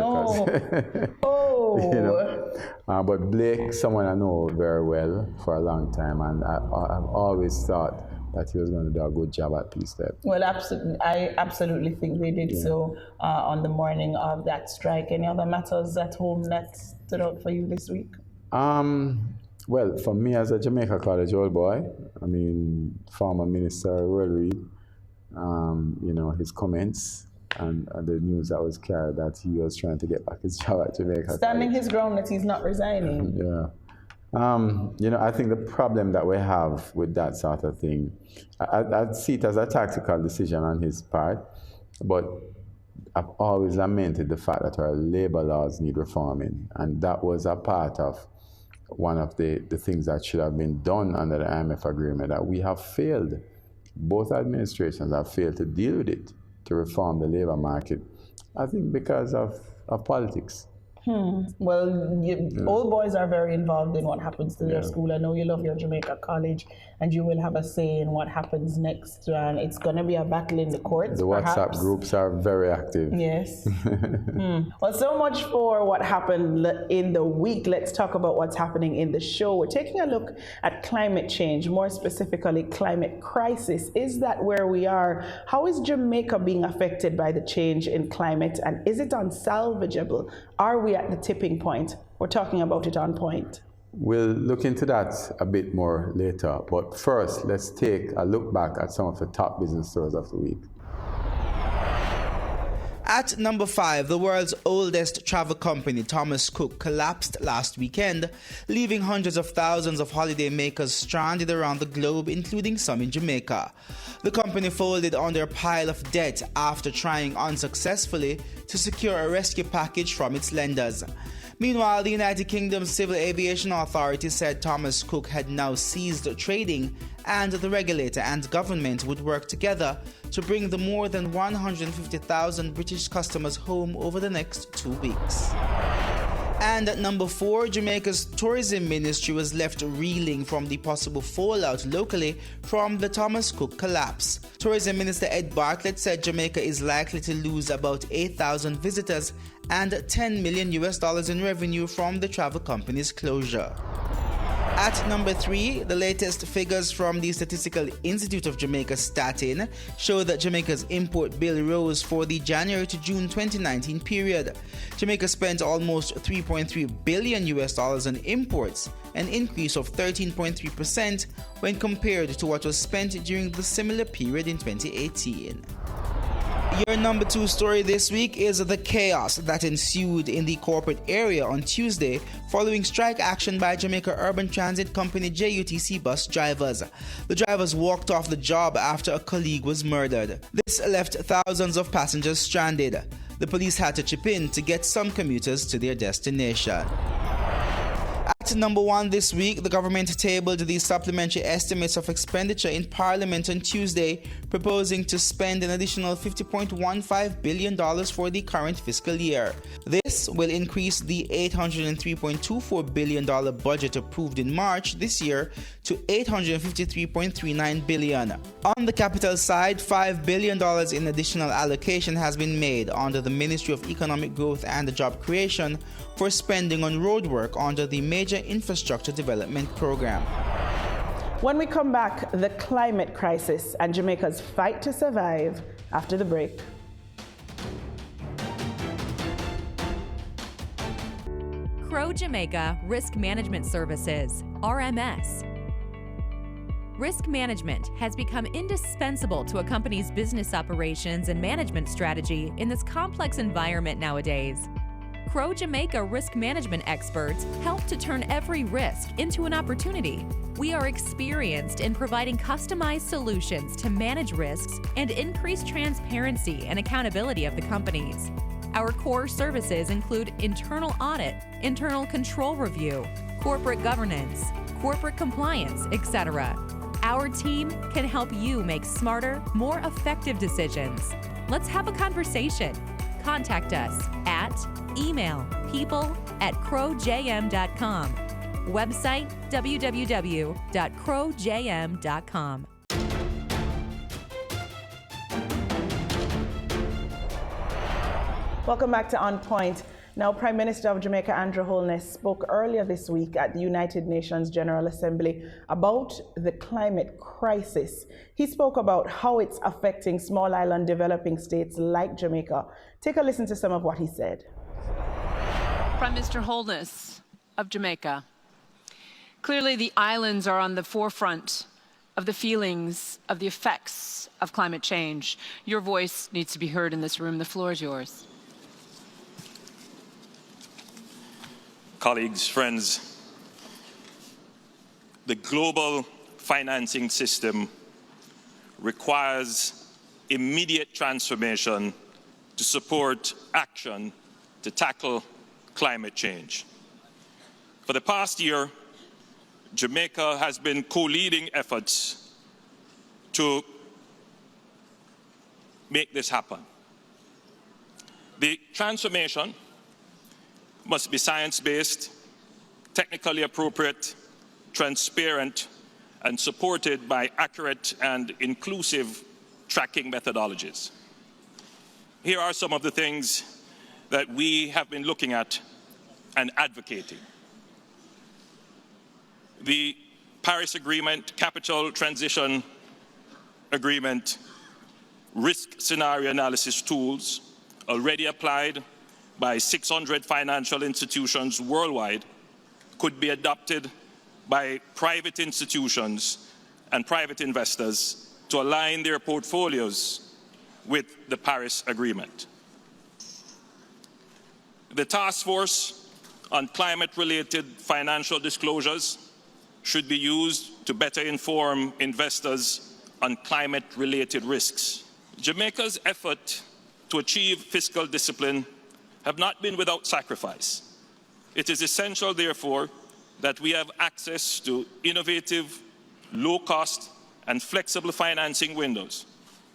S4: But Blake, someone I know very well for a long time, and I've always thought that he was going to do a good job at PSTEB.
S3: Well, I absolutely think they did so on the morning of that strike. Any other matters at home that stood out for you this week?
S4: Well, for me as a Jamaica College old boy, I mean, former Minister Will Reid, his comments and the news that was carried that he was trying to get back his job at Jamaica
S3: Standing
S4: College.
S3: his ground that he's not resigning.
S4: I think the problem that we have with that sort of thing, I see it as a tactical decision on his part, but I've always lamented the fact that our labor laws need reforming, and that was a part of one of the things that should have been done under the IMF agreement, that we have failed. Both administrations have failed to deal with it, to reform the labor market, I think because of politics.
S3: Well, old boys are very involved in what happens to their school. I know you love your Jamaica College, and you will have a say in what happens next. And it's going to be a battle in the courts.
S4: The WhatsApp groups are very active.
S3: Yes. Well, so much for what happened in the week. Let's talk about what's happening in the show. We're taking a look at climate change, more specifically climate crisis. Is that where we are? How is Jamaica being affected by the change in climate, and is it unsalvageable? Are we at the tipping point? We're talking about it on Point.
S4: We'll look into that a bit more later, but first, let's take a look back at some of the top business stories of the week.
S24: At number 5, the world's oldest travel company, Thomas Cook, collapsed last weekend, leaving hundreds of thousands of holiday makers stranded around the globe, including some in Jamaica. The company folded under a pile of debt after trying unsuccessfully to secure a rescue package from its lenders. Meanwhile, the United Kingdom's Civil Aviation Authority said Thomas Cook had now ceased trading, and the regulator and government would work together to bring the more than 150,000 British customers home over the next 2 weeks. And at number 4, Jamaica's tourism ministry was left reeling from the possible fallout locally from the Thomas Cook collapse. Tourism Minister Ed Bartlett said Jamaica is likely to lose about 8,000 visitors and $10 million in revenue from the travel company's closure. At number 3, the latest figures from the Statistical Institute of Jamaica Statin show that Jamaica's import bill rose for the January to June 2019 period. Jamaica spent almost $3.3 billion in imports, an increase of 13.3% when compared to what was spent during the similar period in 2018. Your number 2 story this week is the chaos that ensued in the corporate area on Tuesday following strike action by Jamaica Urban Transit Company JUTC bus drivers. The drivers walked off the job after a colleague was murdered. This left thousands of passengers stranded. The police had to chip in to get some commuters to their destination. At number 1 this week, the government tabled the supplementary estimates of expenditure in Parliament on Tuesday, proposing to spend an additional $50.15 billion for the current fiscal year. This will increase the $803.24 billion budget approved in March this year to $853.39 billion. On the capital side, $5 billion in additional allocation has been made under the Ministry of Economic Growth and Job Creation for spending on roadwork under the Major Infrastructure Development Program.
S3: When we come back, the climate crisis and Jamaica's fight to survive after the break.
S5: Crow Jamaica Risk Management Services, RMS. Risk management has become indispensable to a company's business operations and management strategy in this complex environment nowadays. Crow Jamaica risk management experts help to turn every risk into an opportunity. We are experienced in providing customized solutions to manage risks and increase transparency and accountability of the companies. Our core services include internal audit, internal control review, corporate governance, corporate compliance, etc. Our team can help you make smarter, more effective decisions. Let's have a conversation. Contact us at email people@crowjm.com, website www.crowjm.com.
S3: Welcome back to On Point. Now, Prime Minister of Jamaica, Andrew Holness, spoke earlier this week at the United Nations General Assembly about the climate crisis. He spoke about how it's affecting small island developing states like Jamaica. Take a listen to some of what he said.
S8: Prime Minister Holness of Jamaica. Clearly, the islands are on the forefront of the feelings of the effects of climate change. Your voice needs to be heard in this room. The floor is yours.
S22: Colleagues, friends, the global financing system requires immediate transformation to support action to tackle climate change. For the past year, Jamaica has been co-leading efforts to make this happen. The transformation must be science-based, technically appropriate, transparent, and supported by accurate and inclusive tracking methodologies. Here are some of the things that we have been looking at and advocating. The Paris Agreement, Capital Transition Agreement, risk scenario analysis tools already applied by 600 financial institutions worldwide could be adopted by private institutions and private investors to align their portfolios with the Paris Agreement. The Task Force on Climate-Related Financial Disclosures should be used to better inform investors on climate-related risks. Jamaica's effort to achieve fiscal discipline have not been without sacrifice. It is essential, therefore, that we have access to innovative, low-cost, and flexible financing windows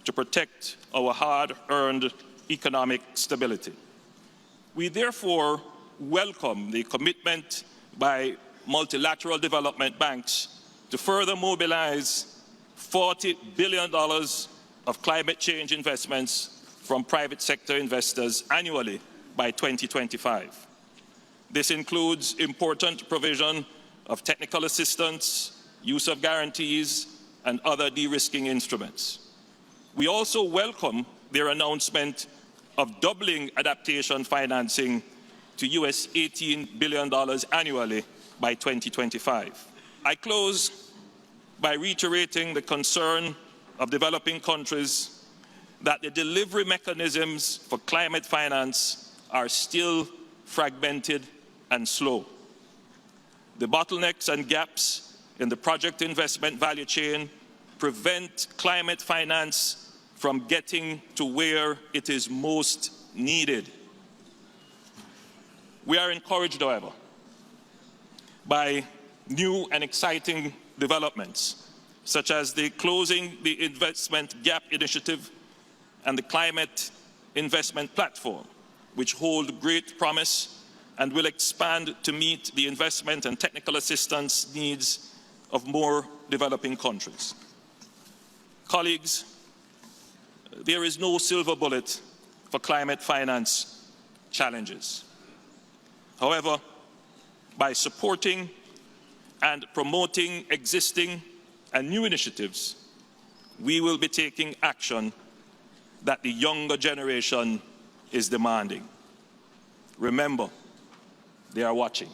S22: to protect our hard-earned economic stability. We therefore welcome the commitment by multilateral development banks to further mobilize $40 billion of climate change investments from private sector investors annually by 2025. This includes important provision of technical assistance, use of guarantees, and other de-risking instruments. We also welcome their announcement of doubling adaptation financing to US $18 billion annually by 2025. I close by reiterating the concern of developing countries that the delivery mechanisms for climate finance are still fragmented and slow. The bottlenecks and gaps in the project investment value chain prevent climate finance from getting to where it is most needed. We are encouraged, however, by new and exciting developments, such as the Closing the Investment Gap Initiative and the Climate Investment Platform, which hold great promise and will expand to meet the investment and technical assistance needs of more developing countries. Colleagues, there is no silver bullet for climate finance challenges. However, by supporting and promoting existing and new initiatives, we will be taking action that the younger generation is demanding. Remember, they are watching.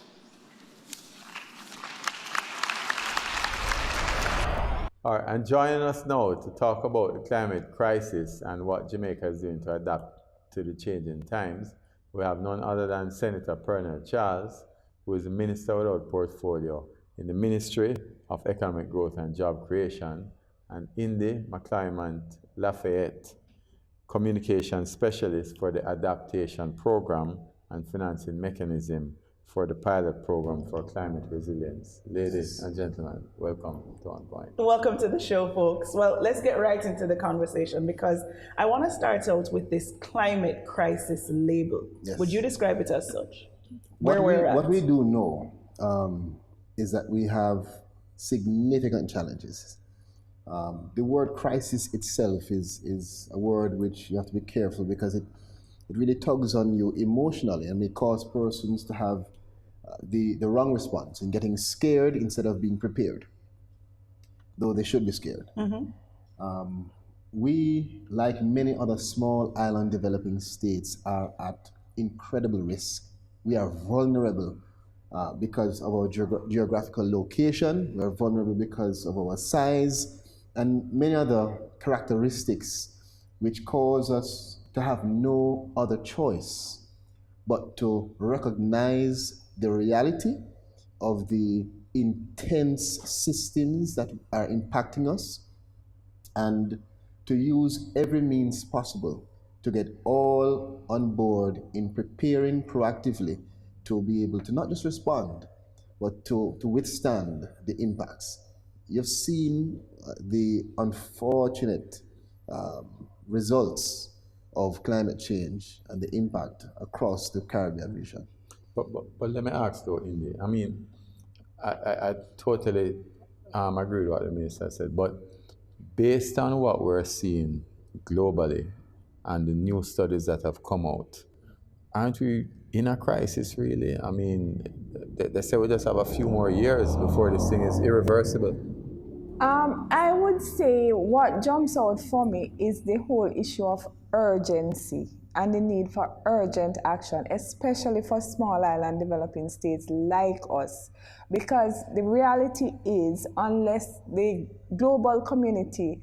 S4: All right, and joining us now to talk about the climate crisis and what Jamaica is doing to adapt to the changing times, we have none other than Senator Pernell Charles, who is the Minister without Portfolio in the Ministry of Economic Growth and Job Creation, and Indy McClymont Lafayette, Communication Specialist for the Adaptation Program and Financing Mechanism for the Pilot Program for Climate Resilience. Ladies and gentlemen, welcome to On Point.
S3: Welcome to the show, folks. Well, let's get right into the conversation because I want to start out with this climate crisis label.
S7: Yes.
S3: Would you describe it as such?
S7: What we do know is that we have significant challenges. The word crisis itself is a word which you have to be careful because it really tugs on you emotionally and may cause persons to have the wrong response in getting scared instead of being prepared, though they should be scared.
S3: Mm-hmm.
S7: We, like many other small island developing states, are at incredible risk. We are vulnerable because of our geographical location. We are vulnerable because of our size and many other characteristics which cause us to have no other choice but to recognize the reality of the intense systems that are impacting us and to use every means possible to get all on board in preparing proactively to be able to not just respond, but to withstand the impacts. You've seen the unfortunate results of climate change and the impact across the Caribbean region.
S4: But let me ask though, Indy. I mean, I totally agree with what the minister said, but based on what we're seeing globally and the new studies that have come out, aren't we in a crisis really? I mean, they say we just have a few more years before this thing is irreversible.
S9: I would say what jumps out for me is the whole issue of urgency and the need for urgent action, especially for small island developing states like us. Because the reality is, unless the global community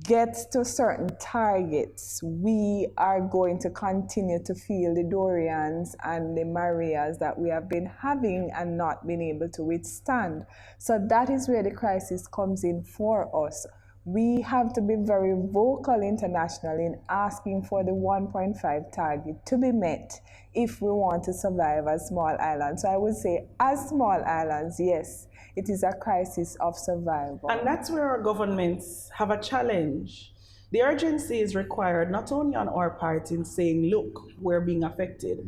S9: gets to certain targets, we are going to continue to feel the Dorians and the Marias that we have been having and not been able to withstand. So that is where the crisis comes in for us. We have to be very vocal internationally in asking for the 1.5 target to be met if we want to survive as small islands. So I would say, as small islands, yes, it is a crisis of survival.
S3: And that's where our governments have a challenge. The urgency is required not only on our part in saying, look, we're being affected,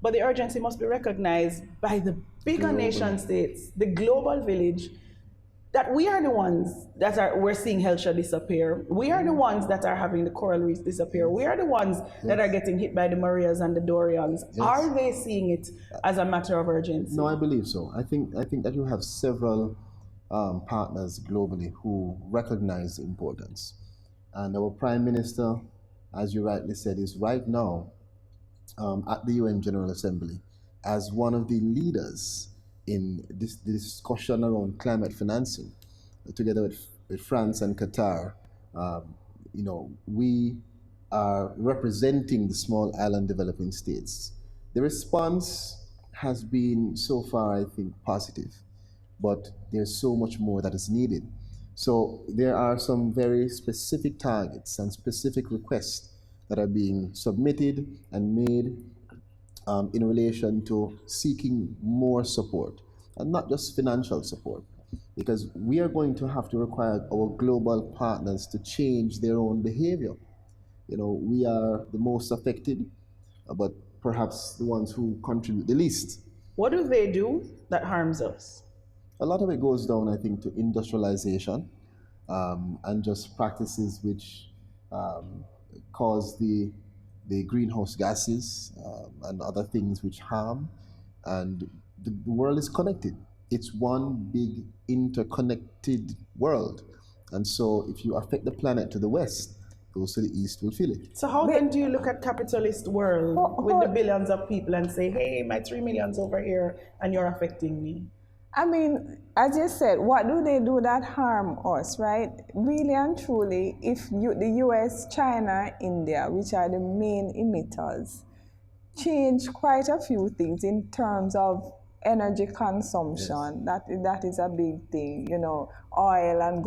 S3: but the urgency must be recognized by the bigger nation states, the global village, that we are the ones that we're seeing Hellshire disappear. We are the ones that are having the coral reefs disappear. We are the ones that are getting hit by the Marias and the Dorians. Yes. Are they seeing it as a matter of urgency?
S7: No, I believe so. I think that you have several partners globally who recognize the importance. And our Prime Minister, as you rightly said, is right now at the UN General Assembly as one of the leaders in this discussion around climate financing, together with France and Qatar. We are representing the small island developing states. The response has been so far, I think, positive, but there's so much more that is needed. So there are some very specific targets and specific requests that are being submitted and made in relation to seeking more support, and not just financial support, because we are going to have to require our global partners to change their own behavior. We are the most affected, but perhaps the ones who contribute the least.
S3: What do they do that harms us?
S7: A lot of it goes down, I think, to industrialization and just practices which cause the greenhouse gases and other things which harm. And the world is connected. It's one big interconnected world. And so if you affect the planet to the west, those to the east will feel it.
S3: So how then do you look at capitalist world with the billions of people and say, hey, my 3 million's over here and you're affecting me?
S9: I mean, as you said, what do they do that harm us, right? Really and truly, if the US, China, India, which are the main emitters, change quite a few things in terms of energy consumption. Yes. That is a big thing, oil and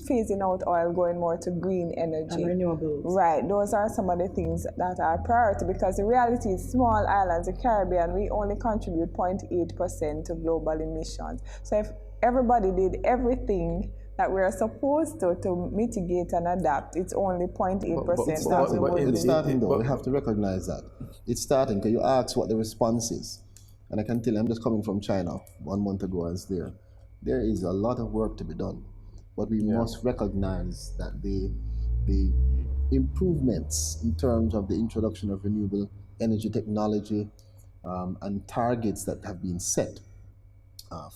S9: phasing out oil, going more to green energy.
S3: And renewables.
S9: Right, those are some of the things that are priority, because the reality is small islands, the Caribbean, we only contribute 0.8% to global emissions. So if everybody did everything that we're supposed to mitigate and adapt, it's only 0.8%.
S7: It's starting though, we have to recognize that. It's starting, because you ask what the response is. And I can tell you, I'm just coming from China 1 month ago. I was there. There is a lot of work to be done. But we must recognize that the improvements in terms of the introduction of renewable energy technology and targets that have been set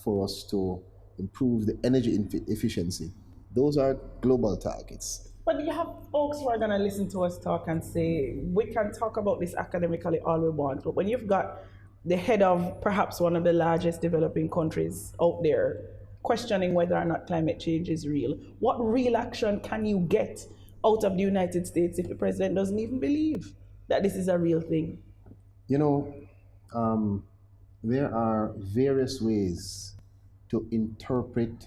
S7: for us to improve the energy efficiency, those are global targets.
S3: But you have folks who are going to listen to us talk and say, we can talk about this academically all we want, but when you've got the head of perhaps one of the largest developing countries out there questioning whether or not climate change is real, what real action can you get out of the United States if the president doesn't even believe that this is a real thing?
S7: There are various ways to interpret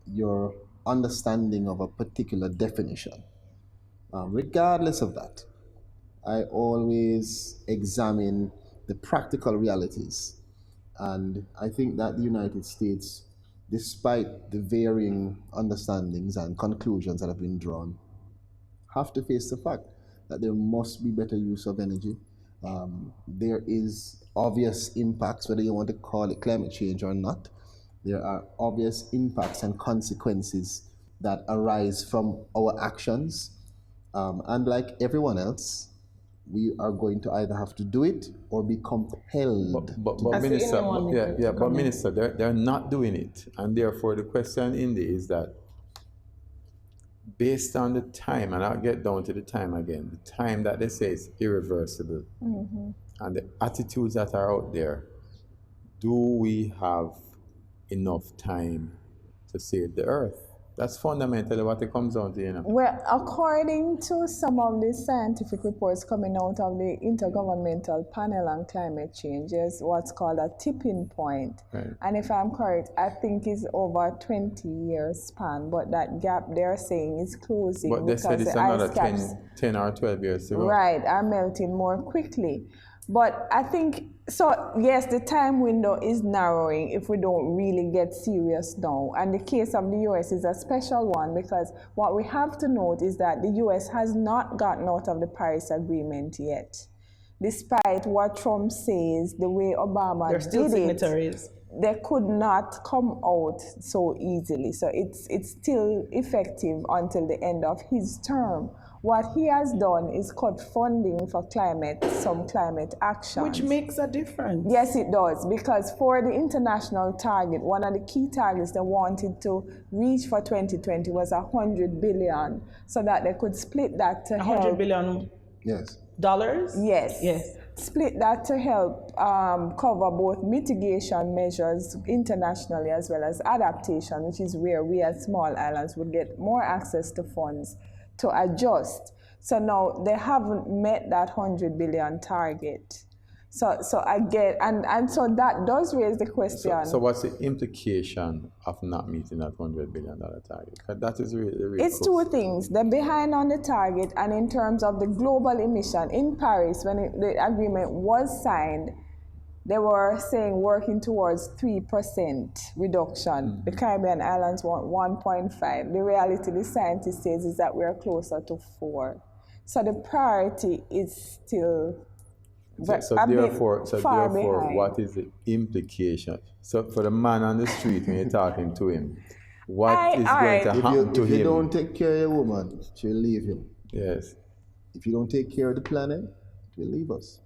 S7: your understanding of a particular definition. Regardless of that, I always examine the practical realities. And I think that the United States, despite the varying understandings and conclusions that have been drawn, have to face the fact that there must be better use of energy. There is obvious impacts, whether you want to call it climate change or not. There are obvious impacts and consequences that arise from our actions. And like everyone else, we are going to either have to do it or be compelled.
S4: But Minister, they're not doing it. And therefore the question in there is that based on the time, and I'll get down to the time again, the time that they say is irreversible, and the attitudes that are out there, do we have enough time to save the earth? That's fundamentally what it comes down to, you know.
S9: Well, according to some of the scientific reports coming out of the Intergovernmental Panel on Climate Change, there's what's called a tipping point.
S4: Right.
S9: And if I'm correct, I think it's over a 20-year span, but that gap they're saying is closing.
S4: But they said it's another 10 or 12 years to go.
S9: Right, are melting more quickly. But I think, so yes, the time window is narrowing if we don't really get serious now. And the case of the US is a special one because what we have to note is that the US has not gotten out of the Paris Agreement yet. Despite what Trump says, the way Obama
S3: They're still
S9: did
S3: signatories.
S9: they could not come out so easily. So it's still effective until the end of his term. What he has done is cut funding for some climate action.
S3: Which makes a difference.
S9: Yes, it does, because for the international target, one of the key targets they wanted to reach for 2020 was $100 billion, so that they could split that to help.
S3: $100 billion
S7: Yes.
S3: dollars?
S9: Yes.
S3: Yes.
S9: Split that to help cover both mitigation measures internationally as well as adaptation, which is where we as small islands would get more access to funds to adjust. So now they haven't met that $100 billion target. So I get, and so that does raise the question.
S4: So what's the implication of not meeting that $100 billion target? That is really
S9: It's two things. They're behind on the target, and in terms of the global emission, in Paris, when the agreement was signed, they were saying working towards 3% reduction. The Caribbean islands want 1.5. The reality, the scientist says, is that we're closer to 4. So the priority is still
S4: therefore,
S9: behind.
S4: what is the implication? So for the man on the street, when you're talking to him, what is going to happen to him?
S7: If you don't take care of your woman, she'll leave you.
S4: Yes.
S7: If you don't take care of the planet, it will leave us.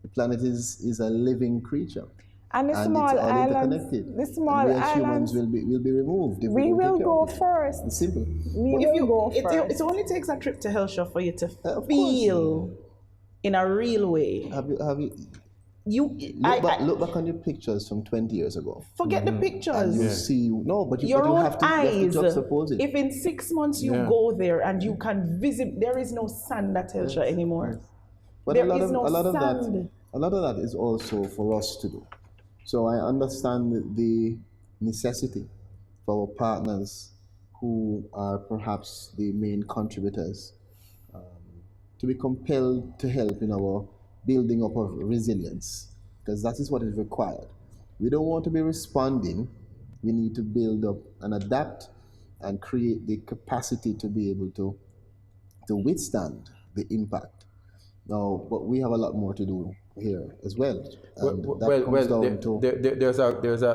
S7: The planet is a living creature.
S9: And the small
S7: it's all
S9: islands,
S7: interconnected.
S9: the small
S7: and we as
S9: islands
S7: humans will be removed. If
S9: we
S7: don't
S9: will
S7: take care
S9: go
S7: of it.
S9: first.
S7: It's simple.
S3: It only takes a trip to Hellshire for you to feel in a real way.
S7: Have you look back on your pictures from 20 years ago.
S3: Forget the pictures.
S7: And you see, but
S3: your own
S7: have to juxtapose it.
S3: If in 6 months you go there and you can visit, there is no sand at Hellshire anymore.
S7: But
S3: there
S7: a lot
S3: is no
S7: of
S3: sand.
S7: that is also for us to do. So I understand the necessity for our partners who are perhaps the main contributors to be compelled to help in our building up of resilience, because that is what is required. We don't want to be responding. We need to build up and adapt and create the capacity to be able to withstand the impact. Now, but we have a lot more to do here as well.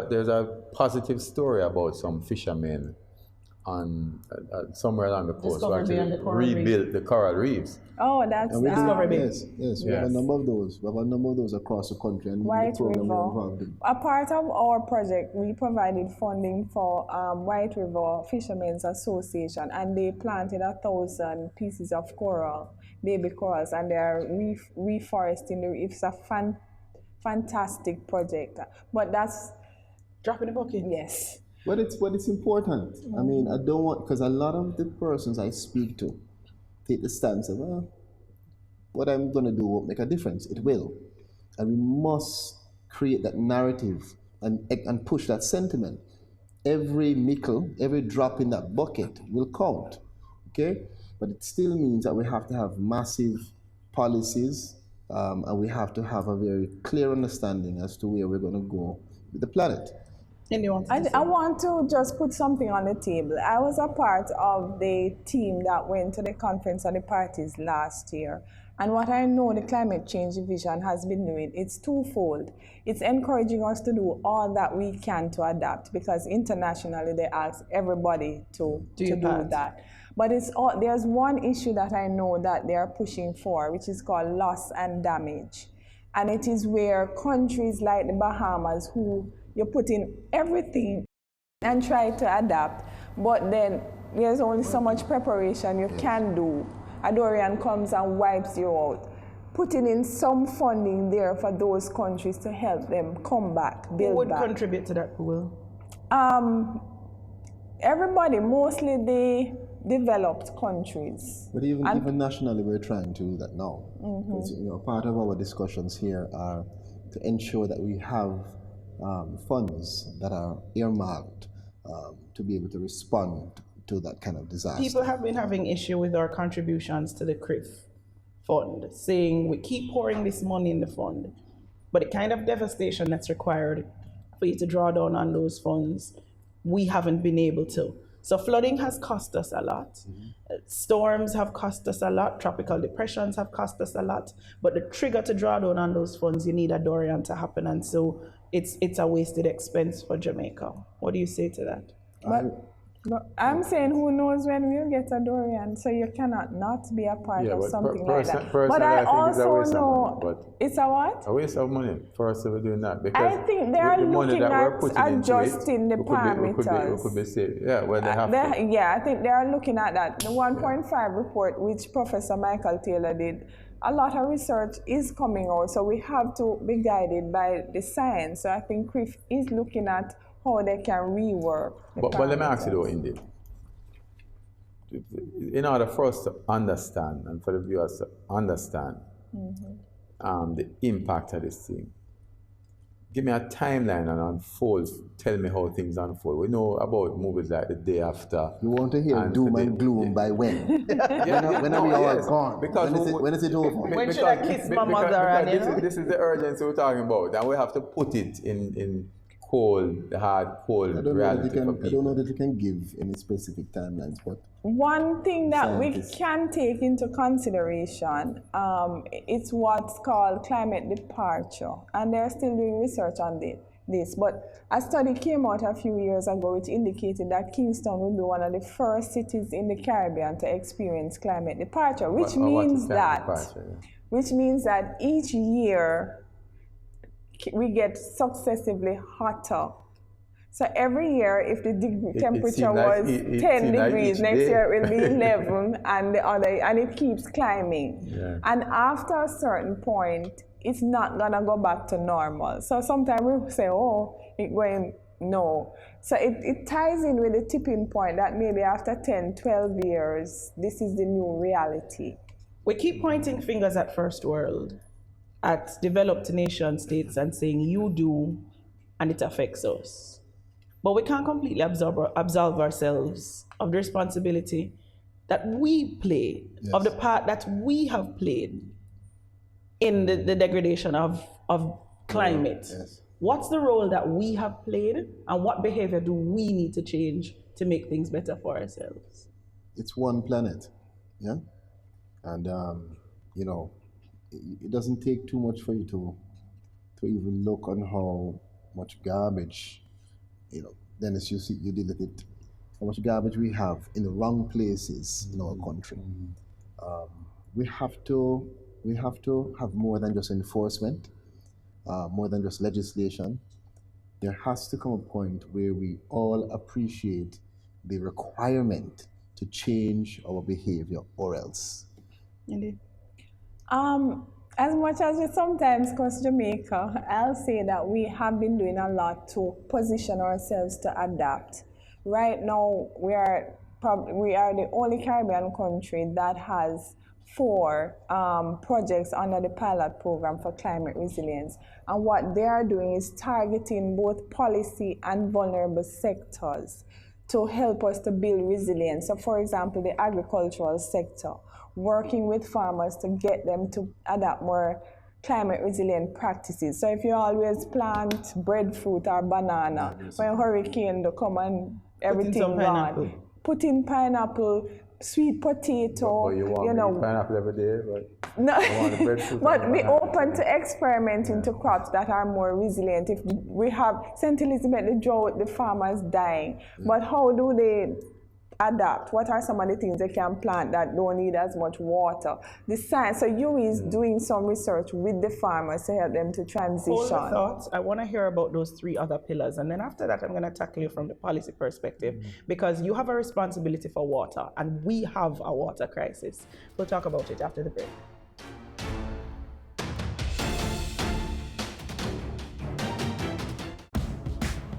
S4: There's a positive story about some fishermen on somewhere along the coast who actually rebuilt the coral reefs.
S9: Oh, that's
S7: Yes, we have a number of those. We have a number of those across the country, and
S9: White
S7: the program we're
S9: River.
S7: involved in.
S9: A part of our project, we provided funding for White River Fishermen's Association, and they planted 1,000 pieces of coral, baby corals, and they are reforesting the reef. It's a fantastic project. But that's
S3: dropping the bucket.
S9: Yes.
S7: But it's important. I mean, I don't want, because a lot of the persons I speak to take the stance of, well, what I'm going to do won't make a difference. It will. And we must create that narrative and push that sentiment. Every nickel, every drop in that bucket will count, okay? But it still means that we have to have massive policies and we have to have a very clear understanding as to where we're going to go with the planet.
S9: I want to just put something on the table. I was a part of the team that went to the Conference of the Parties last year. And what I know the Climate Change Division has been doing, it's twofold. It's encouraging us to do all that we can to adapt, because internationally they ask everybody to do that. But there's one issue that I know that they are pushing for, which is called loss and damage. And it is where countries like the Bahamas, who you put in everything and try to adapt, but then there's only so much preparation you can do. A Dorian comes and wipes you out. Putting in some funding there for those countries to help them come back, build
S3: Who would
S9: back.
S3: contribute to that pool?
S9: Everybody, mostly the developed countries.
S7: But even nationally, we're trying to do that now.
S9: Mhm.
S7: Because, part of our discussions here are to ensure that we have funds that are earmarked to be able to respond to that kind of disaster.
S3: People have been having issue with our contributions to the CRIF fund, saying we keep pouring this money in the fund, but the kind of devastation that's required for you to draw down on those funds, we haven't been able to. So flooding has cost us a lot. Storms have cost us a lot. Tropical depressions have cost us a lot. But the trigger to draw down on those funds, you need a Dorian to happen. And so it's a wasted expense for Jamaica. What do you say to that?
S9: But I'm saying who knows when we'll get a Dorian, so you cannot not be a part of something like that. But I also know it's a what?
S4: A waste of money for us to be doing that. Because
S9: I think they are looking at adjusting the
S4: we
S9: parameters.
S4: could be safe. Yeah, well, they have to.
S9: Yeah, I think they are looking at that. The 1.5 report, which Professor Michael Taylor did, a lot of research is coming out, so we have to be guided by the science. So I think CRIF is looking at how they can rework.
S4: But let me ask you though, Indy. In order for us to understand and for the viewers to understand the impact of this thing, give me a timeline and unfold. Tell me how things unfold. We know about movies like The Day After.
S7: You want to hear doom and gloom by when? When are we all gone?
S4: Because
S7: when is it over?
S3: When should I kiss my mother?
S4: This is the urgency we're talking about, and we have to put it in cold reality for people.
S7: I don't know that you can give any specific timelines, but
S9: one thing that we can take into consideration, it's what's called climate departure, and they're still doing research on this. But a study came out a few years ago which indicated that Kingston will be one of the first cities in the Caribbean to experience climate departure, which means that each year we get successively hotter. So every year, if the temperature was 10 degrees, next year it will be 11, and it keeps climbing.
S4: Yeah.
S9: And after a certain point, it's not gonna go back to normal. So sometimes we say, oh, no. So it ties in with the tipping point that maybe after 10, 12 years, this is the new reality.
S3: We keep pointing fingers at first world, at developed nation states, and saying you do and it affects us. But we can't completely absolve ourselves of the responsibility that we play, of the part that we have played in the degradation of climate. What's the role that we have played, and what behavior do we need to change to make things better for ourselves?
S7: It's one planet, yeah? And, it doesn't take too much for you to even look on how much garbage, Dennis, you did it, how much garbage we have in the wrong places in our country. We have to have more than just enforcement, more than just legislation. There has to come a point where we all appreciate the requirement to change our behavior, or else.
S9: Indeed. As much as we sometimes curse Jamaica, I'll say that we have been doing a lot to position ourselves to adapt. Right now, we are the only Caribbean country that has 4 projects under the pilot program for climate resilience. And what they are doing is targeting both policy and vulnerable sectors to help us to build resilience. So for example, the agricultural sector, working with farmers to get them to adopt more climate resilient practices. So if you always plant breadfruit or banana, when hurricane do come and everything gone, put in pineapple, sweet potato.
S4: You want pineapple every day, but
S9: no. But be
S4: pineapple.
S9: open to experimenting to crops that are more resilient. If we have St. Elizabeth, the drought, the farmers dying, but how do they adapt? What are some of the things they can plant that don't need as much water? The science, so you is doing some research with the farmers to help them to transition.
S3: Hold the thoughts. I want to hear about those 3 other pillars, and then after that I'm going to tackle you from the policy perspective, because you have a responsibility for water and we have a water crisis. We'll talk about it after the break.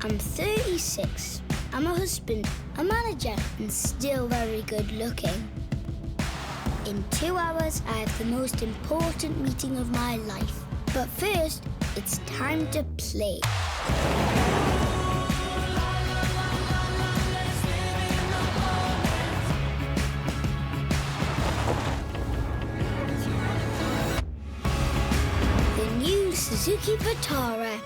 S6: I'm 36. I'm a husband, a manager, and still very good looking. In 2 hours, I have the most important meeting of my life. But first, it's time to play. The new Suzuki Vitara.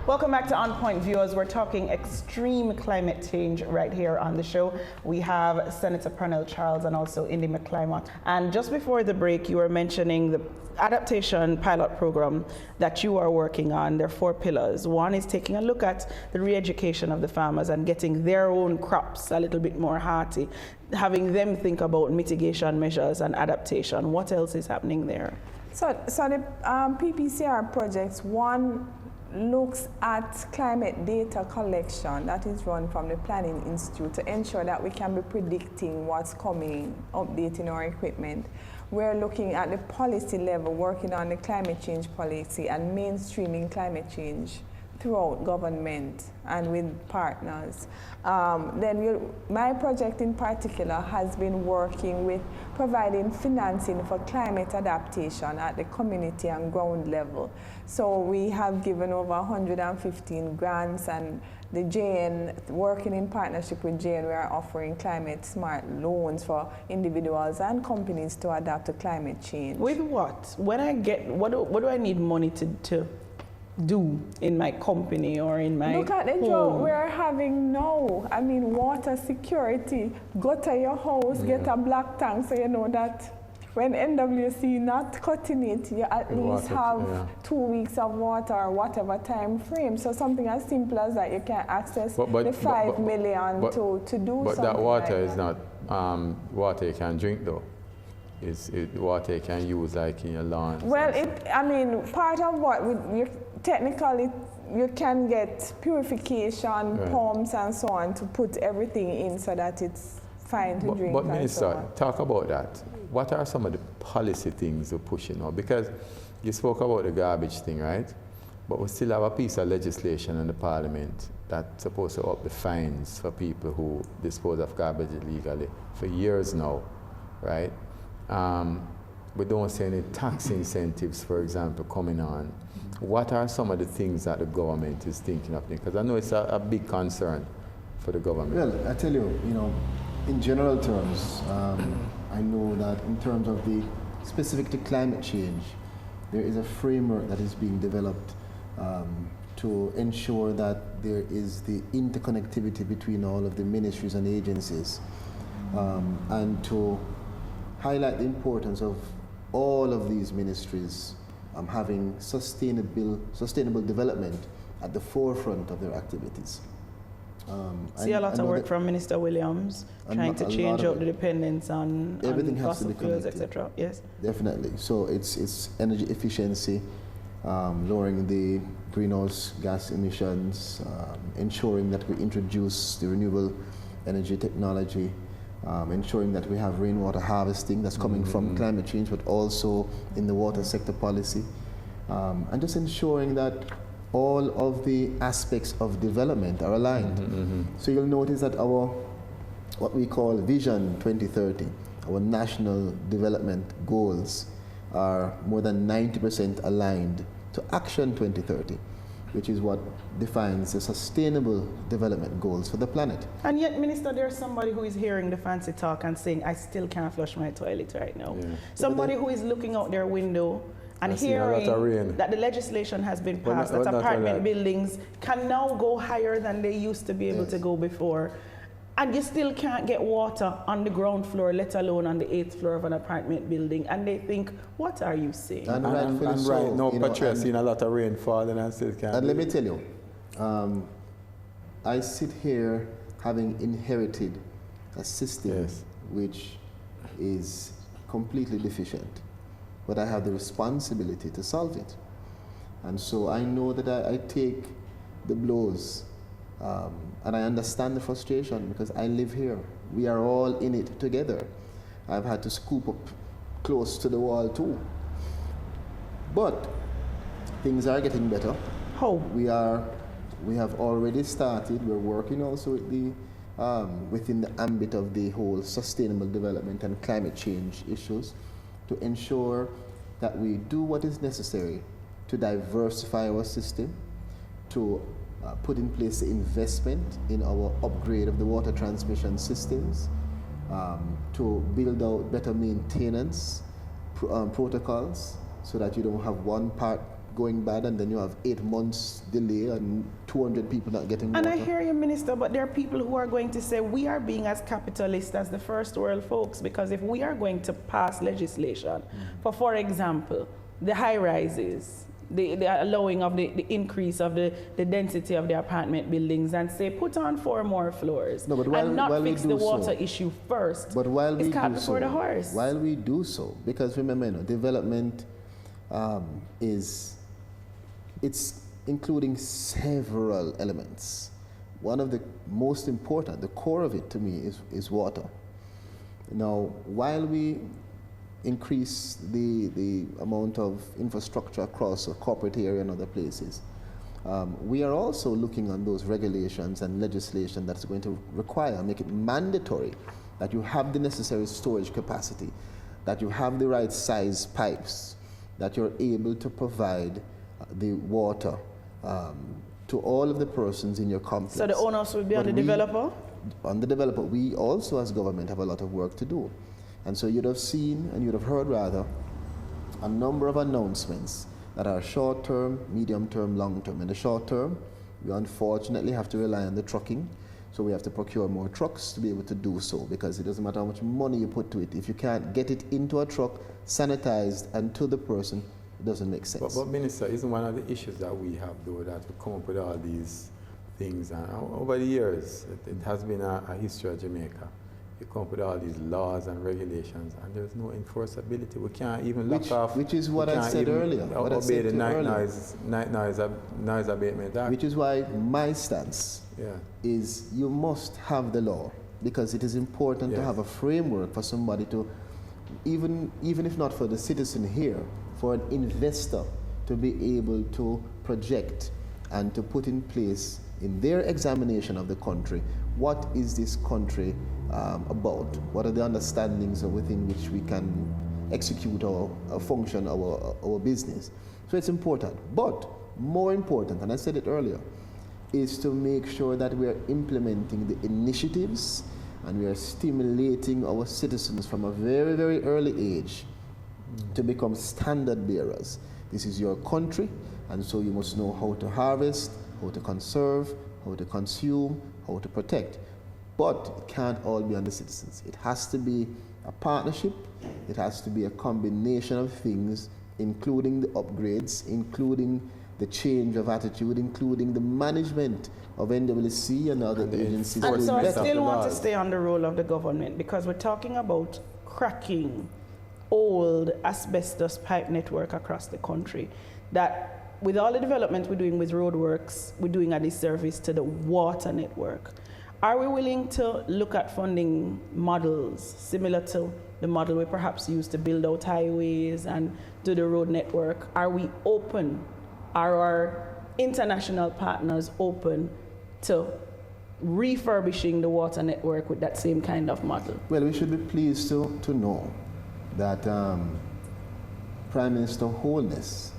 S3: Welcome back to On Point, viewers. We're talking extreme climate change right here on the show. We have Senator Pernell Charles and also Indy McClymont. And just before the break, you were mentioning the adaptation pilot program that you are working on. There are 4 pillars. One is taking a look at the re-education of the farmers and getting their own crops a little bit more hearty, having them think about mitigation measures and adaptation. What else is happening there?
S9: So the PPCR projects, one looks at climate data collection that is run from the Planning Institute to ensure that we can be predicting what's coming, updating our equipment. We're looking at the policy level, working on the climate change policy and mainstreaming climate change throughout government and with partners. My project in particular has been working with providing financing for climate adaptation at the community and ground level. So we have given over 115 grants, and the JN, working in partnership with JN, we are offering climate smart loans for individuals and companies to adapt to climate change.
S3: With what? When I get, what do I need money to do in my company or in my
S9: Look at the job we're having now. I mean, water security. Go to your house, get a black tank so you know that when NWC not cutting it, you at least have 2 weeks of water or whatever time frame. So something as simple as that, you can access the 5 million to do something.
S4: But that water
S9: like
S4: is not water you can drink though. It's water you can use like in your lawn.
S9: Well, part of what technically you can get purification pumps and so on to put everything in so that it's fine to drink.
S4: But Minister, talk about that. What are some of the policy things you're pushing now? Because you spoke about the garbage thing, right? But we still have a piece of legislation in the Parliament that's supposed to up the fines for people who dispose of garbage illegally for years now, right? We don't see any tax incentives, for example, coming on. What are some of the things that the government is thinking of? Because I know it's a big concern for the government.
S7: Well, I tell you, in general terms, I know that in terms of the specific to climate change, there is a framework that is being developed to ensure that there is the interconnectivity between all of the ministries and agencies, and to highlight the importance of all of these ministries having sustainable development at the forefront of their activities.
S3: See a lot of work from Minister Williams trying to change out the dependence on fossil fuels, etc. Yes,
S7: definitely. So it's energy efficiency, lowering the greenhouse gas emissions, ensuring that we introduce the renewable energy technology, ensuring that we have rainwater harvesting that's coming from climate change, but also in the water sector policy, and just ensuring that all of the aspects of development are aligned. So you'll notice that our, what we call Vision 2030, our national development goals are more than 90% aligned to Action 2030, which is what defines the sustainable development goals for the planet.
S3: And yet, Minister, there's somebody who is hearing the fancy talk and saying, I still can't flush my toilet right now. Yeah. Somebody who is looking out their window and hearing that the legislation has been passed, that apartment buildings can now go higher than they used to be able to go before. and you still can't get water on the ground floor, let alone on the 8th floor of an apartment building, and they think, what are you saying?
S4: And right now, Patricia, seen a lot of rainfall and I still can't.
S7: And let me tell you, I sit here having inherited a system which is completely deficient, but I have the responsibility to solve it. And so I know that I take the blows, and I understand the frustration because I live here. We are all in it together. I've had to scoop up close to the wall too. But things are getting better.
S3: How?
S7: We have already started. We're working also with the within the ambit of the whole sustainable development and climate change issues to ensure that we do what is necessary to diversify our system, to put in place the investment in our upgrade of the water transmission systems, to build out better maintenance protocols so that you don't have one part going bad and then you have 8 months delay and 200 people not getting water.
S3: And I hear you, Minister, but there are people who are going to say we are being as capitalist as the first world folks, because if we are going to pass legislation for example, the high rises, the allowing of the increase of the density of the apartment buildings, and say put on 4 more floors, and not fix the water issue first.
S7: But while we
S3: it's cart
S7: do
S3: before the horse.
S7: While we do so, because remember, development it's including several elements. One of the most important, the core of it to me, is water. Now, while we increase the amount of infrastructure across a corporate area and other places, we are also looking on those regulations and legislation that's going to make it mandatory that you have the necessary storage capacity, that you have the right size pipes, that you're able to provide the water to all of the persons in your complex.
S3: So the onus will be on the developer?
S7: On the developer. We also as government have a lot of work to do. And so you'd have seen, and you'd have heard rather, a number of announcements that are short term, medium term, long term. In the short term, we unfortunately have to rely on the trucking. So we have to procure more trucks to be able to do so, because it doesn't matter how much money you put to it. If you can't get it into a truck, sanitized, and to the person, it doesn't make sense.
S4: But Minister, isn't one of the issues that we have, though, that we come up with all these things, and over the years, it has been a history of Jamaica. You come up with all these laws and regulations, and there's no enforceability. We can't even lock off.
S7: Which is what I said earlier.
S4: Obey the night noise abatement act.
S7: Which is why my stance is you must have the law, because it is important to have a framework for somebody to, even if not for the citizen here, for an investor to be able to project and to put in place in their examination of the country, what is this country about? What are the understandings within which we can execute our function, our business? So it's important. But more important, and I said it earlier, is to make sure that we are implementing the initiatives and we are stimulating our citizens from a very, very early age to become standard bearers. This is your country, and so you must know how to harvest, how to conserve, how to consume, how to protect. But it can't all be on the citizens. It has to be a partnership. It has to be a combination of things, including the upgrades, including the change of attitude, including the management of NWC and other agencies.
S3: And so I still want to stay on the role of the government, because we're talking about cracking old asbestos pipe network across the country, that with all the development we're doing with roadworks, we're doing a disservice to the water network. Are we willing to look at funding models similar to the model we perhaps used to build out highways and do the road network? Are we open? Are our international partners open to refurbishing the water network with that same kind of model?
S7: Well, we should be pleased to know that Prime Minister Holness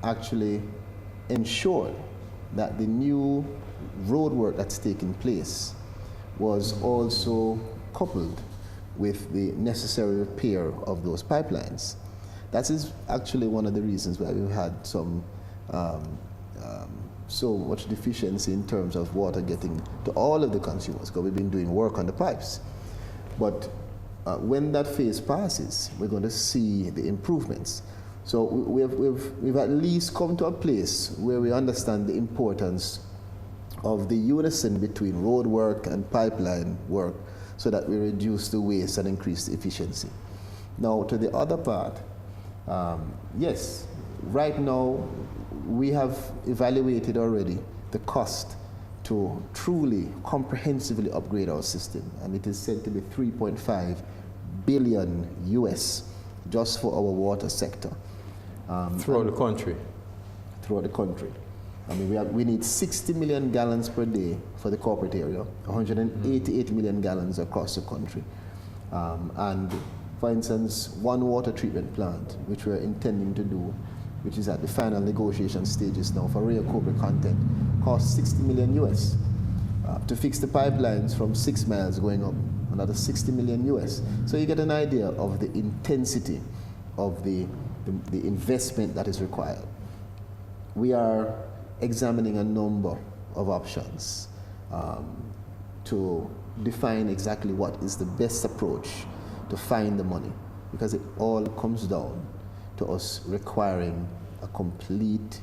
S7: actually ensured that the new roadwork that's taking place was also coupled with the necessary repair of those pipelines. That is actually one of the reasons why we've had some so much deficiency in terms of water getting to all of the consumers, because we've been doing work on the pipes. But when that phase passes, we're going to see the improvements. So we've at least come to a place where we understand the importance of the unison between road work and pipeline work, so that we reduce the waste and increase the efficiency. Now, to the other part, yes, right now we have evaluated already the cost to truly comprehensively upgrade our system, and it is said to be 3.5 billion US just for our water sector.
S4: Throughout the country?
S7: Throughout the country. I mean, we need 60 million gallons per day for the corporate area, 188 million gallons across the country. And for instance, one water treatment plant, which we're intending to do, which is at the final negotiation stages now for real corporate content, costs 60 million US. To fix the pipelines from 6 miles going up, another 60 million US. So you get an idea of the intensity of the investment that is required. We are examining a number of options to define exactly what is the best approach to find the money, because it all comes down to us requiring a complete,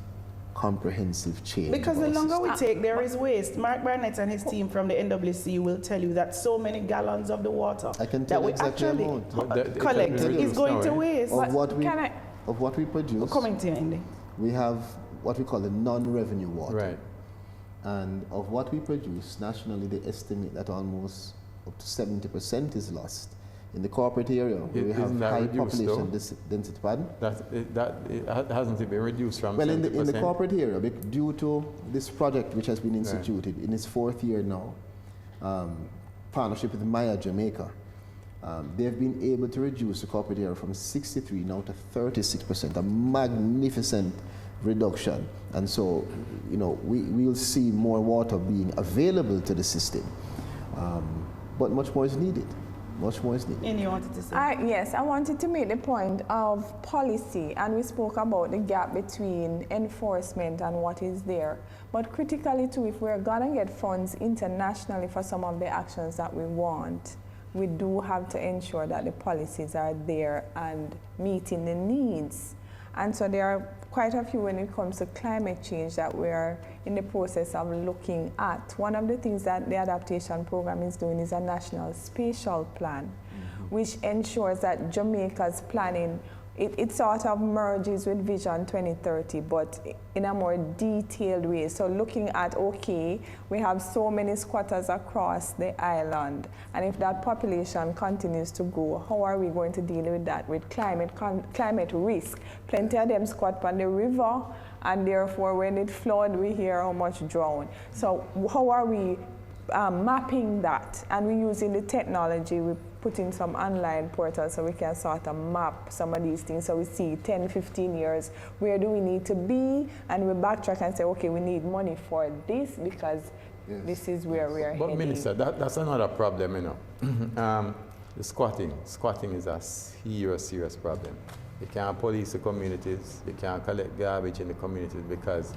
S7: comprehensive change.
S3: Because the longer we take, there is waste. Mark Barnett and his team from the NWC will tell you that so many gallons of the water that we actually collect is going to waste.
S7: Of what we produce,
S3: coming to you, Indy.
S7: We have what we call the non-revenue water.
S4: Right.
S7: And of what we produce, nationally they estimate that almost up to 70% is lost. In the corporate area, where we have high population density, pardon?
S4: Hasn't it been reduced from 70%?
S7: Well, in the corporate area, due to this project which has been instituted in its 4th year now, partnership with Maya Jamaica, they've been able to reduce the corporate area from 63 now to 36%, a magnificent reduction. And so, you know, we'll see more water being available to the system, but much more is needed. Much more is needed.
S3: And you wanted to say?
S9: Yes, I wanted to make the point of policy, and we spoke about the gap between enforcement and what is there. But critically too, if we're gonna get funds internationally for some of the actions that we want, we do have to ensure that the policies are there and meeting the needs. And so there are quite a few when it comes to climate change that we're in the process of looking at. One of the things that the adaptation program is doing is a national spatial plan, which ensures that Jamaica's planning, it sort of merges with Vision 2030, but in a more detailed way. So looking at, okay, we have so many squatters across the island, and if that population continues to grow, how are we going to deal with that, with climate risk? Plenty of them squat on the river, and therefore when it floods, we hear how much drown. So how are we mapping that? And we're using the technology, we put in some online portals so we can sort of map some of these things, so we see 10, 15 years, where do we need to be, and we backtrack and say, okay, we need money for this because this is where we are heading.
S4: But Minister, that's another problem, you know. The squatting is a serious problem. You can't police the communities, you can't collect garbage in the communities because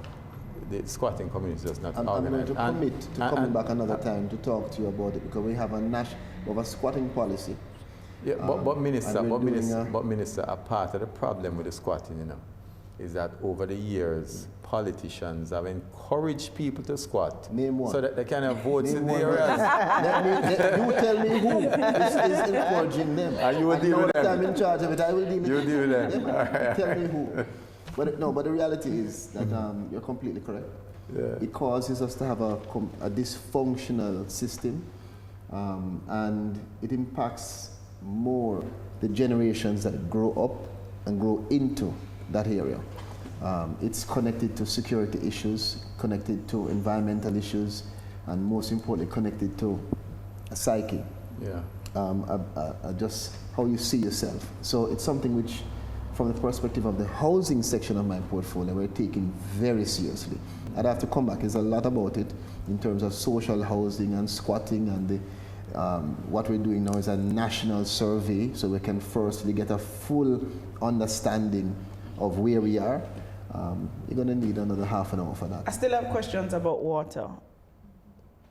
S4: the squatting community is not organized.
S7: I'm going to commit to coming back another time to talk to you about it, because we have a squatting policy.
S4: Yeah, but Minister, a part of the problem with the squatting, you know, is that over the years, politicians have encouraged people to squat.
S7: Name one.
S4: So that they can have votes in the areas.
S7: You tell me who is encouraging them.
S4: And you will deal with them.
S7: I'm in charge of it. I will deal with them.
S4: You deal with them.
S7: Right. Tell me who. But the reality is that you're completely correct.
S4: Yeah.
S7: It causes us to have a dysfunctional system, and it impacts more the generations that grow up and grow into that area. It's connected to security issues, connected to environmental issues, and most importantly, connected to a psyche.
S4: Yeah.
S7: Just how you see yourself. So it's something which, from the perspective of the housing section of my portfolio, we're taking very seriously. I'd have to come back. There's a lot about it in terms of social housing and squatting, and what we're doing now is a national survey, so we can firstly get a full understanding of where we are. you're going to need another half an hour for that.
S3: I still have questions about water.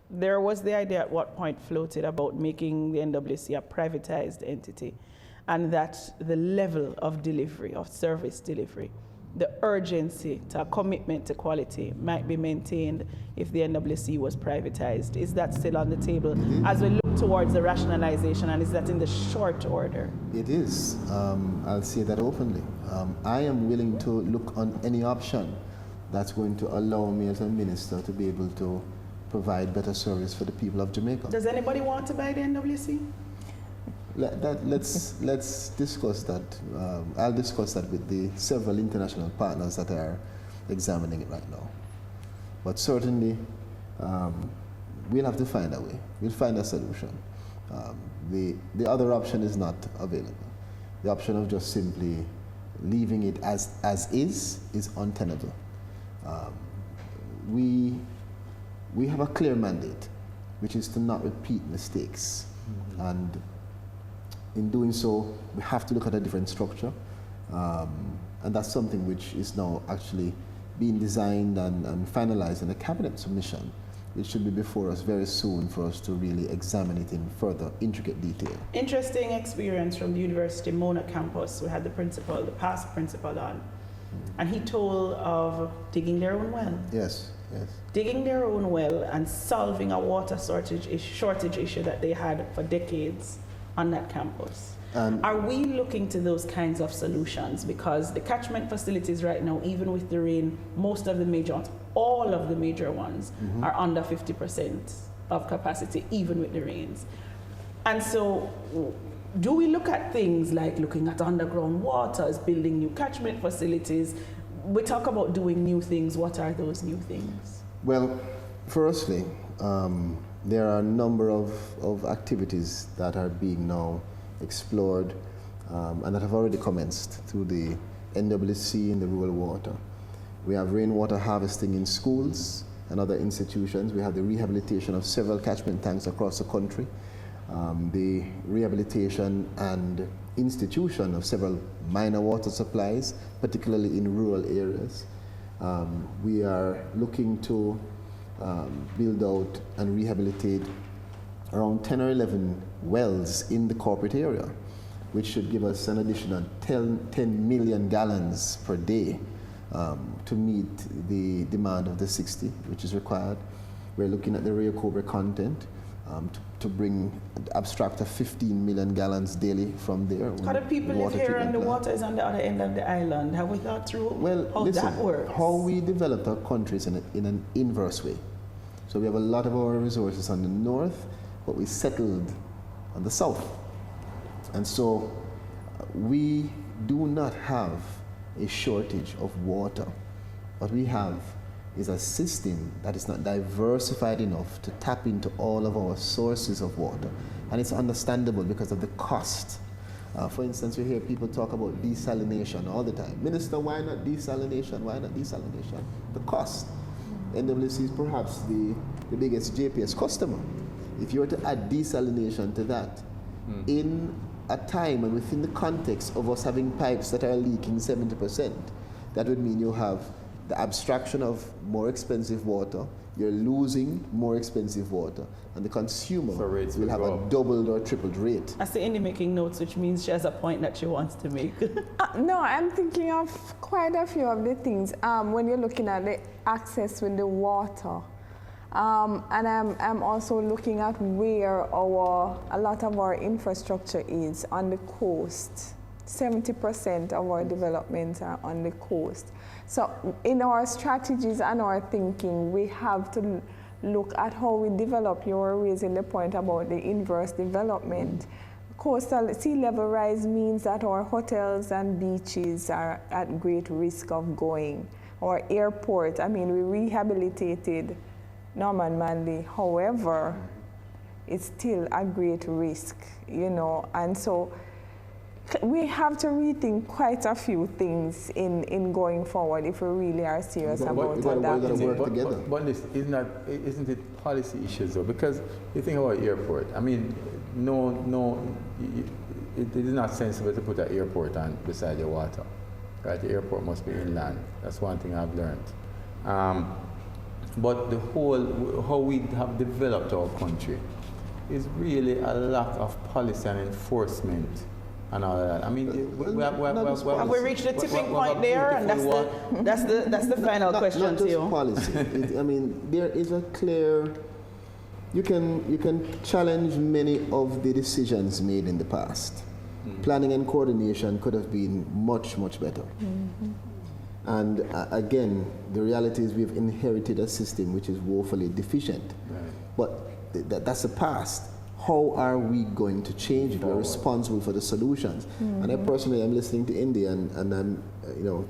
S3: There was the idea at what point floated about making the NWC a privatized entity, and that the level of delivery, of service delivery, the urgency to a commitment to quality might be maintained if the NWC was privatized. Is that still on the table as we look towards the rationalization, and is that in the short order?
S7: It is. I'll say that openly. I am willing to look on any option that's going to allow me as a minister to be able to provide better service for the people of Jamaica.
S3: Does anybody want to buy the NWC?
S7: Let's discuss that. I'll discuss that with the several international partners that are examining it right now. But certainly, we'll have to find a way. We'll find a solution. The other option is not available. The option of just simply leaving it as is untenable. We have a clear mandate, which is to not repeat mistakes. And in doing so, we have to look at a different structure. And that's something which is now actually being designed and finalized in a cabinet submission, which should be before us very soon for us to really examine it in further intricate detail.
S3: Interesting experience from the University Mona campus. We had the past principal on, and he told of digging their own well.
S7: Yes.
S3: Digging their own well and solving a water shortage issue that they had for decades on that campus. Are we looking to those kinds of solutions? Because the catchment facilities right now, even with the rain, most of the major ones, all of the major ones, are under 50% of capacity, even with the rains. And so, do we look at things like looking at underground waters, building new catchment facilities? We talk about doing new things. What are those new things?
S7: Well, firstly, there are a number of activities that are being now explored and that have already commenced through the NWC and the rural water. We have rainwater harvesting in schools and other institutions. We have the rehabilitation of several catchment tanks across the country, the rehabilitation and institution of several minor water supplies, particularly in rural areas. We are looking to build out and rehabilitate around 10 or 11 wells in the corporate area, which should give us an additional 10 million gallons per day to meet the demand of the 60, which is required. We're looking at the Rio Cobra content to bring abstract of 15 million gallons daily from there.
S3: How do people live here and the water is on the other end of the island? Have we thought through how that works?
S7: How we developed our countries in an inverse way. So we have a lot of our resources on the north, but we settled on the south. And so we do not have a shortage of water. What we have is a system that is not diversified enough to tap into all of our sources of water. And it's understandable because of the cost. For instance, we hear people talk about desalination all the time. Minister, why not desalination? Why not desalination? The cost. NWC is perhaps the biggest JPS customer. If you were to add desalination to that, in a time and within the context of us having pipes that are leaking 70%, that would mean you have the abstraction of more expensive water, you're losing more expensive water, and the consumer will have a doubled or tripled rate.
S3: I see Indy making notes, which means she has a point that she wants to make.
S9: No, I'm thinking of quite a few of the things when you're looking at the access with the water. And I'm also looking at where a lot of our infrastructure is on the coast. 70% of our developments are on the coast. So in our strategies and our thinking, we have to look at how we develop. You were raising the point about the inverse development. Coastal sea level rise means that our hotels and beaches are at great risk of going. Our airport, we rehabilitated Norman Manley. However, it's still a great risk, and so we have to rethink quite a few things in going forward if we really are serious about adapting.
S4: But isn't it policy issues though? Because you think about airport. No, it is not sensible to put an airport on beside your water. Right, the airport must be inland. That's one thing I've learned. But the whole, how we have developed our country is really a lack of policy and enforcement and all of that. I mean,
S3: have we reached the tipping point there? And that's the final question
S7: not
S3: to
S7: just
S3: you.
S7: Policy. I mean, there is a clear. You can challenge many of the decisions made in the past. Planning and coordination could have been much better. And again, the reality is we've inherited a system which is woefully deficient.
S4: Right.
S7: But that's the past. How are we going to change it? We're responsible for the solutions. And I personally am listening to India and I'm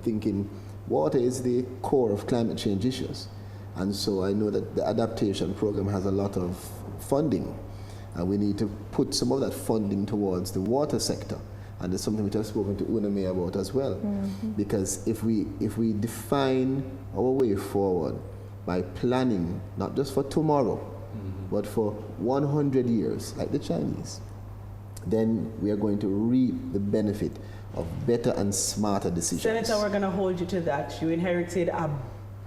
S7: thinking water is the core of climate change issues. And so I know that the adaptation program has a lot of funding. And we need to put some of that funding towards the water sector. And it's something which I've spoken to Uname about as well. Because if we define our way forward by planning, not just for tomorrow, but for 100 years, like the Chinese, then we are going to reap the benefit of better and smarter decisions.
S3: Senator, we're going to hold you to that. You inherited a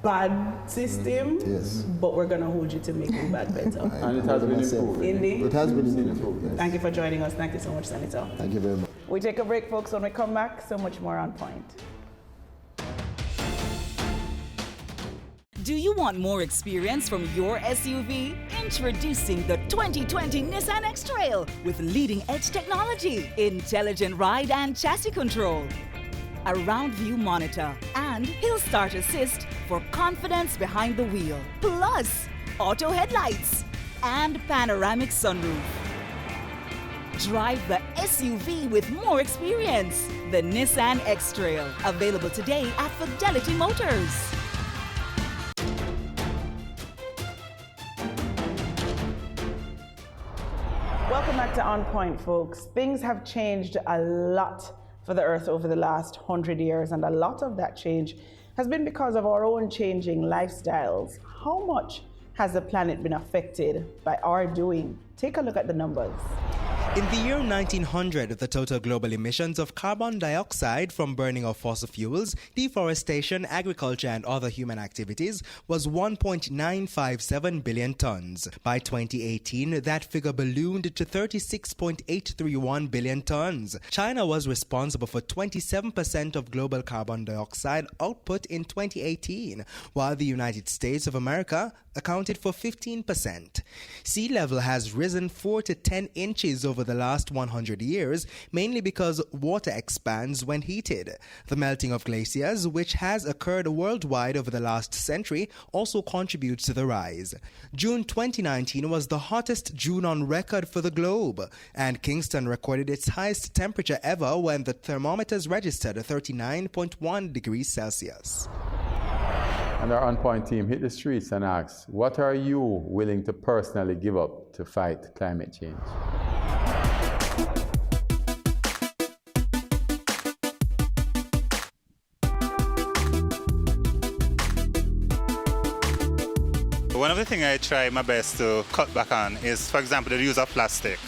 S3: bad system,
S7: yes,
S3: but we're going to hold you to making bad better.
S4: And it has been improved.
S3: Indeed.
S7: It has been improved. Yes.
S3: Thank you for joining us. Thank you so much, Senator.
S7: Thank you very much.
S3: We take a break, folks. When we come back, so much more on point.
S11: Do you want more experience from your SUV? Introducing the 2020 Nissan X-Trail with leading-edge technology, intelligent ride and chassis control, a round view monitor, and hill start assist for confidence behind the wheel. Plus, auto headlights and panoramic sunroof. Drive the SUV with more experience. The Nissan X-Trail, available today at Fidelity Motors.
S3: Welcome back to On Point, folks. Things have changed a lot for the Earth over the last 100 years, and a lot of that change has been because of our own changing lifestyles. How much has the planet been affected by our doing? Take a look at the numbers.
S12: In the year 1900, the total global emissions of carbon dioxide from burning of fossil fuels, deforestation, agriculture, and other human activities was 1.957 billion tons. By 2018, that figure ballooned to 36.831 billion tons. China was responsible for 27% of global carbon dioxide output in 2018, while the United States of America accounted for 15%. Sea level has risen 4 to 10 inches over the last 100 years, mainly because water expands when heated. The melting of glaciers, which has occurred worldwide over the last century, also contributes to the rise. June 2019 was the hottest June on record for the globe, and Kingston recorded its highest temperature ever when the thermometers registered 39.1 degrees Celsius.
S4: And our On Point team hit the streets and asked, what are you willing to personally give up to fight climate change?
S14: One of the things I try my best to cut back on is, for example, the use of plastic.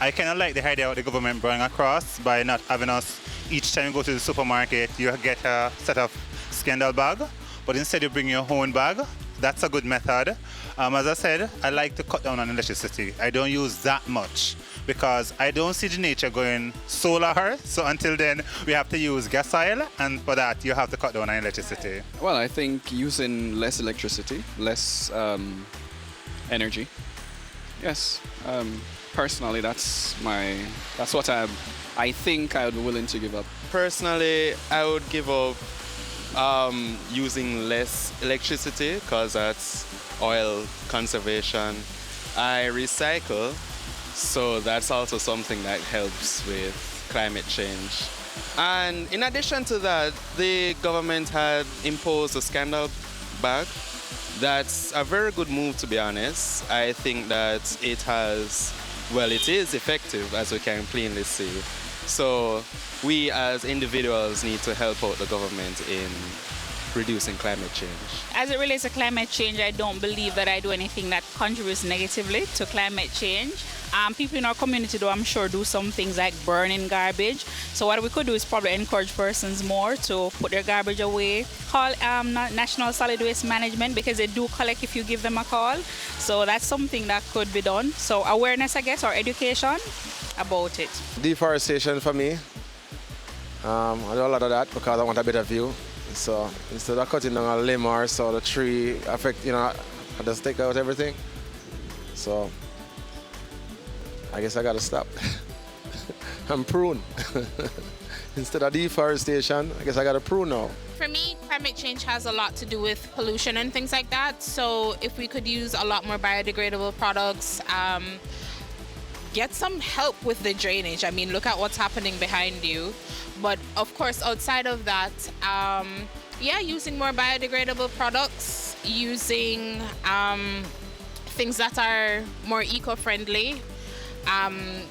S14: I kind of like the idea of the government bringing across by not having us, each time you go to the supermarket, you get a set of scandal bag. But instead you bring your own bag. That's a good method. As I said, I like to cut down on electricity. I don't use that much because I don't see the nature going solar. So until then, we have to use gas oil, and for that, you have to cut down on electricity.
S23: Well, I think using less electricity, less energy. Yes, personally, that's what I think I would be willing to give up.
S25: Personally, I would give up using less electricity because that's oil conservation. I recycle, so that's also something that helps with climate change. And in addition to that, the government had imposed a scandal bag. That's a very good move, to be honest. I think that it is effective, as we can plainly see. So we as individuals need to help out the government in reducing climate change?
S10: As it relates to climate change, I don't believe that I do anything that contributes negatively to climate change. People in our community, though, I'm sure, do some things like burning garbage. So what we could do is probably encourage persons more to put their garbage away. Call National Solid Waste Management, because they do collect if you give them a call. So that's something that could be done. So awareness, I guess, or education about it.
S15: Deforestation for me. I do a lot of that because I want a better view. So instead of cutting down a limb or so the tree affect, I just take out everything. So I guess I gotta stop and prune. Instead of deforestation, I guess I gotta prune now.
S16: For me, climate change has a lot to do with pollution and things like that. So if we could use a lot more biodegradable products, get some help with the drainage. I mean, look at what's happening behind you. But of course, outside of that, using more biodegradable products, using things that are more eco-friendly.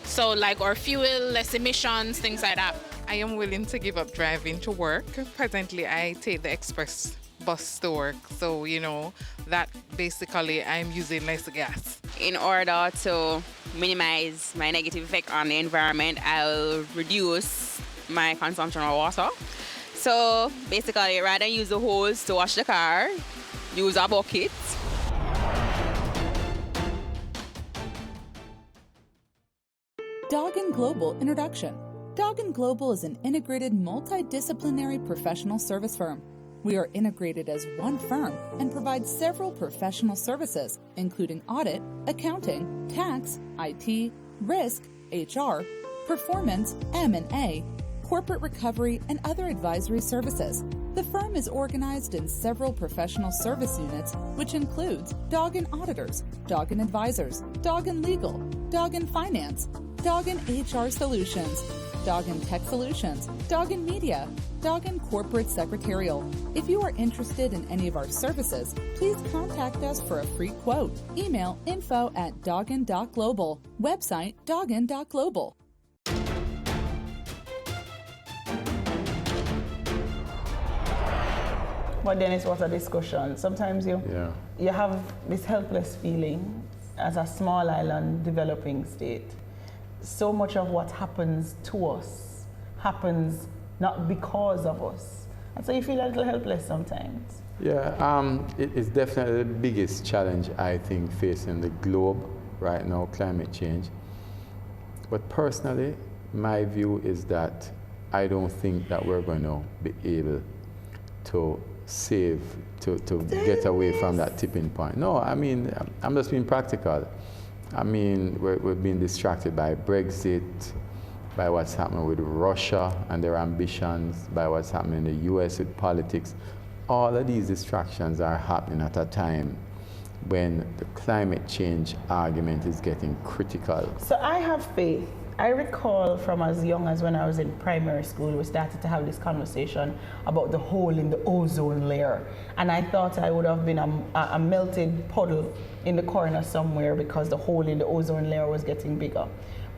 S16: So like our fuel, less emissions, things like that.
S17: I am willing to give up driving to work. Presently, I take the express bus to work. So, that basically I'm using less gas.
S18: In order to minimize my negative effect on the environment, I'll reduce my consumption of water. So basically, rather than use the hose to wash the car, use a bucket.
S26: Doggin Global Introduction. Doggin Global is an integrated multidisciplinary professional service firm. We are integrated as one firm and provide several professional services, including audit, accounting, tax, IT, risk, HR, performance, M&A, corporate recovery, and other advisory services. The firm is organized in several professional service units, which includes Doggin Auditors, Doggin Advisors, Doggin Legal, Doggin Finance, Doggin HR Solutions, Doggin Tech Solutions, Doggin Media, Doggin Corporate Secretarial. If you are interested in any of our services, please contact us for a free quote. Email info@doggin.global. Website doggin.global.
S3: But then it's what a discussion. Sometimes you have this helpless feeling as a small island developing state. So much of what happens to us happens not because of us. And so you feel a little helpless sometimes.
S4: Yeah, it's definitely the biggest challenge, I think, facing the globe right now, climate change. But personally, my view is that I don't think that we're going to be able to get away from that tipping point. No, I mean, I'm just being practical. I mean, we've been distracted by Brexit, by what's happening with Russia and their ambitions, by what's happening in the US with politics. All of these distractions are happening at a time when the climate change argument is getting critical.
S3: So I have faith. I recall from as young as when I was in primary school, we started to have this conversation about the hole in the ozone layer. And I thought I would have been a melted puddle in the corner somewhere because the hole in the ozone layer was getting bigger.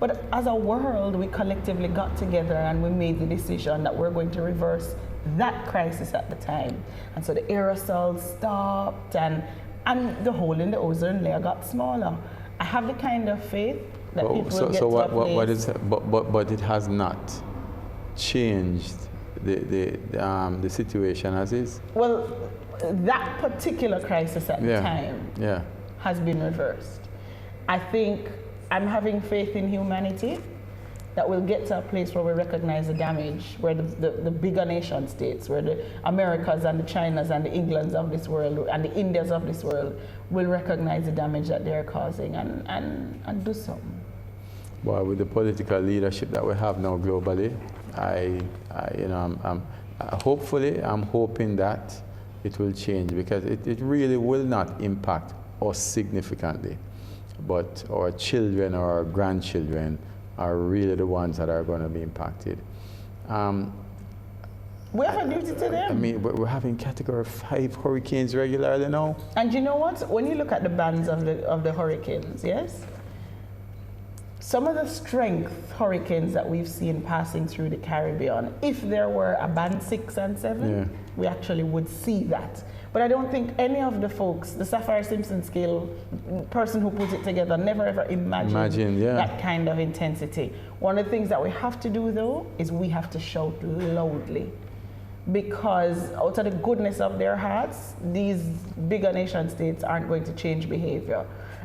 S3: But as a world, we collectively got together and we made the decision that we're going to reverse that crisis at the time. And so the aerosols stopped and the hole in the ozone layer got smaller. I have the kind of faith that people will get to a place.
S4: But it has not changed the situation as is?
S3: Well, that particular crisis at the time has been reversed. I think I'm having faith in humanity that we'll get to a place where we recognize the damage, where the bigger nation states, where the Americas and the Chinas and the Englands of this world and the Indias of this world will recognize the damage that they're causing and do something.
S4: Well, with the political leadership that we have now globally, I'm hoping that it will change, because it really will not impact us significantly, but our children or our grandchildren are really the ones that are going to be impacted.
S3: We have a duty to them.
S4: I mean, we're having Category 5 hurricanes regularly now.
S3: And you know what? When you look at the bands of the hurricanes, yes, some of the strength hurricanes that we've seen passing through the Caribbean, if there were a band 6 and 7, we actually would see that. But I don't think any of the folks, the Saffir-Simpson scale person who put it together, never ever imagined that kind of intensity. One of the things that we have to do though is we have to shout loudly, because out of the goodness of their hearts, these bigger nation states aren't going to change behavior.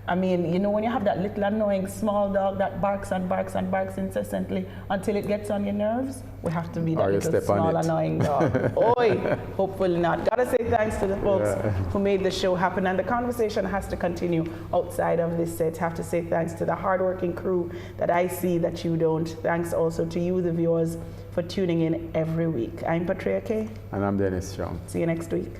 S3: I mean, you know, when you have that little annoying small dog that barks and barks and barks incessantly until it gets on your nerves, we have to be that little small annoying dog. Oi, hopefully not. Gotta say thanks to the folks who made the show happen, and the conversation has to continue outside of this set. Have to say thanks to the hardworking crew that I see that you don't. Thanks also to you, the viewers, for tuning in every week. I'm Patria Kay.
S4: And I'm Dennis Strong.
S3: See you next week.